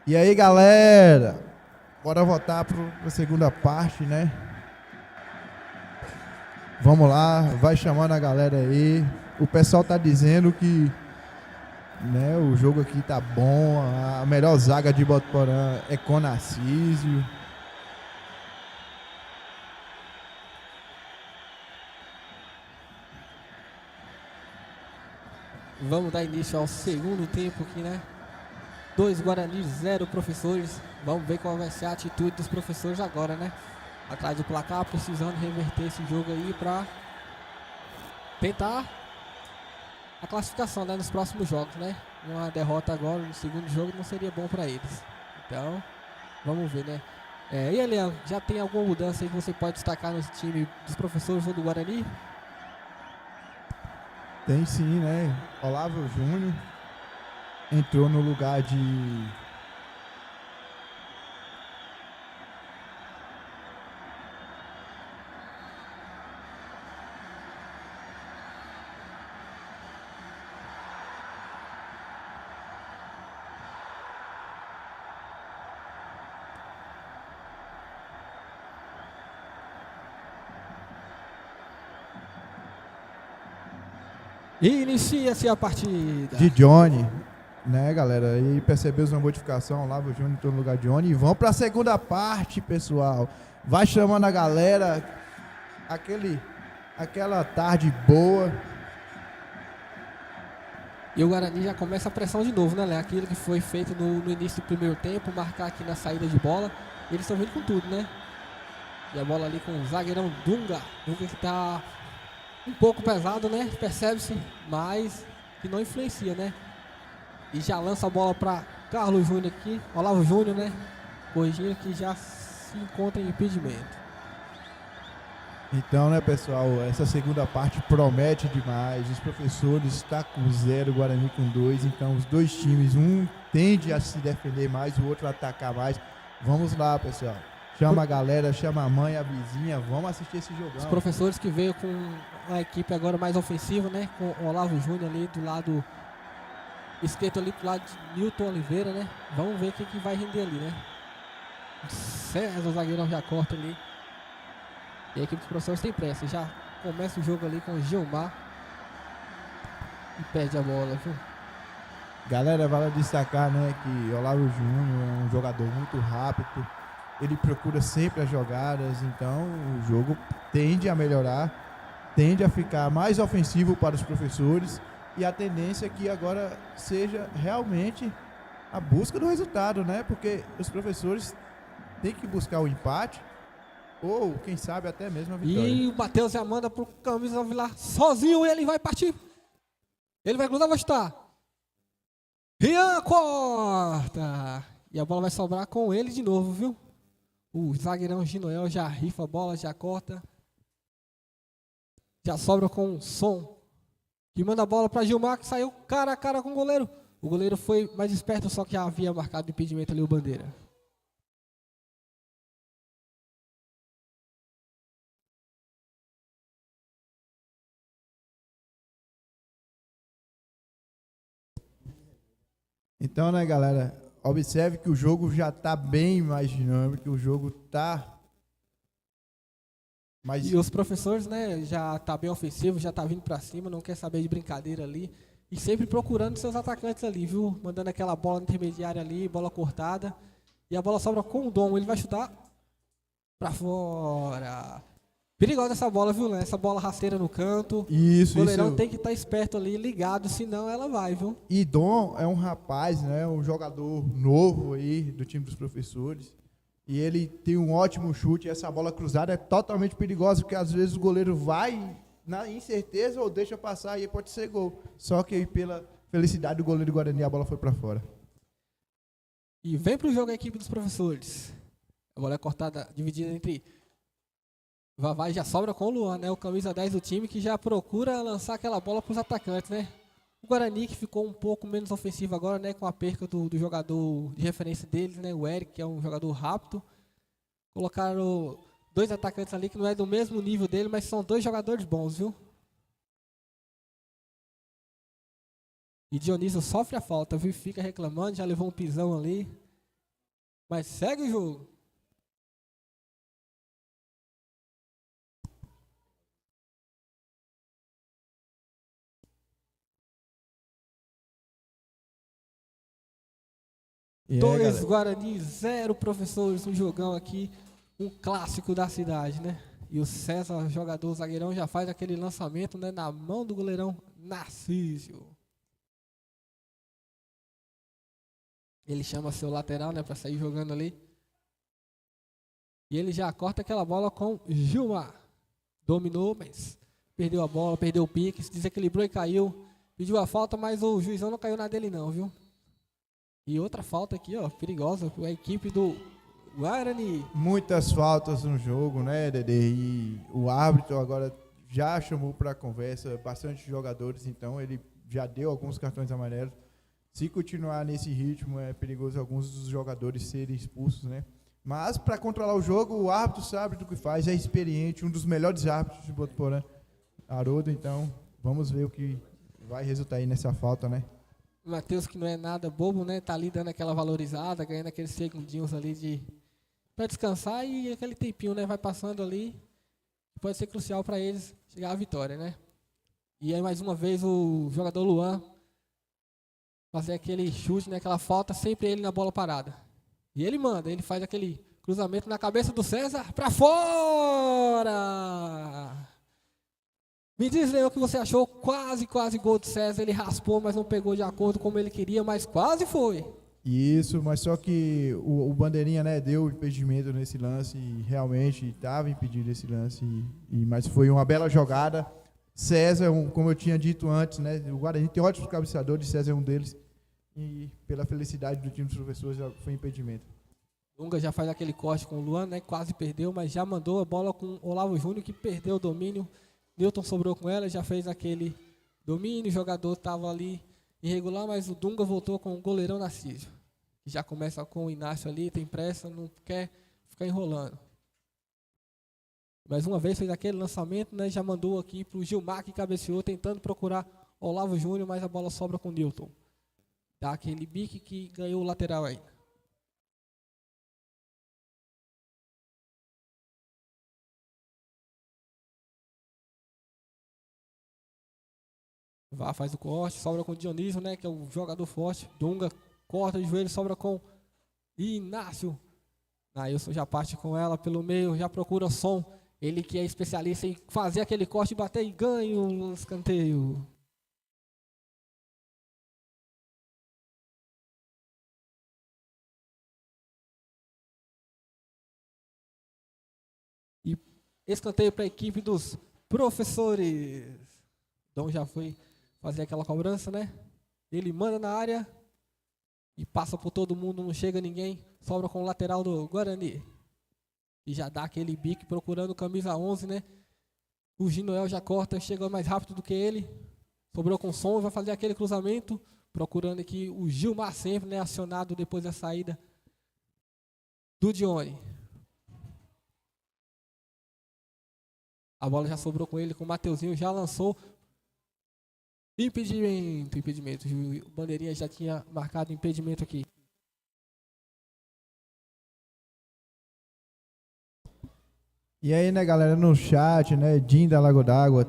B: E aí, galera, bora voltar para a segunda parte, né? Vamos lá, vai chamando a galera aí. O pessoal tá dizendo que, né, o jogo aqui tá bom. A melhor zaga de Botuporã é com Narcísio.
A: Vamos dar início ao segundo tempo aqui, né? 2 Guarani, 0 professores. Vamos ver qual vai ser a atitude dos professores agora, né? Atrás do placar, precisando reverter esse jogo aí pra tentar a classificação, né, nos próximos jogos, né? Uma derrota agora no segundo jogo não seria bom pra eles. Então, vamos ver, né? E aí, Leandro, já tem alguma mudança aí que você pode destacar no time dos professores ou do Guarani?
B: Tem sim, né? Olavo Júnior entrou no lugar de
A: E inicia-se a partida.
B: de Johnny, né, galera? E percebeu uma modificação, Olavo Júnior entrou no lugar de Johnny. E vamos para a segunda parte, pessoal. Vai chamando a galera, aquela tarde boa.
A: E o Guarani já começa a pressão de novo, né, Léo? Aquilo que foi feito no início do primeiro tempo, marcar aqui na saída de bola. Eles estão vindo com tudo, né? E a bola ali com o zagueirão Dunga. Dunga que tá um pouco pesado, né? Percebe-se, mas que não influencia, né? E já lança a bola para Carlos Júnior aqui. Olavo Júnior, né? Corrigindo que já se encontra em impedimento.
B: Então, né, pessoal, essa segunda parte promete demais. Os professores estão com 0, o Guarani com 2. Então, os dois times, um tende a se defender mais, o outro a atacar mais. Vamos lá, pessoal. Chama a galera, chama a mãe, a vizinha. Vamos assistir esse jogão.
A: Os professores que veio com uma equipe agora mais ofensiva, né? Com o Olavo Júnior ali do lado esquerdo, ali pro lado de Nilton Oliveira, né? Vamos ver o que vai render ali, né? César, o zagueirão já corta ali. E a equipe dos professores tem pressa. Já começa o jogo ali com o Gilmar. E perde a bola, viu?
B: Galera, vale destacar, né, que Olavo Júnior é um jogador muito rápido. Ele procura sempre as jogadas. Então, o jogo tende a melhorar. Tende a ficar mais ofensivo para os professores. E a tendência é que agora seja realmente a busca do resultado, né? Porque os professores têm que buscar o empate. Ou, quem sabe, até mesmo a vitória.
A: E o Matheus já manda pro Camisa Vilar sozinho. Ele vai partir. Ele vai cruzar, vai chutar. Rian corta. E a bola vai sobrar com ele de novo, viu? O zagueirão Ginoel já rifa a bola, já corta. Já sobra com o Som. Que manda a bola para Gilmar, que saiu cara a cara com o goleiro. O goleiro foi mais esperto, só que já havia marcado impedimento ali o Bandeira.
B: Então, né, galera, observe que o jogo já está bem mais dinâmico, o jogo está mais...
A: E os professores, né, já tá bem ofensivo, já tá vindo para cima, não quer saber de brincadeira ali. E sempre procurando seus atacantes ali, viu? Mandando aquela bola intermediária ali, bola cortada. E a bola sobra com o Dom, ele vai chutar para fora. Perigosa essa bola, viu, né? Essa bola rasteira no canto.
B: Isso,
A: O goleirão
B: isso.
A: tem que estar esperto ali, ligado, senão ela vai, viu?
B: E Dom é um rapaz, né, um jogador novo aí do time dos professores. E ele tem um ótimo chute. E essa bola cruzada é totalmente perigosa, porque às vezes o goleiro vai na incerteza ou deixa passar e aí pode ser gol. Só que aí, pela felicidade do goleiro do Guarani, a bola foi para fora.
A: E vem pro jogo a equipe dos professores. A bola é cortada, dividida entre Vavá, já sobra com o Luan, né? O camisa 10 do time, que já procura lançar aquela bola para os atacantes, né? O Guarani, que ficou um pouco menos ofensivo agora, né? Com a perca do jogador de referência deles, né? O Eric, que é um jogador rápido. Colocaram 2 atacantes ali que não é do mesmo nível dele, mas são 2 jogadores bons, viu? E Dionísio sofre a falta, viu? Fica reclamando, já levou um pisão ali. Mas segue o jogo.
B: E aí,
A: 2
B: galera?
A: Guarani, 0 professores, um jogão aqui, um clássico da cidade, né? E o César, jogador zagueirão, já faz aquele lançamento, né, na mão do goleirão Narciso. Ele chama seu lateral, né, para sair jogando ali. E ele já corta aquela bola com Gilmar. Dominou, mas perdeu a bola, perdeu o pique, se desequilibrou e caiu. Pediu a falta, mas o juizão não caiu na dele não, viu? E outra falta aqui, ó, perigosa, a equipe do Guarani.
B: Muitas faltas no jogo, né, Dedê? E o árbitro agora já chamou para conversa bastante jogadores, então ele já deu alguns cartões amarelos. Se continuar nesse ritmo, é perigoso alguns dos jogadores serem expulsos, né? Mas para controlar o jogo, o árbitro sabe do que faz, é experiente, um dos melhores árbitros de Botuporã, Haroldo. Então, vamos ver o que vai resultar aí nessa falta, né?
A: O Matheus, que não é nada bobo, né? Tá ali dando aquela valorizada, ganhando aqueles segundinhos ali para descansar, e aquele tempinho, né? Vai passando ali, pode ser crucial para eles chegar à vitória, né? E aí mais uma vez o jogador Luan fazer aquele chute, né? Aquela falta, sempre ele na bola parada. E ele manda, ele faz aquele cruzamento na cabeça do César para fora. Me diz, Leão, o que você achou. Quase gol do César. Ele raspou, mas não pegou de acordo como ele queria, mas quase foi.
B: Isso, mas só que o Bandeirinha, né, deu impedimento nesse lance e realmente estava impedido esse lance. Mas foi uma bela jogada. César, como eu tinha dito antes, né, o Guarani tem ótimos cabeceadores, César é um deles. E pela felicidade do time dos professores foi impedimento.
A: Dunga já faz aquele corte com o Luan, né, quase perdeu, mas já mandou a bola com o Olavo Júnior, que perdeu o domínio. Newton sobrou com ela, já fez aquele domínio, o jogador estava ali irregular, mas o Dunga voltou com o goleirão Narciso. Já começa com o Inácio ali, tem pressa, não quer ficar enrolando. Mais uma vez fez aquele lançamento, né, já mandou aqui para o Gilmar, que cabeceou, tentando procurar Olavo Júnior, mas a bola sobra com o Newton. Dá aquele bique que ganhou o lateral aí. Vá, faz o corte, sobra com o Dionísio, né, que é o jogador forte. Dunga corta de joelho, sobra com Inácio. Nailson já parte com ela pelo meio, já procura som. Ele que é especialista em fazer aquele corte, bater e ganha o escanteio. E escanteio para a equipe dos professores. Dom já foi fazer aquela cobrança, né? Ele manda na área e passa por todo mundo, não chega ninguém. Sobra com o lateral do Guarani. E já dá aquele bique procurando camisa 11, né? O Ginoel já corta, chega mais rápido do que ele. Sobrou com o som, vai fazer aquele cruzamento. Procurando aqui o Gilmar sempre, né? Acionado depois da saída do Dione. A bola já sobrou com ele, com o Mateuzinho, já lançou. Impedimento. O Bandeirinha já tinha marcado impedimento aqui.
B: E aí, né, galera, no chat, né, Jim da Lago d'Água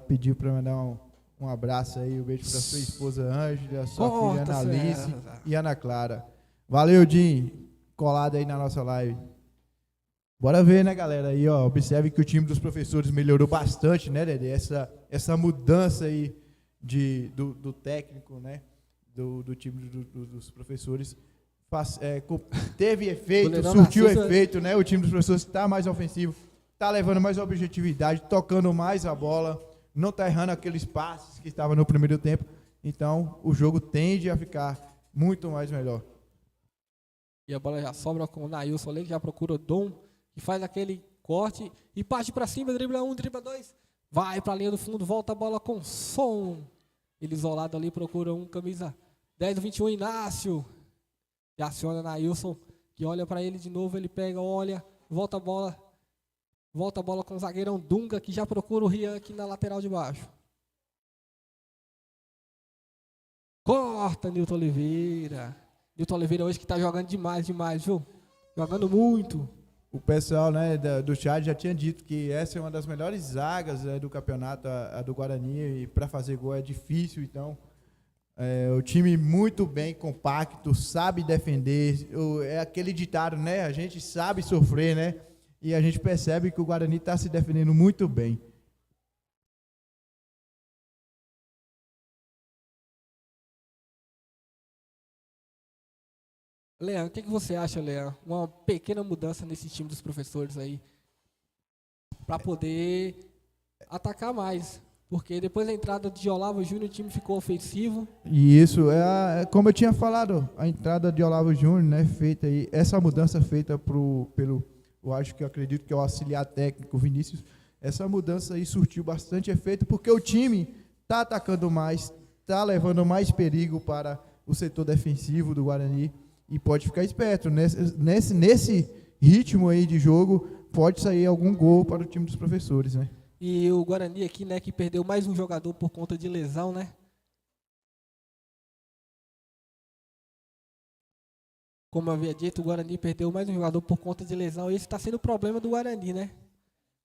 B: pediu para mandar um abraço aí, um beijo para sua esposa Ângela, sua filha Ana Alice e Ana Clara. Valeu, Jim, colado aí na nossa live. Bora ver, né, galera? Aí, ó, observe que o time dos professores melhorou bastante, né, Dedê? Essa mudança aí do técnico, né? Do time dos professores teve efeito,
A: Goleirão
B: surtiu
A: Narciso,
B: efeito, né? O time dos professores está mais ofensivo, está levando mais objetividade, tocando mais a bola, não está errando aqueles passes que estavam no primeiro tempo. Então, o jogo tende a ficar muito mais melhor.
A: E a bola já sobra com o Nailson ali, que já procura o Dom, que faz aquele corte e parte para cima, dribla 1, dribla 2, vai para a linha do fundo, volta a bola com Som. Ele isolado ali, procura camisa 10 do 21, Inácio. E aciona Nailson, que olha para ele de novo, ele pega, olha, volta a bola com o zagueirão Dunga, que já procura o Rian aqui na lateral de baixo. Corta, Nilton Oliveira. Nilton Oliveira hoje que tá jogando demais, viu? Jogando muito.
B: O pessoal, né, do chat já tinha dito que essa é uma das melhores zagas, né, do campeonato, a do Guarani, e para fazer gol é difícil, então o time muito bem, compacto, sabe defender, é aquele ditado, né, a gente sabe sofrer, né, e a gente percebe que o Guarani está se defendendo muito bem.
A: Leandro, o que você acha, Leandro? Uma pequena mudança nesse time dos professores aí, para poder atacar mais. Porque depois da entrada de Olavo Júnior, o time ficou ofensivo.
B: E isso, como eu tinha falado, a entrada de Olavo Júnior, né, feita aí, essa mudança feita pelo, eu acredito que é o auxiliar técnico Vinícius, essa mudança aí surtiu bastante efeito, porque o time está atacando mais, está levando mais perigo para o setor defensivo do Guarani, e pode ficar esperto, nesse ritmo aí de jogo, pode sair algum gol para o time dos professores, né?
A: E o Guarani aqui, né, que perdeu mais um jogador por conta de lesão, né? Como eu havia dito, o Guarani perdeu mais um jogador por conta de lesão. E esse está sendo o problema do Guarani, né?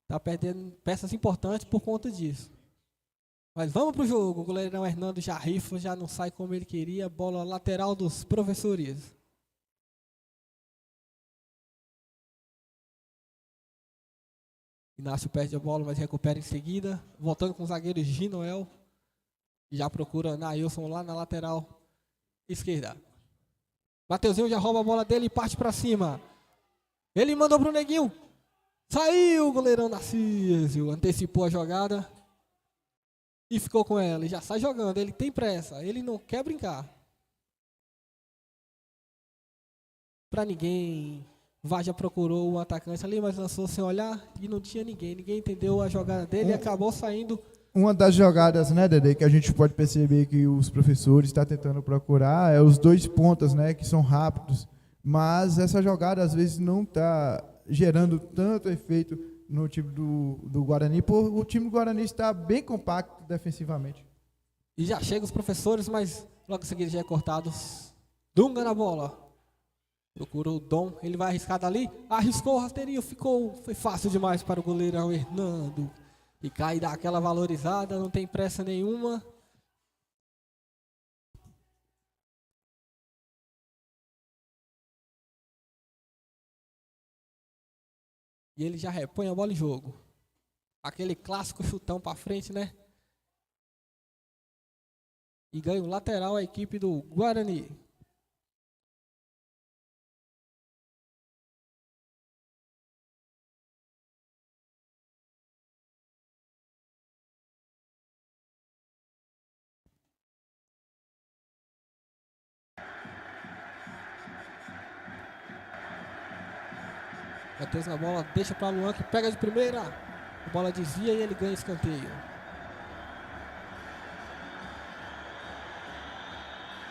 A: Está perdendo peças importantes por conta disso. Mas vamos pro jogo. O goleirão Hernando já rifa, já não sai como ele queria. Bola lateral dos professores. Inácio perde a bola, mas recupera em seguida. Voltando com o zagueiro Ginoel. Já procura Nailson lá na lateral esquerda. Mateuzinho já rouba a bola dele e parte para cima. Ele mandou pro Neguinho. Saiu o goleirão Narciso. Antecipou a jogada. E ficou com ela. E já sai jogando. Ele tem pressa. Ele não quer brincar. Para ninguém. Varja procurou o atacante ali, mas lançou sem olhar e não tinha ninguém. Ninguém entendeu a jogada dele e acabou saindo.
B: Uma das jogadas, né, Dedê, que a gente pode perceber que os professores estão tentando procurar é os dois pontas, né, que são rápidos. Mas essa jogada, às vezes, não está gerando tanto efeito no time do Guarani, por o time do Guarani está bem compacto defensivamente.
A: E já chegam os professores, mas logo em seguida já é cortado. Dunga na bola. Procurou o Dom, ele vai arriscar dali, arriscou o rasteirinho, foi fácil demais para o goleirão Hernando. E cai, dá aquela valorizada, não tem pressa nenhuma. E ele já repõe a bola em jogo. Aquele clássico chutão para frente, né? E ganha o lateral a equipe do Guarani. Matheus na bola, deixa para Luan que pega de primeira. A bola desvia e ele ganha escanteio.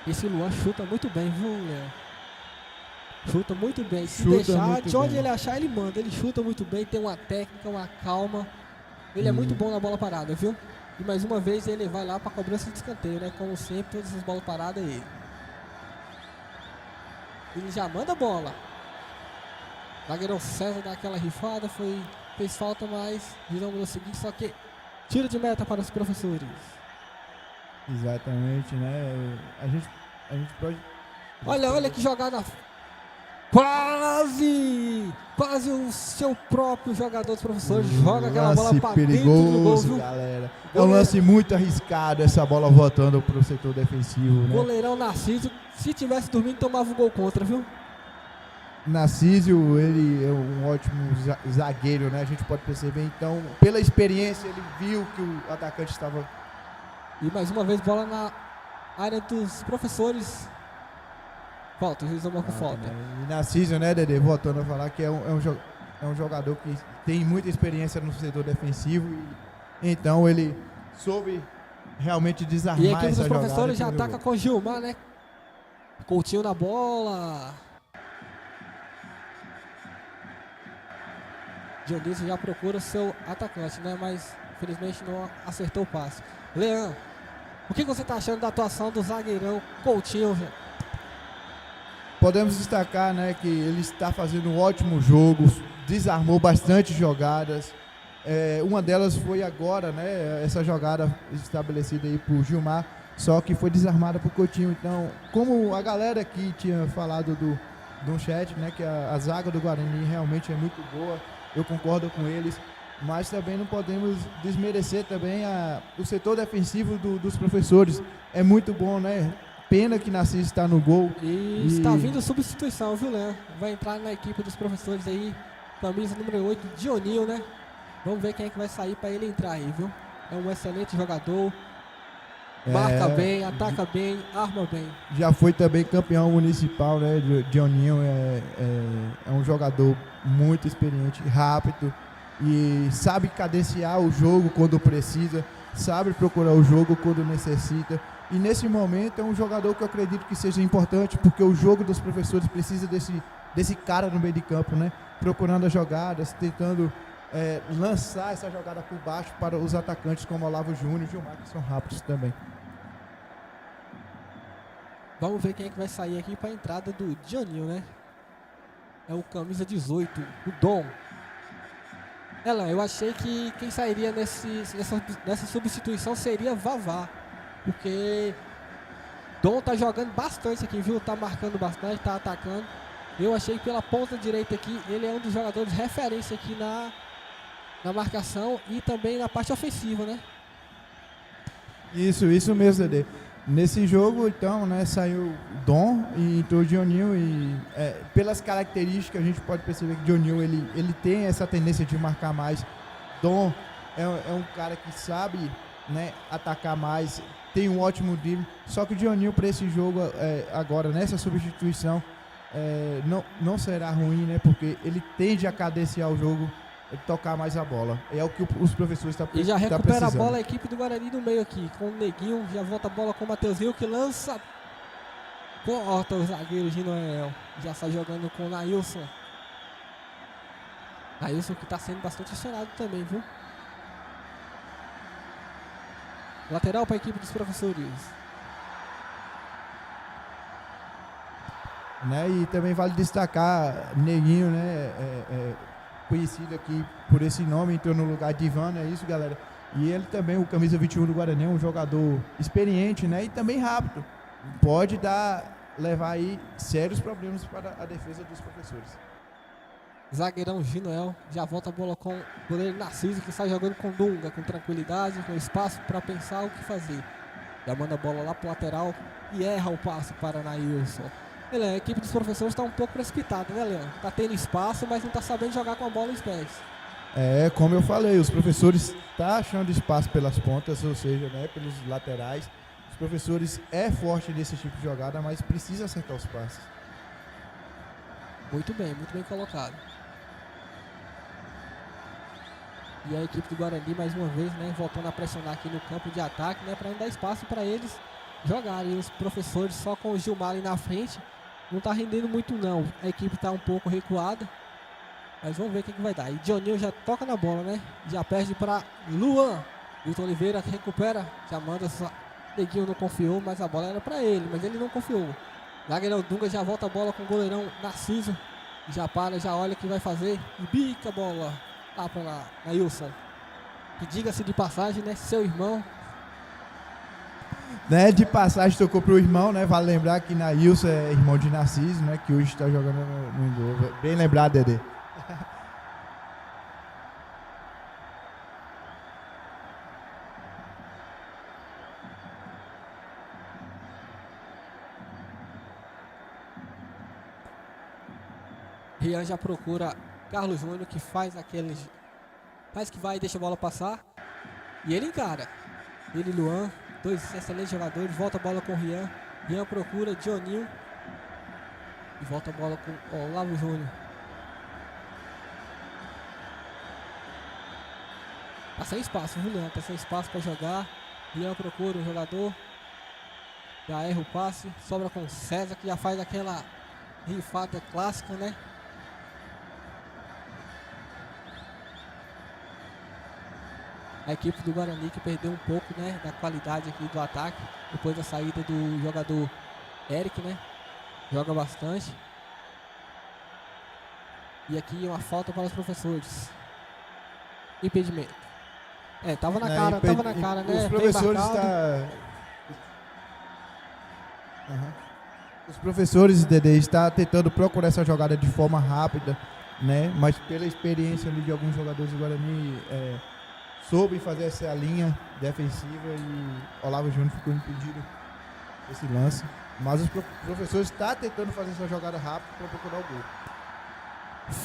A: Esse Luan chuta muito bem, viu, Léo? Chuta muito bem. Se deixar, de onde ele achar, ele manda. Ele chuta muito bem, tem uma técnica, uma calma. Ele é muito bom na bola parada, viu? E mais uma vez ele vai lá para a cobrança de escanteio, né? Como sempre, todas as bolas paradas é ele. Ele já manda a bola. Zagueirão César dá aquela rifada, fez falta, mas viramos no seguinte, só que tiro de meta para os professores.
B: Exatamente, né? A gente pode...
A: Olha que jogada. Quase! quase o seu próprio jogador dos professores joga aquela bola
B: Lance
A: para dentro do gol,
B: perigoso,
A: viu?
B: galera. É um lance muito arriscado, essa bola voltando pro setor defensivo, né?
A: Goleirão Narciso, se tivesse dormindo, tomava um gol contra, viu?
B: Narciso, ele é um ótimo zagueiro, né? A gente pode perceber, então, pela experiência, ele viu que o atacante estava...
A: E mais uma vez, bola na área dos professores. Falta, o juiz não marcou falta.
B: E Narciso, né, Dedê? Voltando a falar que é um jogador que tem muita experiência no setor defensivo. E, então, ele soube realmente desarmar
A: e a equipe
B: essa
A: dos professores já
B: jogada.
A: ataca com o Gilmar, né? Coutinho na bola. Dionísio já procura o seu atacante, né? Mas infelizmente não acertou o passe. Leão, o que você está achando da atuação do zagueirão Coutinho?
B: Podemos destacar, né, que ele está fazendo um ótimo jogo, desarmou bastante jogadas. Uma delas foi agora, né, essa jogada estabelecida aí por Gilmar, só que foi desarmada por Coutinho. Então, como a galera aqui tinha falado do chat, né, que a zaga do Guarani realmente é muito boa, eu concordo com eles, mas também não podemos desmerecer também o setor defensivo dos professores. É muito bom, né? Pena que Narciso está no gol.
A: E está vindo substituição, viu, Léo? Vai entrar na equipe dos professores aí, camisa número 8, Dionil, né? Vamos ver quem é que vai sair para ele entrar aí, viu? É um excelente jogador, marca bem, ataca bem, arma bem.
B: Já foi também campeão municipal, né? Dioninho é um jogador muito experiente, rápido e sabe cadenciar o jogo quando precisa, sabe procurar o jogo quando necessita. E nesse momento é um jogador que eu acredito que seja importante, porque o jogo dos professores precisa desse cara no meio de campo, né? Procurando as jogadas, tentando lançar essa jogada por baixo para os atacantes como Olavo Júnior e Gilmar, que são rápidos também.
A: Vamos ver quem é que vai sair aqui para a entrada do Dioninho, né? É o camisa 18, o Dom. Eu achei que quem sairia nessa substituição seria Vavá. Porque Dom tá jogando bastante aqui, viu? Tá marcando bastante, tá atacando. Eu achei que pela ponta direita aqui, ele é um dos jogadores de referência aqui na marcação e também na parte ofensiva, né?
B: Isso mesmo, Dedê. Nesse jogo, então, né, saiu Dom e entrou Dioninho e pelas características a gente pode perceber que Dioninho, ele tem essa tendência de marcar mais. Dom é um cara que sabe, né, atacar mais, tem um ótimo drible, só que o Dioninho para esse jogo agora, nessa substituição, não será ruim, né, porque ele tende a cadenciar o jogo, tocar mais a bola. É o que os professores estão precisando.
A: E já recupera a bola a equipe do Guarani no meio aqui, com o Neguinho, já volta a bola com o Mateuzinho, que lança, corta o zagueiro Ginoel, já sai jogando com o Nailson. Nailson que está sendo bastante acionado também, viu? Lateral para a equipe dos professores.
B: Né, e também vale destacar Neguinho, né, conhecido aqui por esse nome, entrou no lugar de Ivan, é isso, galera. E ele também, o camisa 21 do Guarani, é um jogador experiente, né, e também rápido. Pode levar aí sérios problemas para a defesa dos professores.
A: Zagueirão Ginoel, já volta a bola com o goleiro Narciso, que sai jogando com Dunga, com tranquilidade, com espaço para pensar o que fazer. Já manda a bola lá pro lateral e erra o passe para Nailson. A equipe dos professores está um pouco precipitada, né, Leandro? Está tendo espaço, mas não está sabendo jogar com a bola nos pés.
B: Como eu falei, os professores estão achando espaço pelas pontas, ou seja, né, pelos laterais. Os professores forte nesse tipo de jogada, mas precisa acertar os passes.
A: Muito bem colocado. E a equipe do Guarani, mais uma vez, né, voltando a pressionar aqui no campo de ataque, né, para não dar espaço para eles jogarem. Os professores só com o Gilmar ali na frente, não está rendendo muito não. A equipe está um pouco recuada, mas vamos ver o que vai dar. E Dioninho já toca na bola, né, já perde para Luan. Wilton Oliveira recupera, já manda, Neguinho não confiou, mas a bola era para ele, mas ele não confiou. Zagueirão Dunga já volta a bola com o goleirão Narciso, já para, já olha o que vai fazer e bica a bola lá para Nailson, que diga-se de passagem, né, seu irmão.
B: Né, de passagem tocou pro irmão, né, vale lembrar que Nailson é irmão de Narciso, né, que hoje está jogando no Indoor. Bem lembrado, Dedê.
A: Rian já procura Carlos Júnior, que faz aquele... Faz que vai e deixa a bola passar. E ele encara. Ele e Luan, dois excelentes jogadores. Volta a bola com o Rian. Rian procura Dioninho. E volta a bola com o Olavo Júnior. Tá sem espaço, viu, Leandro? Tá sem espaço para jogar. Rian procura o jogador. Já erra o passe. Sobra com o César, que já faz aquela rifada clássica, né? A equipe do Guarani que perdeu um pouco, né, da qualidade aqui do ataque. Depois da saída do jogador Eric, né? Joga bastante. E aqui uma falta para os professores. Impedimento. Tava na cara, né?
B: Os professores Os professores, Dedê, está tentando procurar essa jogada de forma rápida, né? Mas pela experiência ali de alguns jogadores do Guarani, soube fazer essa linha defensiva e Olavo Júnior ficou impedido esse lance. Mas os professores estão tentando fazer essa jogada rápida para procurar o gol.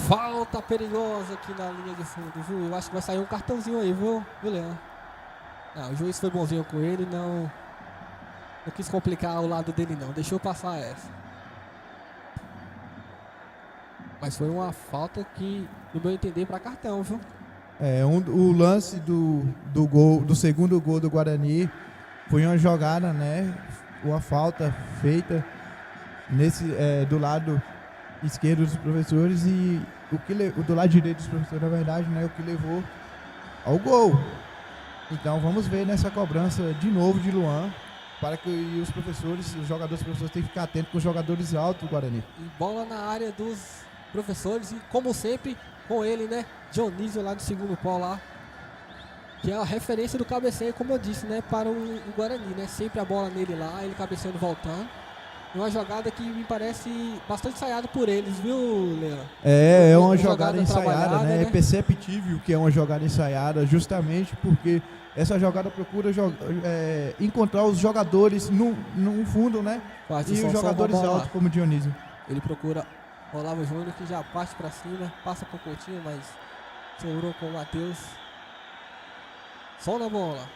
A: Falta perigosa aqui na linha de fundo, viu? Eu acho que vai sair um cartãozinho aí, viu, Leandro? Não, o juiz foi bonzinho com ele, não quis complicar o lado dele não, deixou passar essa. Mas foi uma falta que, no meu entender, para cartão, viu?
B: O lance do segundo gol do Guarani foi uma jogada, né? Uma falta feita do lado esquerdo dos professores e do lado direito dos professores, na verdade, né? O que levou ao gol. Então vamos ver nessa cobrança de novo de Luan, para que os jogadores têm que ficar atentos com os jogadores altos do Guarani.
A: E bola na área dos professores e, como sempre, com ele, né? Dionísio lá do segundo pau lá, que é a referência do cabeceio, como eu disse, né? Para o Guarani, né? Sempre a bola nele lá, ele cabeceando voltando. Uma jogada que me parece bastante ensaiada por eles, viu, Leandro?
B: É uma jogada ensaiada, né?
A: né?
B: É perceptível que é uma jogada ensaiada, justamente porque essa jogada procura encontrar os jogadores no fundo, né? E os jogadores altos, como o Dionísio.
A: Ele procura Olavo Júnior, que já parte para cima, passa pro Coutinho, mas sobrou com o Matheus. Só na bola.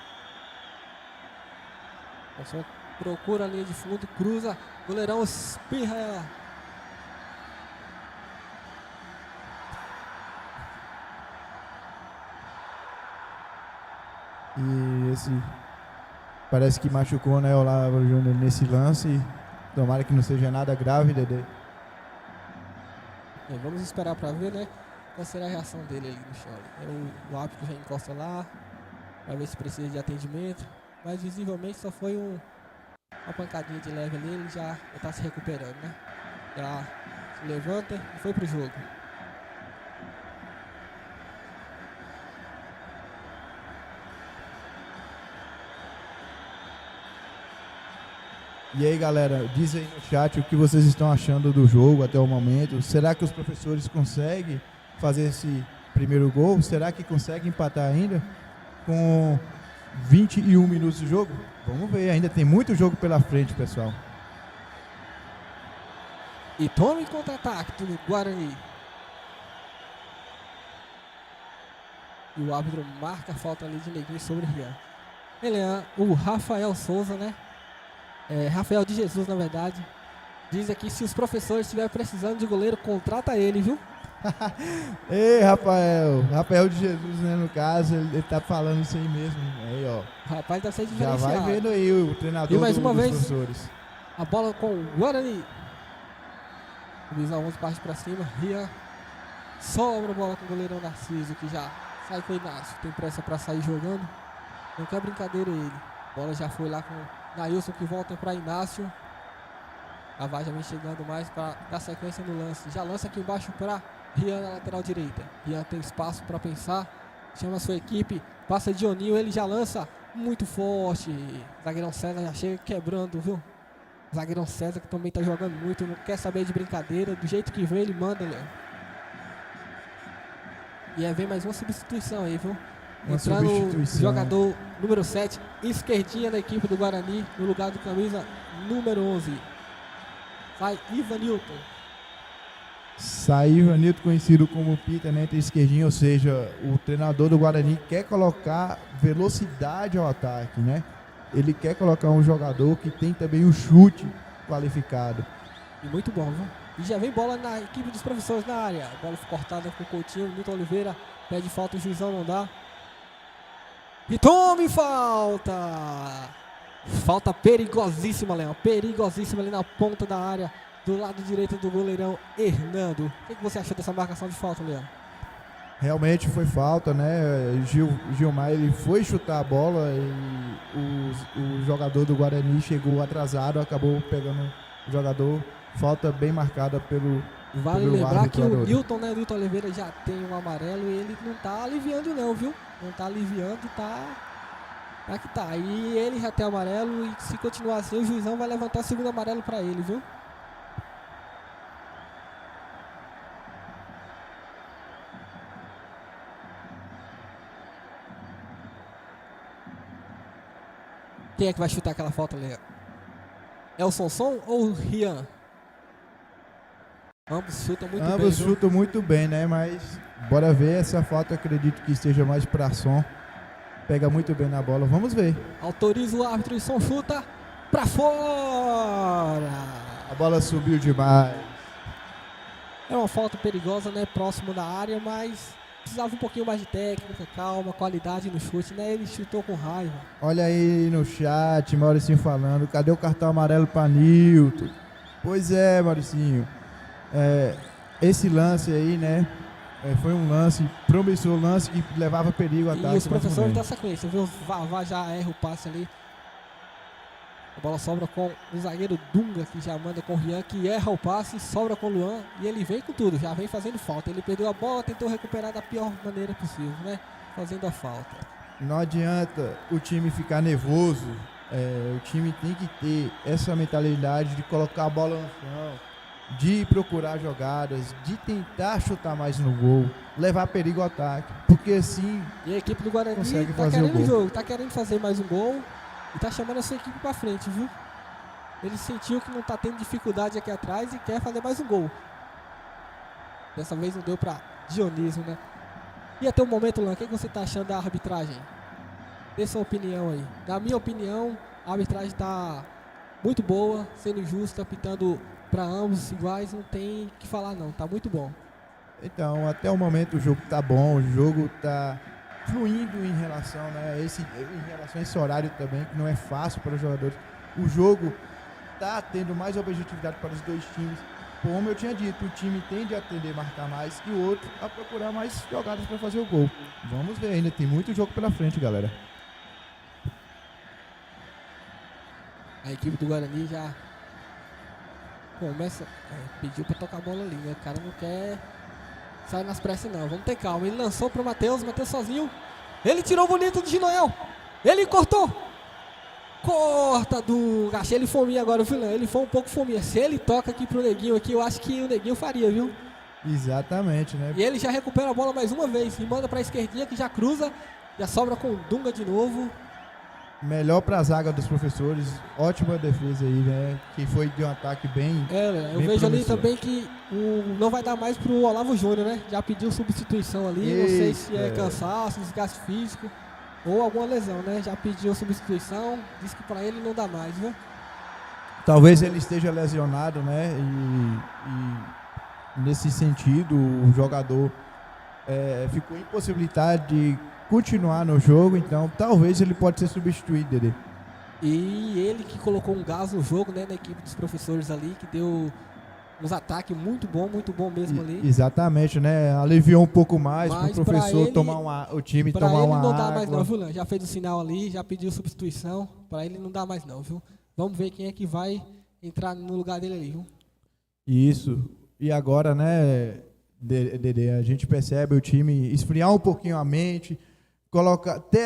A: Procura a linha de fundo, cruza, goleirão espirra ela.
B: E parece que machucou, né, o Olavo Júnior nesse lance. Tomara que não seja nada grave, Dedê.
A: Vamos esperar para ver, né, qual será a reação dele ali no chão. O árbitro já encosta lá, para ver se precisa de atendimento. Mas visivelmente só foi uma pancadinha de leve ali, ele já está se recuperando, né? Já se levanta e foi pro jogo.
B: E aí, galera, diz aí no chat o que vocês estão achando do jogo até o momento. Será que os professores conseguem fazer esse primeiro gol? Será que conseguem empatar ainda com 21 minutos de jogo? Vamos ver, ainda tem muito jogo pela frente, pessoal.
A: E toma em contra-ataque do Guarani. E o árbitro marca a falta ali de Neguinho sobre o Rian. Ele é o Rafael Souza, né? Rafael de Jesus, na verdade. Diz aqui, se os professores estiverem precisando de goleiro, contrata ele, viu?
B: Ei, Rafael de Jesus, né, no caso, ele tá falando isso aí mesmo. Aí, ó.
A: O rapaz deve ser diferenciado.
B: Já vai vendo aí o treinador
A: e mais uma
B: dos
A: vez,
B: professores.
A: A bola com o Guarani. O Luiz Alonso parte pra cima, Rian. Sobra a bola com o goleirão Narciso, que já sai com o Inácio. Tem pressa pra sair jogando. Não quer brincadeira ele. A bola já foi lá com o Nailson, que volta pra Inácio. A Vai já vem chegando mais para dar sequência no lance. Já lança aqui embaixo para Rian na lateral direita. Rian tem espaço para pensar. Chama a sua equipe. Passa Dioninho. Ele já lança muito forte. Zagueirão César já chega quebrando, viu? Zagueirão César que também tá jogando muito. Não quer saber de brincadeira. Do jeito que vem, ele manda, Léo. E aí vem mais uma substituição aí, viu? Entrando o jogador número 7, esquerdinha da equipe do Guarani, no lugar do camisa número 11. Sai Ivanilton.
B: Saiu Ivanildo, conhecido como Pita, né, entre esquerdinho, ou seja, o treinador do Guarani quer colocar velocidade ao ataque, né? Ele quer colocar um jogador que tem também o chute qualificado.
A: E muito bom, viu? E já vem bola na equipe dos professores na área. A bola foi cortada com o Coutinho, Milton Oliveira pede falta, o juizão não dá. E tome falta! Falta perigosíssima, Leão. Perigosíssima ali na ponta da área, do lado direito do goleirão Hernando. O que você achou dessa marcação de falta, Leão?
B: Realmente foi falta, né? Gilmar ele foi chutar a bola e o jogador do Guarani chegou atrasado, acabou pegando o jogador. Falta bem marcada pelo
A: Vale
B: pelo
A: lembrar que o
B: árbitro.
A: Nilton, né, Nilton Oliveira já tem um amarelo e ele não tá aliviando não, viu? Não tá aliviando, tá que tá. E ele já tem amarelo e se continuar assim, o juizão vai levantar o segundo amarelo pra ele, viu? Quem é que vai chutar aquela falta, Leão? É o Sonson ou o Rian? Ambos chutam muito bem.
B: Ambos
A: viu?
B: chutam muito bem, né? Mas bora ver essa falta, acredito que esteja mais pra som. Pega muito bem na bola, vamos ver.
A: Autoriza o árbitro e Son chuta pra fora.
B: A bola subiu demais.
A: É uma falta perigosa, né? Próximo da área, mas precisava um pouquinho mais de técnica, calma, qualidade no chute, né? Ele chutou com raiva.
B: Olha aí no chat, Mauricinho falando, cadê o cartão amarelo para Nilton? Pois é, Mauricinho. Esse lance aí, né? Foi um lance, promissor, lance que levava perigo ao ataque.
A: E os professores da sequência, viu? Vavá já erra o passe ali. A bola sobra com o zagueiro Dunga, que já manda com o Rian, que erra o passe, sobra com o Luan. E ele vem com tudo, já vem fazendo falta. Ele perdeu a bola, tentou recuperar da pior maneira possível, né? Fazendo a falta.
B: Não adianta o time ficar nervoso. O time tem que ter essa mentalidade de colocar a bola no chão, de procurar jogadas, de tentar chutar mais no gol, levar perigo ao ataque, porque assim
A: E a equipe do Guarani
B: consegue
A: tá
B: fazer o
A: querendo o
B: gol.
A: jogo, tá querendo fazer mais um gol e tá chamando a sua equipe pra frente, viu? Ele sentiu que não tá tendo dificuldade aqui atrás e quer fazer mais um gol. Dessa vez não deu pra Dionísio, né? E até o momento, Lan, o que você tá achando da arbitragem? Dê sua opinião aí. Na minha opinião, a arbitragem tá muito boa, sendo justa, apitando para ambos iguais, não tem o que falar não, tá muito bom.
B: Então, até o momento o jogo tá bom, o jogo tá fluindo em relação, né, em relação a esse horário também, que não é fácil para os jogadores. O jogo tá tendo mais objetividade para os dois times. Como eu tinha dito, o time tende a tender a marcar mais e o outro a procurar mais jogadas para fazer o gol. Vamos ver, ainda tem muito jogo pela frente, galera.
A: A equipe do Guarani já começa, pediu para tocar a bola ali, né? O cara não quer sair nas pressas não, vamos ter calma. Ele lançou para o Matheus sozinho, ele tirou bonito de Ginoel, ele cortou, corta do Achei ele fominha agora, o Vilão, ele foi um pouco fominha. Se ele toca aqui pro Neguinho aqui, eu acho que o Neguinho faria, viu?
B: Exatamente, né?
A: E ele já recupera a bola mais uma vez e manda para a esquerdinha, que já cruza, já sobra com o Dunga de novo.
B: Melhor para a zaga dos professores, ótima defesa aí, né? Que foi de um ataque bem.
A: Eu
B: bem
A: vejo ali
B: promissor.
A: também que não vai dar mais pro Olavo Júnior, né? Já pediu substituição ali, não sei se é
B: Eita.
A: cansaço, desgaste físico ou alguma lesão, né? Já pediu substituição, disse que pra ele não dá mais, viu?
B: Talvez ele esteja lesionado, né? E nesse sentido, o jogador ficou impossibilitado de continuar no jogo, então talvez ele pode ser substituído, Dedê.
A: E ele que colocou um gás no jogo, né? Na equipe dos professores ali, que deu uns ataques muito bom mesmo ali.
B: Exatamente, né? Aliviou um pouco mais para o
A: Mas pra
B: professor
A: ele-
B: tomar o time
A: Pra
B: tomar
A: ele
B: uma
A: não dá
B: água.
A: mais não, viu, Lan? Já fez o sinal ali, já pediu substituição. Pra ele não dá mais não, viu? Vamos ver quem é que vai entrar no lugar dele ali, viu?
B: Isso. E agora, né, Dedê, a gente percebe o time esfriar um pouquinho a mente, ter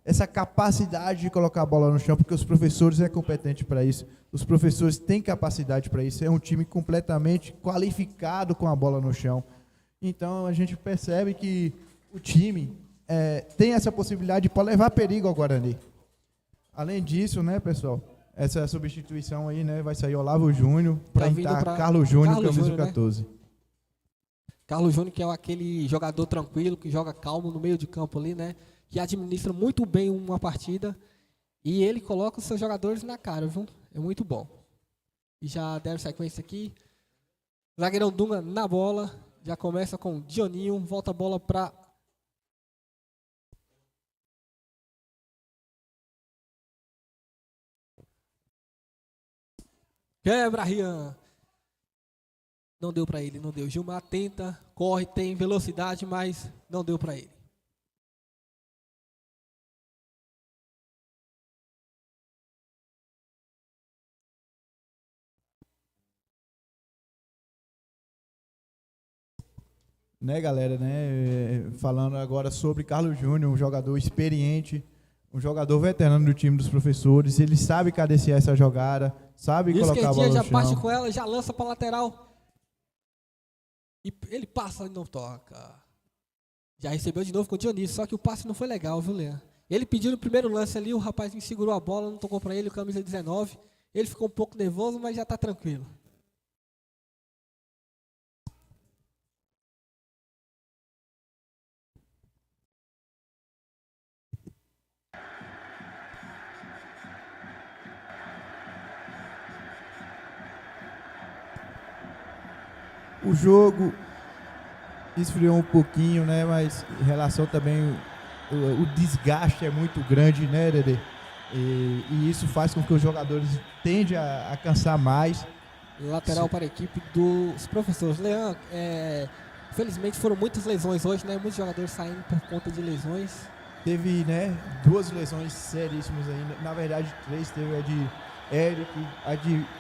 B: essa capacidade de colocar a bola no chão, porque os professores é competente para isso. Os professores têm capacidade para isso. É um time completamente qualificado com a bola no chão. Então a gente percebe que o time tem essa possibilidade para levar perigo ao Guarani. Além disso, né, pessoal, essa substituição aí, né, vai sair Olavo Júnior para
A: Tá vindo
B: entrar
A: pra
B: Carlos Júnior,
A: Carlos
B: camisa
A: Júnior, né?
B: 14.
A: Carlos Júnior, que é aquele jogador tranquilo, que joga calmo no meio de campo ali, né? Que administra muito bem uma partida. E ele coloca os seus jogadores na cara, viu? É muito bom. E já deram sequência aqui. Zagueirão Dunga na bola. Já começa com Dioninho. Volta a bola para... Quebra, Rian. Não deu para ele, não deu. Gilmar tenta, corre, tem velocidade, mas não deu para ele.
B: Né, galera, né? Falando agora sobre Carlos Júnior, um jogador experiente, um jogador veterano do time dos professores. Ele sabe cadenciar essa jogada, sabe colocar a bola no
A: já
B: chão.
A: parte com ela, já lança para lateral. E ele passa e não toca. Já recebeu de novo com o Dionísio, só que o passe não foi legal, viu, Leandro? Ele pediu no primeiro lance ali, o rapazinho segurou a bola, não tocou para ele, o camisa 19. Ele ficou um pouco nervoso, mas já está tranquilo.
B: O jogo esfriou um pouquinho, né? Mas em relação também, o desgaste é muito grande, né, Dedê? E isso faz com que os jogadores tendem a cansar mais.
A: Lateral para a equipe dos professores. Leandro, infelizmente foram muitas lesões hoje, né? Muitos jogadores saindo por conta de lesões.
B: Teve, né, 2 lesões seríssimas aí. Na verdade, 3. Teve a de Eric,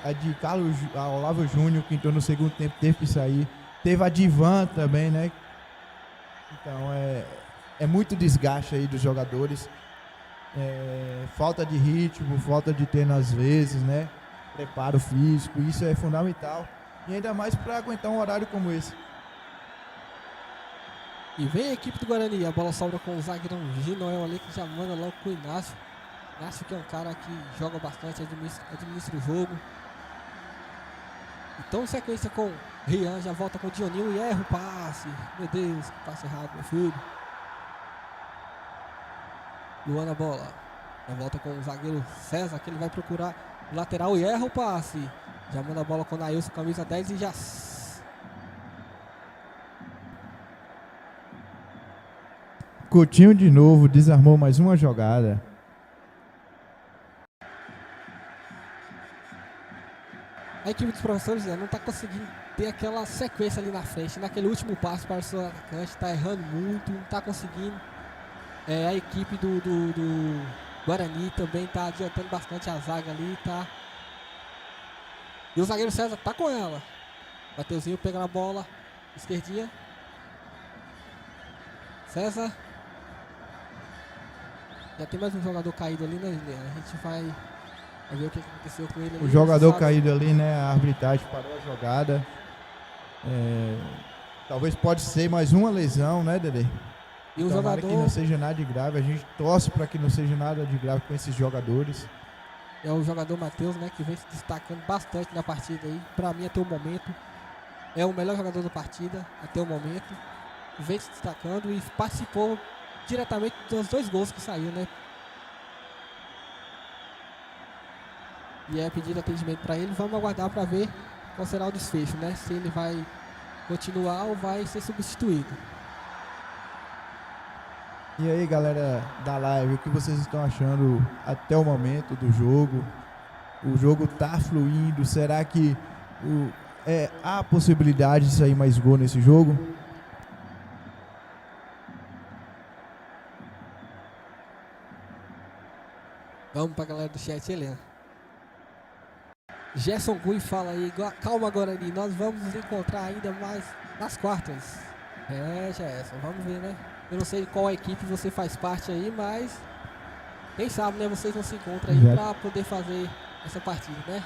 B: a de Carlos, a Olavo Júnior, que entrou no segundo tempo, teve que sair. Teve a de Ivan também, né? Então, é muito desgaste aí dos jogadores. Falta de ritmo, falta de treino às vezes, né? Preparo físico, isso é fundamental. E ainda mais para aguentar um horário como esse.
A: E vem a equipe do Guarani, a bola sobra com o zagueirão Ginoel ali, que já manda logo com o Inácio. Inácio, que é um cara que joga bastante, administra o jogo. Então, em sequência com Rian, já volta com o Dioninho e erra o passe. Meu Deus, que passe errado, meu filho. Luan na bola. Já volta com o zagueiro César, que ele vai procurar o lateral e erra o passe. Já manda a bola com o Nailson, camisa 10 e já...
B: Coutinho de novo, desarmou mais uma jogada.
A: A equipe dos professores não está conseguindo ter aquela sequência ali na frente. Naquele último passo para o seu atacante, está errando muito, não está conseguindo. A equipe do Guarani também está adiantando bastante a zaga ali, tá? E o zagueiro César tá com ela. Mateuzinho pega na bola, esquerdinha. César. Já tem mais um jogador caído ali, né, Juliana? A gente vai ver o que aconteceu com ele ali.
B: O jogador caído ali, né? A arbitragem parou a jogada. Talvez pode ser mais uma lesão, né, Dedê?
A: E o
B: Tomara
A: jogador...
B: que não seja nada de grave. A gente torce para que não seja nada de grave com esses jogadores.
A: É o jogador Matheus, né, que vem se destacando bastante na partida aí. Para mim, até o momento, é o melhor jogador da partida, até o momento. Vem se destacando e participou diretamente dos 2 gols que saiu, né? E é pedido atendimento para ele. Vamos aguardar para ver qual será o desfecho, né? Se ele vai continuar ou vai ser substituído.
B: E aí, galera da live, o que vocês estão achando até o momento do jogo? O jogo tá fluindo? Será que há a possibilidade de sair mais gol nesse jogo?
A: Vamos pra galera do chat, Helena. Gerson Gui fala aí, calma Guarani, nós vamos nos encontrar ainda mais nas quartas. Gerson, vamos ver, né? Eu não sei qual equipe você faz parte aí, mas quem sabe, né? Vocês não se encontram aí pra poder fazer essa partida, né?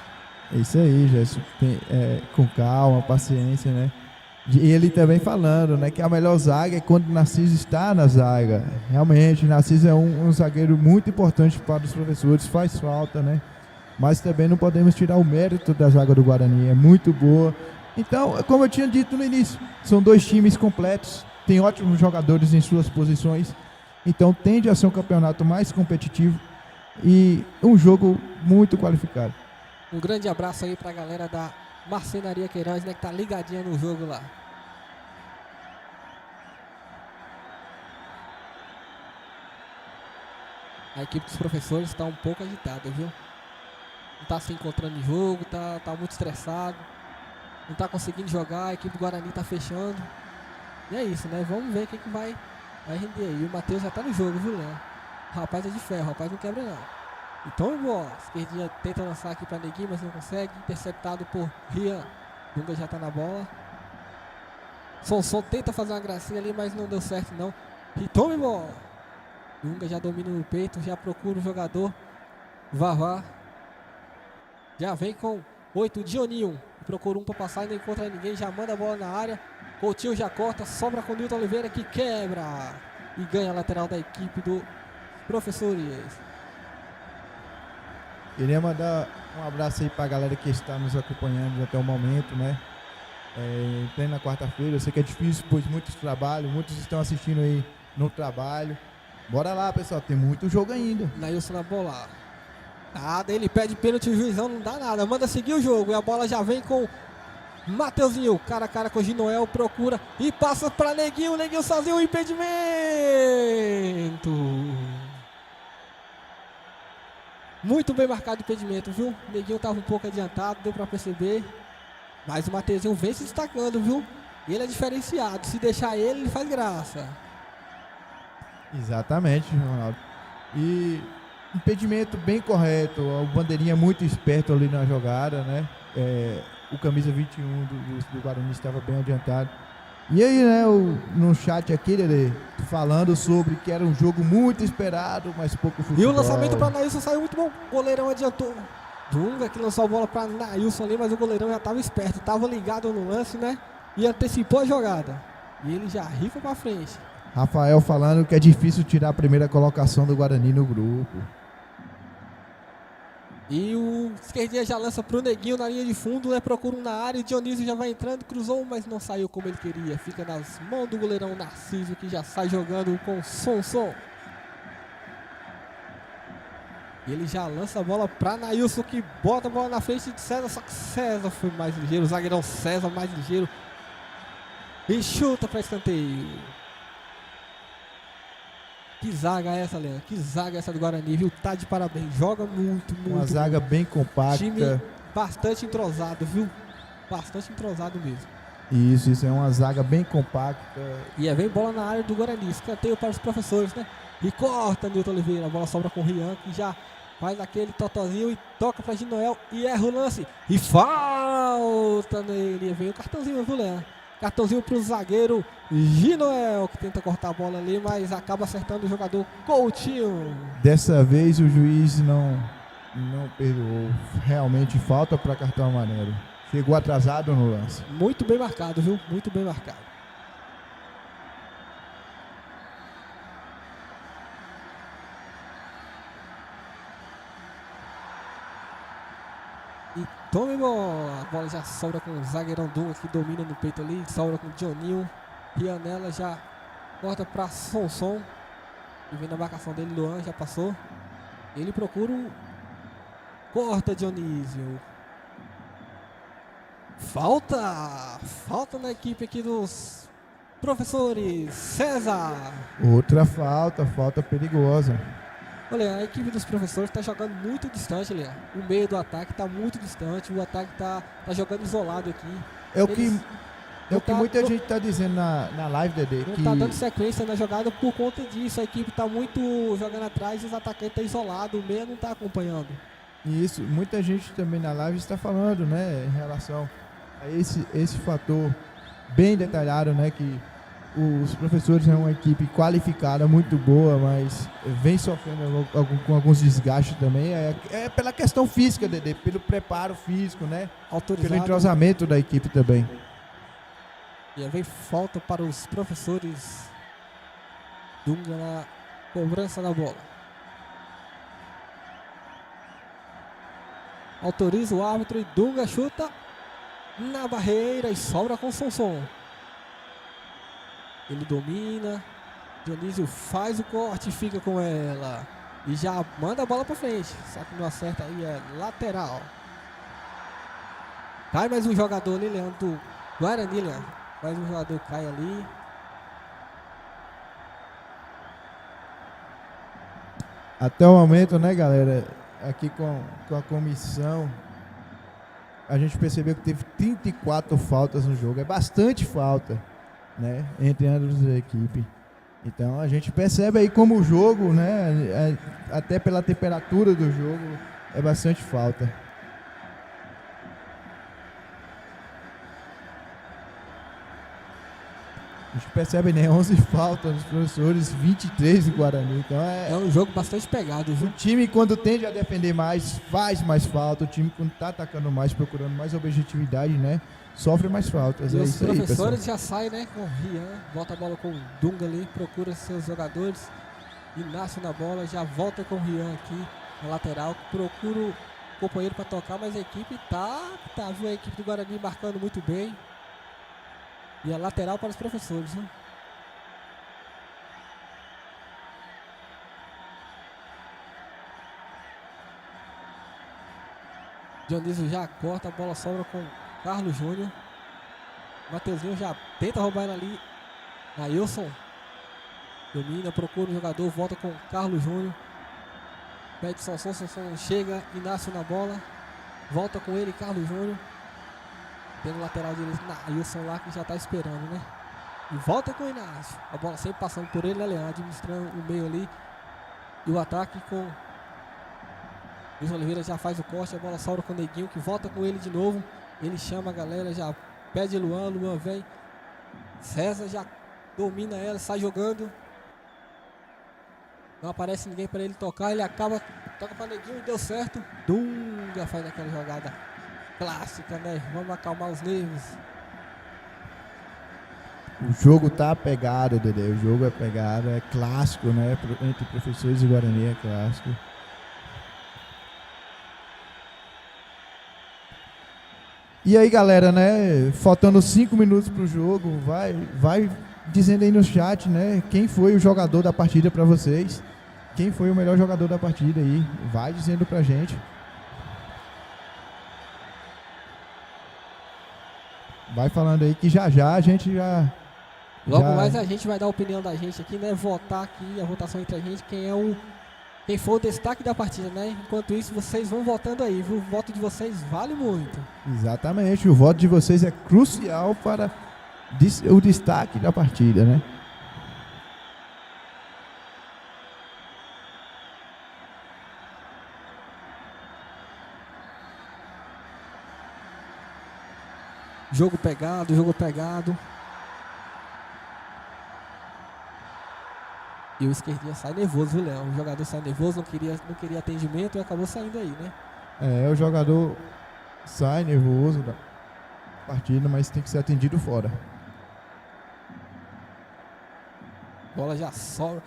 B: É isso aí, Gerson. Com calma, paciência, né? E ele também falando, né, que a melhor zaga é quando o Narciso está na zaga. Realmente, o Narciso é um zagueiro muito importante para os professores, faz falta, né? Mas também não podemos tirar o mérito da zaga do Guarani. É muito boa, Então, como eu tinha dito no início, são dois times completos, tem ótimos jogadores em suas posições, então tende a ser um campeonato mais competitivo e um jogo muito qualificado.
A: Um grande abraço aí pra galera da Marcenaria Queiroz, né, que tá ligadinha no jogo lá. A equipe dos professores está um pouco agitada, viu? Não tá se encontrando em jogo, tá muito estressado. Não tá conseguindo jogar, a equipe do Guarani tá fechando. E é isso, né? Vamos ver o que vai render aí. O Matheus já tá no jogo, viu, Léo? O rapaz é de ferro, o rapaz não quebra não. Então, bola. Esquerdinha tenta lançar aqui pra Neguinho, mas não consegue. Interceptado por Rian. Dunga já tá na bola. Sonson tenta fazer uma gracinha ali, mas não deu certo não. E tome bola. Dunga já domina no peito, já procura o jogador. Vavá. Já vem com 8, Dioninho. Procura um para passar e não encontra ninguém. Já manda a bola na área. Coutinho já corta, sobra com o Nilton Oliveira que quebra. E ganha a lateral da equipe do Professores.
B: Queria mandar um abraço aí pra galera que está nos acompanhando até o momento, né? Em plena quarta-feira, eu sei que é difícil, pois muitos trabalham, muitos estão assistindo aí no trabalho. Bora lá, pessoal, tem muito jogo ainda.
A: Nailson na bola. Nada, ele pede pênalti, o juizão não dá nada. Manda seguir o jogo e a bola já vem com Mateuzinho. Cara a cara com o Ginoel, procura e passa pra Neguinho. Neguinho sozinho, o impedimento. Muito bem marcado o impedimento, viu? O Neguinho tava um pouco adiantado, deu pra perceber. Mas o Mateuzinho vem se destacando, viu? Ele é diferenciado. Se deixar ele faz graça.
B: Exatamente, Ronaldo. E impedimento bem correto. O bandeirinha muito esperto ali na jogada, né? O camisa 21 do Guarani estava bem adiantado. E aí, né, no chat aqui, Lelê, falando sobre que era um jogo muito esperado, mas pouco futebol.
A: E o lançamento para Nailson saiu muito bom. O goleirão adiantou. Dunga que lançou a bola para Nailson ali, mas o goleirão já estava esperto, estava ligado no lance, né? E antecipou a jogada. E ele já rifa para frente.
B: Rafael falando que é difícil tirar a primeira colocação do Guarani no grupo.
A: E o esquerdinha já lança pro Neguinho na linha de fundo, né? Procura um na área, o Dionísio já vai entrando, cruzou, mas não saiu como ele queria. Fica nas mãos do goleirão Narciso, que já sai jogando com Sonson. E ele já lança a bola pra Nailson, que bota a bola na frente de César, só que César foi mais ligeiro, o zagueirão César mais ligeiro. E chuta pra escanteio. Que zaga essa, Leandro? Que zaga essa do Guarani, viu? Tá de parabéns. Joga muito, muito.
B: Uma zaga bem compacta.
A: Time bastante entrosado, viu? Bastante entrosado mesmo.
B: Isso é uma zaga bem compacta.
A: E aí vem bola na área do Guarani. Escanteio para os professores, né? E corta Nilton Oliveira. A bola sobra com o Rian, que já faz aquele totozinho e toca para Ginoel. E erra o lance. E falta nele. E vem o cartãozinho, viu, Leandro? Cartãozinho para o zagueiro Ginoel, que tenta cortar a bola ali, mas acaba acertando o jogador Coutinho.
B: Dessa vez o juiz não perdoou. Realmente falta para cartão amarelo. Chegou atrasado no lance.
A: Muito bem marcado, viu? Muito bem marcado. E tome bola. A bola já sobra com o zagueirão Dunga, que domina no peito ali. Sobra com o Dioninho. Rianella já corta para Sonson. E vem na marcação dele, Luan já passou. Ele procura o... Corta Dionísio. Falta na equipe aqui dos professores. César.
B: Outra falta perigosa.
A: Olha, a equipe dos professores está jogando muito distante, Leandro. O meio do ataque está muito distante. O ataque está jogando isolado aqui.
B: É o que muita gente está dizendo na live, Dedê.
A: Não está dando sequência na jogada por conta disso. A equipe está muito jogando atrás e os atacantes estão isolados. O meio não está acompanhando.
B: Isso, muita gente também na live está falando, né, em relação a esse fator bem detalhado, né, que os professores são uma equipe qualificada, muito boa, mas vem sofrendo com alguns desgastes também. É pela questão física, Dedê, pelo preparo físico, né,
A: Autorizado.
B: pelo entrosamento da equipe também.
A: E aí vem falta para os professores. Dunga na cobrança da bola. Autoriza o árbitro e Dunga chuta. na barreira e sobra com Sonson. Ele domina. Dionísio faz o corte, fica com ela. E já manda a bola pra frente. Só que não acerta aí, é lateral. Cai mais um jogador ali, Leandro, do Guarani, Leandro. Mais um jogador cai ali.
B: Até o momento, né, galera, aqui com a comissão, a gente percebeu que teve 34 faltas no jogo. É bastante falta, né, entre ambas as equipes. Então a gente percebe aí como o jogo, né, até pela temperatura do jogo, é bastante falta. A gente percebe, né, 11 faltas dos professores, 23 do Guarani. Então
A: é um jogo bastante pegado, viu?
B: O time, quando tende a defender mais, faz mais falta. O time, quando tá atacando mais, procurando mais objetividade, né, sofre mais faltas.
A: E
B: é
A: os
B: isso aí,
A: professores
B: pessoal.
A: já saem, né, com o Rian, volta a bola com o Dunga ali, procura seus jogadores. Inácio na bola, já volta com o Rian aqui na lateral, procura o companheiro para tocar, mas a equipe viu a equipe do Guarani marcando muito bem. E a lateral para os professores, né? Dionísio já corta, a bola sobra com Carlos Júnior. Mateuzinho já tenta roubar ela ali. Ailson domina, procura o jogador, volta com Carlos Júnior. Pede Sonson chega, Inácio na bola. Volta com ele, Carlos Júnior. Tem no lateral direito, Ailson lá que já tá esperando, né? E volta com o Inácio. A bola sempre passando por ele, né, Leandro? Administrando o meio ali. E o ataque com Luiz Oliveira já faz o corte, a bola sobra com o Neguinho, que volta com ele de novo. Ele chama a galera, já pede Luan vem. César já domina ela, sai jogando. Não aparece ninguém para ele tocar, ele toca para Neguinho e deu certo. Dunga faz aquela jogada clássica, né? Vamos acalmar os nervos.
B: O jogo tá pegado, Dedé. O jogo é pegado, é clássico, né? Entre professores e Guarani é clássico. E aí, galera, né? Faltando 5 minutos pro jogo, vai dizendo aí no chat, né? Quem foi o jogador da partida para vocês? Quem foi o melhor jogador da partida aí? Vai dizendo pra gente. Vai falando aí que já a gente já...
A: Logo mais a gente vai dar a opinião da gente aqui, né? Votar aqui, a votação entre a gente, quem foi o destaque da partida, né? Enquanto isso, vocês vão votando aí, viu? O voto de vocês vale muito.
B: Exatamente, o voto de vocês é crucial para o destaque da partida, né?
A: Jogo pegado. E o esquerdinha sai nervoso, viu, Léo? O jogador sai nervoso, não queria atendimento e acabou saindo aí, né?
B: O jogador sai nervoso da partida, mas tem que ser atendido fora.
A: Bola já sobra.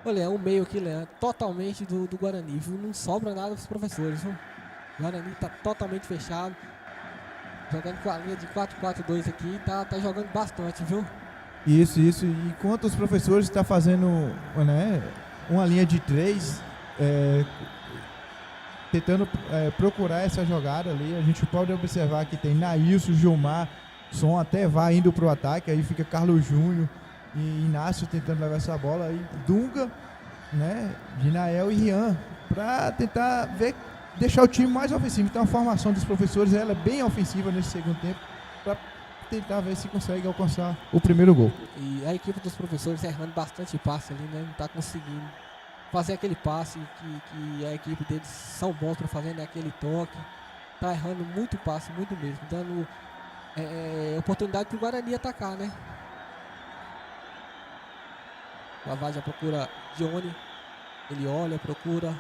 A: Olha, o meio aqui, Léo, totalmente do Guarani, viu? Não sobra nada dos professores, viu? O Guarani tá totalmente fechado. Jogando com a linha de 4-4-2 aqui, tá jogando bastante, viu?
B: Isso. Enquanto os professores estão fazendo, né, uma linha de 3, tentando procurar essa jogada ali, a gente pode observar que tem Nailson, Gilmar, Som até vai indo para o ataque, aí fica Carlos Júnior e Inácio tentando levar essa bola, aí Dunga, né, Ginael e Rian, para tentar deixar o time mais ofensivo. Então a formação dos professores ela é bem ofensiva nesse segundo tempo, para tentar ver se consegue alcançar o primeiro gol.
A: E a equipe dos professores errando bastante passe ali, né? Não tá conseguindo fazer aquele passe que a equipe deles são bons para fazer, né? Aquele toque. Tá errando muito passe, muito mesmo. Dando oportunidade pro Guarani atacar, né? Lavagem já procura Johnny. Ele olha, procura.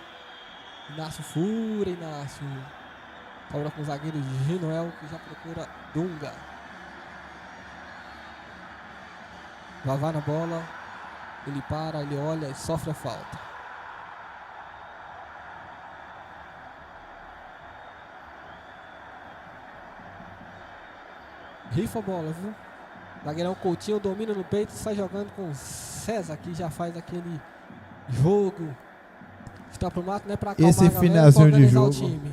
A: Inácio fura, Inácio. Sobra com o zagueiro Ginoel, que já procura Dunga. Vavá na bola. Ele para, ele olha e sofre a falta. rifa a bola, viu? Zagueirão Coutinho domina no peito, sai jogando com o César, que já faz aquele jogo. Está pro mato, né? Pra acalmar
B: Esse
A: a galera,
B: finalzinho
A: pra
B: de
A: organizar o
B: jogo.
A: time.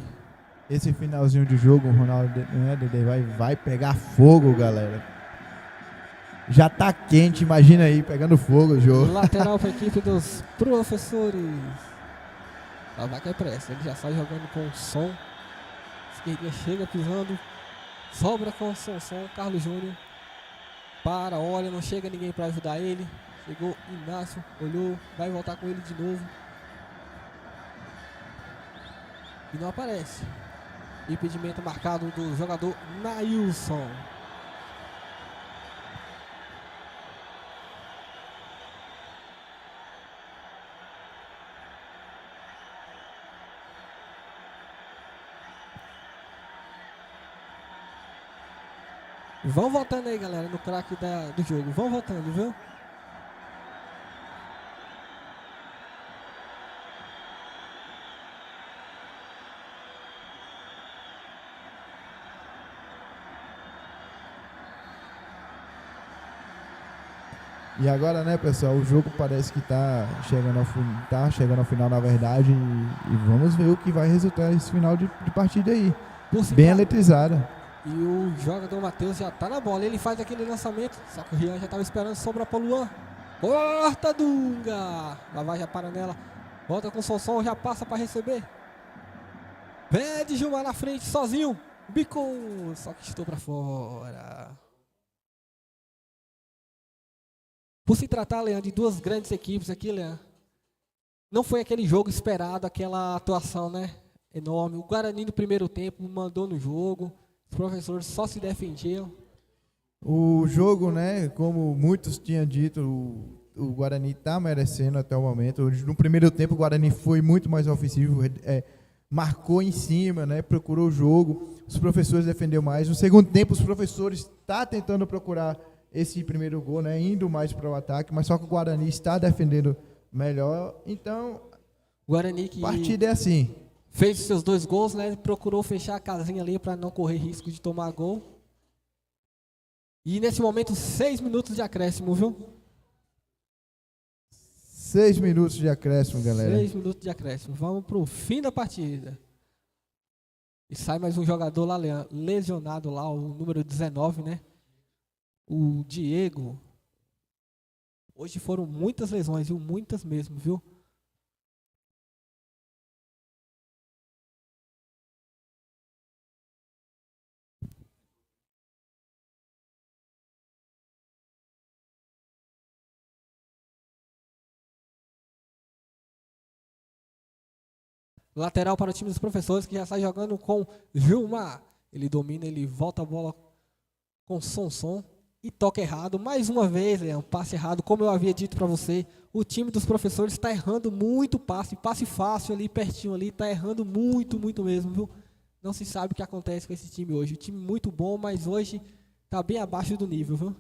B: Esse finalzinho de jogo, o Ronaldo, né, Dedê, vai pegar fogo, galera. Já tá quente, imagina aí, pegando fogo o jogo.
A: Lateral para a equipe dos professores. A vaca é pressa, ele já sai jogando com o som. Esquerdinha chega pisando. Sobra com o som. Carlos Júnior. Para, olha, não chega ninguém para ajudar ele. Chegou Inácio, olhou, vai voltar com ele de novo. E não aparece. Impedimento marcado do jogador Nailson. Vão votando aí, galera, no craque do jogo. Vão votando, viu?
B: E agora, né, pessoal, o jogo parece que tá chegando ao final, na verdade, e vamos ver o que vai resultar esse final de partida aí. Bem eletrizada.
A: E o jogador Matheus já tá na bola, ele faz aquele lançamento, só que o Rian já tava esperando, sobra para Luan. Corta Dunga! Vavá já para nela, volta com o Sonson, já passa para receber. Pede Gilmar na frente, sozinho, Bicon, só que estou para fora. Por se tratar, Leandro, de duas grandes equipes aqui, Leandro, não foi aquele jogo esperado, aquela atuação, né, enorme. O Guarani no primeiro tempo mandou no jogo, os professores só se defendiam.
B: O jogo, né, como muitos tinham dito, o Guarani está merecendo até o momento. No primeiro tempo, o Guarani foi muito mais ofensivo, marcou em cima, né, procurou o jogo. Os professores defenderam mais. No segundo tempo, os professores estão tentando procurar esse primeiro gol, né, indo mais para o ataque, mas só que o Guarani está defendendo melhor. Então,
A: Guarani que
B: partida é assim.
A: Fez seus 2 gols, né? Procurou fechar a casinha ali para não correr risco de tomar gol. E nesse momento, 6 minutos de acréscimo, viu?
B: 6 minutos de acréscimo, galera.
A: 6 minutos de acréscimo. Vamos pro fim da partida. E sai mais um jogador lá, lesionado lá, o número 19, né? O Diego. Hoje foram muitas lesões, viu? Muitas mesmo, viu? Lateral para o time dos professores, que já sai jogando com Gilmar. Ele domina, ele volta a bola com Sonson e toca errado. Mais uma vez, um passe errado. Como eu havia dito para você, o time dos professores está errando muito passe fácil ali, pertinho ali, está errando muito, muito mesmo, viu? Não se sabe o que acontece com esse time hoje. O time muito bom, mas hoje está bem abaixo do nível, viu?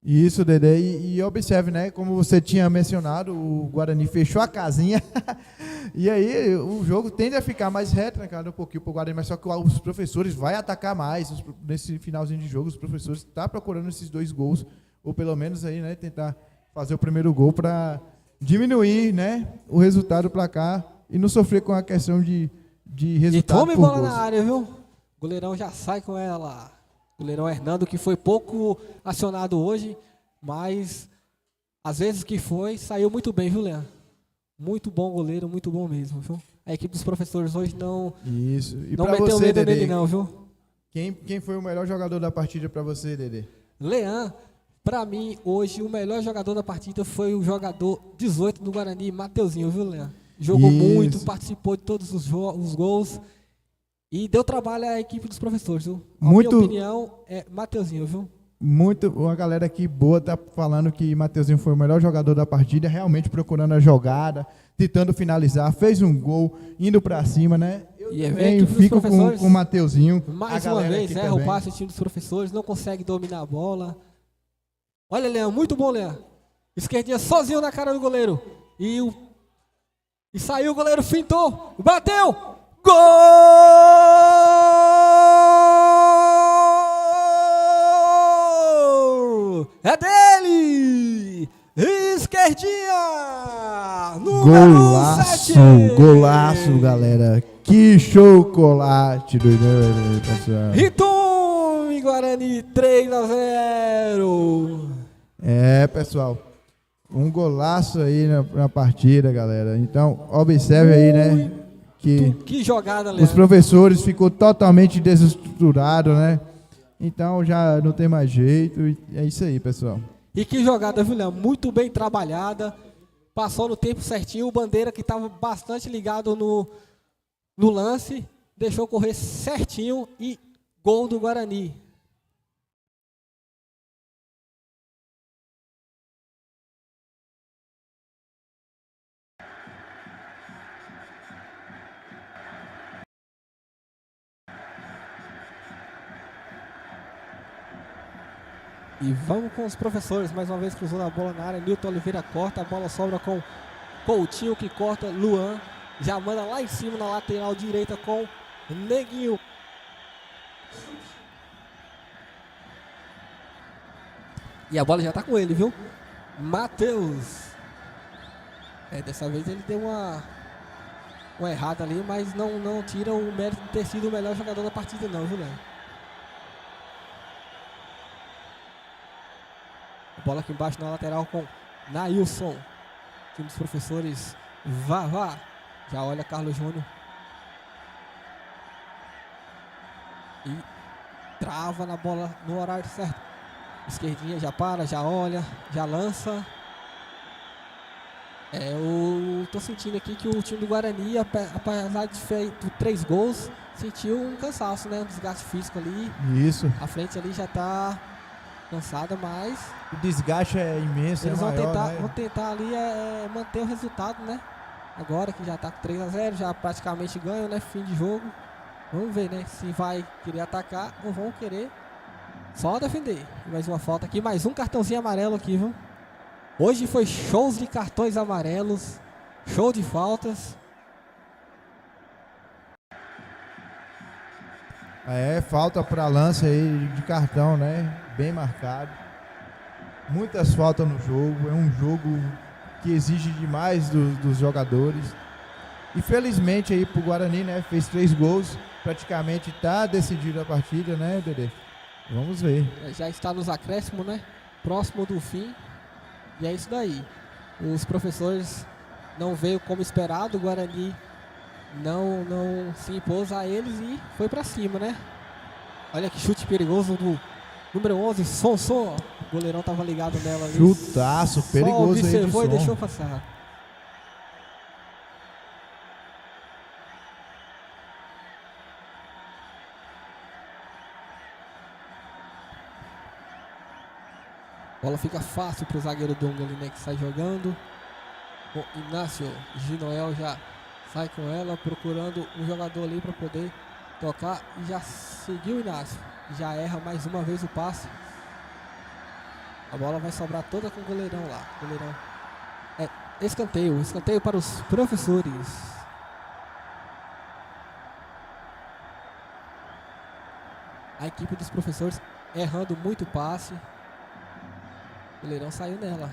B: Isso, Dedé, e observe, né, como você tinha mencionado, o Guarani fechou a casinha, e aí o jogo tende a ficar mais retrancado um pouquinho para o Guarani, mas só que os professores vão atacar mais, nesse finalzinho de jogo, os professores estão procurando esses 2 gols, ou pelo menos aí, né, tentar fazer o primeiro gol para diminuir, né, o resultado do placar e não sofrer com a questão de resultado.
A: E tome bola na área, viu? O goleirão já sai com ela. Goleirão Hernando, que foi pouco acionado hoje, mas às vezes que foi, saiu muito bem, viu, Leandro? Muito bom goleiro, muito bom mesmo, viu? A equipe dos professores hoje não,
B: isso. E
A: não
B: meteu
A: medo
B: Dedê,
A: nele não, viu?
B: Quem foi o melhor jogador da partida para você, Dedê?
A: Leandro, para mim, hoje, o melhor jogador da partida foi o jogador 18 do Guarani, Mateuzinho, viu, Leandro? Jogou muito, participou de todos os gols. E deu trabalho à equipe dos professores, viu? A minha opinião é Mateuzinho, viu?
B: Uma galera aqui boa tá falando que Mateuzinho foi o melhor jogador da partida, realmente procurando a jogada, tentando finalizar, fez um gol, indo pra cima, né? Eu fico com o Mateuzinho.
A: Mais uma vez, erra o passe do time dos professores, não consegue dominar a bola. Olha, Leão, muito bom, Leão. Esquerdinha sozinho na cara do goleiro. E saiu, o goleiro fintou, bateu! Gol! é dele! Esquerdinha!
B: Golaço,
A: 7.
B: golaço, galera. Que chocolate do pessoal.
A: Ritum e Guarani 3-0.
B: É, pessoal. Um golaço aí na partida, galera. Então, observe aí, né?
A: Que jogada, Leandro.
B: Os professores ficou totalmente desestruturado, né? Então já não tem mais jeito. E é isso aí, pessoal.
A: E que jogada, viu, Leandro? Muito bem trabalhada. Passou no tempo certinho. O Bandeira, que estava bastante ligado no lance, deixou correr certinho e gol do Guarani. E vamos com os professores, mais uma vez cruzou a bola na área, Nilton Oliveira corta, a bola sobra com Coutinho que corta, Luan já manda lá em cima na lateral direita com Neguinho. E a bola já tá com ele, viu? Matheus. Dessa vez ele deu uma errada ali, mas não tira o mérito de ter sido o melhor jogador da partida não, viu, Léo? Bola aqui embaixo na lateral com Nailson. Time dos professores Vavá. Já olha Carlos Júnior. E trava na bola no horário certo. Esquerdinha já para, já olha, já lança. Eu tô sentindo aqui que o time do Guarani, apesar de feito 3 gols, sentiu um cansaço, né? Um desgaste físico ali.
B: Isso.
A: A frente ali já tá cansada, mas
B: o desgaste é imenso,
A: eles
B: vão
A: tentar ali manter o resultado, né? Agora que já tá com 3-0, já praticamente ganham, né? Fim de jogo. Vamos ver, né? Se vai querer atacar ou vão querer só defender. Mais uma falta aqui, mais um cartãozinho amarelo aqui, viu? Hoje foi shows de cartões amarelos, show de faltas.
B: Falta para lance aí de cartão, né? Bem marcado. Muitas faltas no jogo. É um jogo que exige demais dos jogadores. E felizmente aí pro Guarani, né? Fez 3 gols. Praticamente tá decidida a partida, né, Dedê? Vamos ver.
A: Já está nos acréscimos, né? Próximo do fim. E é isso daí. Os professores não veio como esperado. O Guarani não se impôs a eles e foi pra cima, né? Olha que chute perigoso do número 11, Sonson. O goleirão tava ligado nela ali.
B: Chutaço perigoso aí de
A: observou e
B: Som.
A: deixou passar. Bola fica fácil pro zagueiro Dunga ali, né? Que sai jogando. O Inácio Ginoel já sai com ela, procurando um jogador ali para poder tocar. E já seguiu o Inácio. Já erra mais uma vez o passe. A bola vai sobrar toda com o goleirão lá. Goleirão. Escanteio para os professores. A equipe dos professores errando muito passe. O goleirão saiu nela.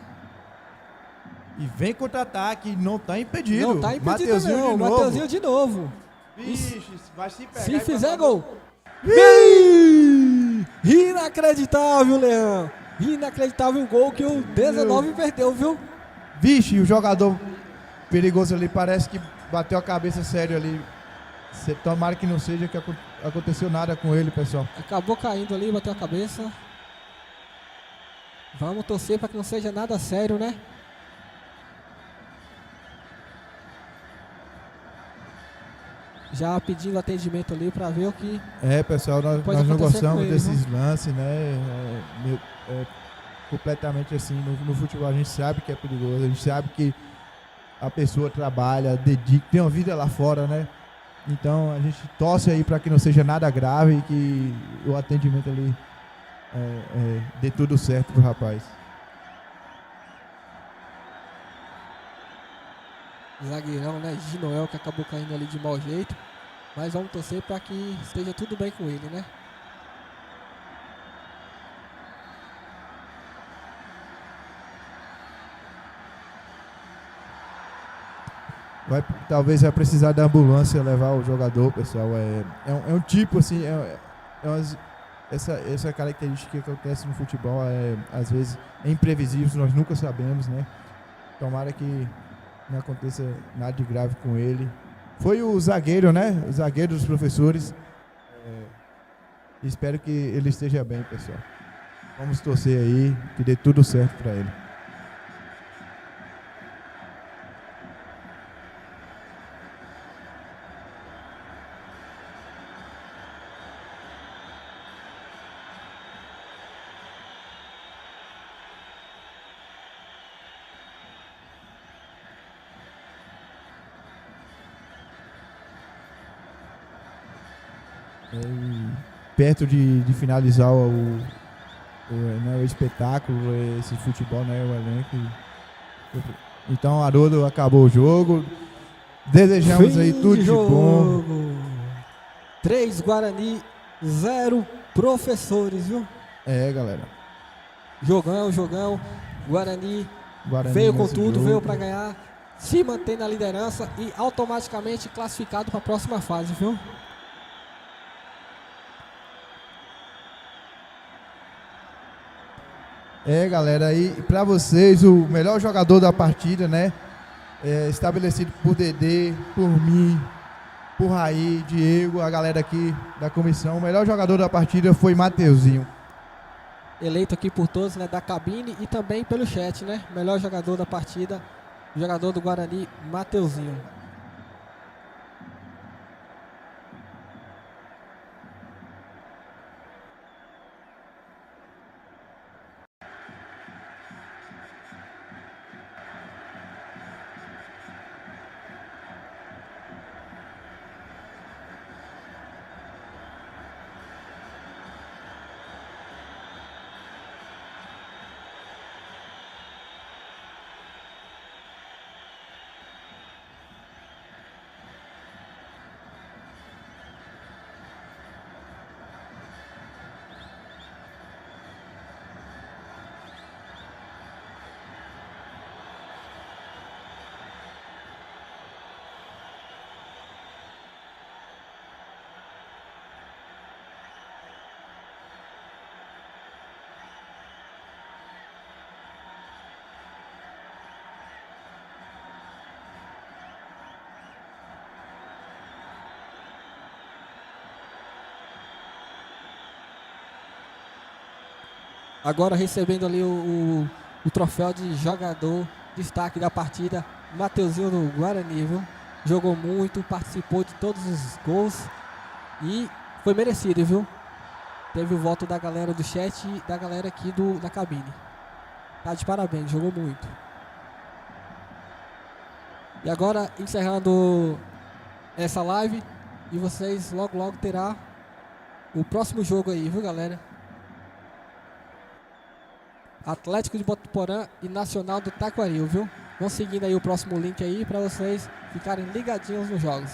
B: E vem contra-ataque, não tá impedido.
A: Não tá impedido não, Mateuzinho de novo.
B: Vixe, vai se pegar.
A: Se fizer gol. Inacreditável, Leão. Inacreditável o gol que o 19 perdeu, viu?
B: Vixe, o jogador perigoso ali parece que bateu a cabeça sério ali. Tomara que não seja que aconteceu nada com ele, pessoal.
A: Acabou caindo ali, bateu a cabeça. Vamos torcer para que não seja nada sério, né? Já pedindo atendimento ali para ver o que...
B: pessoal, nós não gostamos desses lances, né? Completamente assim, no futebol a gente sabe que é perigoso, a gente sabe que a pessoa trabalha, dedica, tem uma vida lá fora, né? Então a gente torce aí para que não seja nada grave e que o atendimento ali dê tudo certo pro rapaz.
A: Zagueirão, né? Ginoel, que acabou caindo ali de mau jeito. Mas vamos torcer para que esteja tudo bem com ele, né?
B: Talvez vai precisar da ambulância levar o jogador, pessoal. É um tipo assim, essa característica que acontece no futebol às vezes é imprevisível, nós nunca sabemos, né? Tomara que não aconteça nada de grave com ele. Foi o zagueiro, né? O zagueiro dos professores. Espero que ele esteja bem, pessoal. Vamos torcer aí, que dê tudo certo para ele. Perto de finalizar o espetáculo, esse futebol, né, o elenco. Então, Haroldo, acabou o jogo. Desejamos aí tudo de bom.
A: 3 Guarani, 0 professores, viu?
B: Galera.
A: Jogão. Guarani veio com tudo, veio para ganhar, se mantém na liderança e automaticamente classificado para a próxima fase, viu?
B: Galera, aí para vocês o melhor jogador da partida, né? Estabelecido por Dedê, por mim, por Raí, Diego, a galera aqui da comissão. O melhor jogador da partida foi Mateuzinho.
A: Eleito aqui por todos, né, da cabine e também pelo chat, né? Melhor jogador da partida, jogador do Guarani, Mateuzinho. Agora recebendo ali o troféu de jogador destaque da partida, Mateuzinho do Guarani, viu? Jogou muito, participou de todos os gols e foi merecido, viu? Teve o voto da galera do chat e da galera aqui da cabine. Tá de parabéns, jogou muito. E agora encerrando essa live e vocês logo terá o próximo jogo aí, viu, galera? Atlético de Botuporã e Nacional do Taquaril, viu? Vão seguindo aí o próximo link aí para vocês ficarem ligadinhos nos jogos.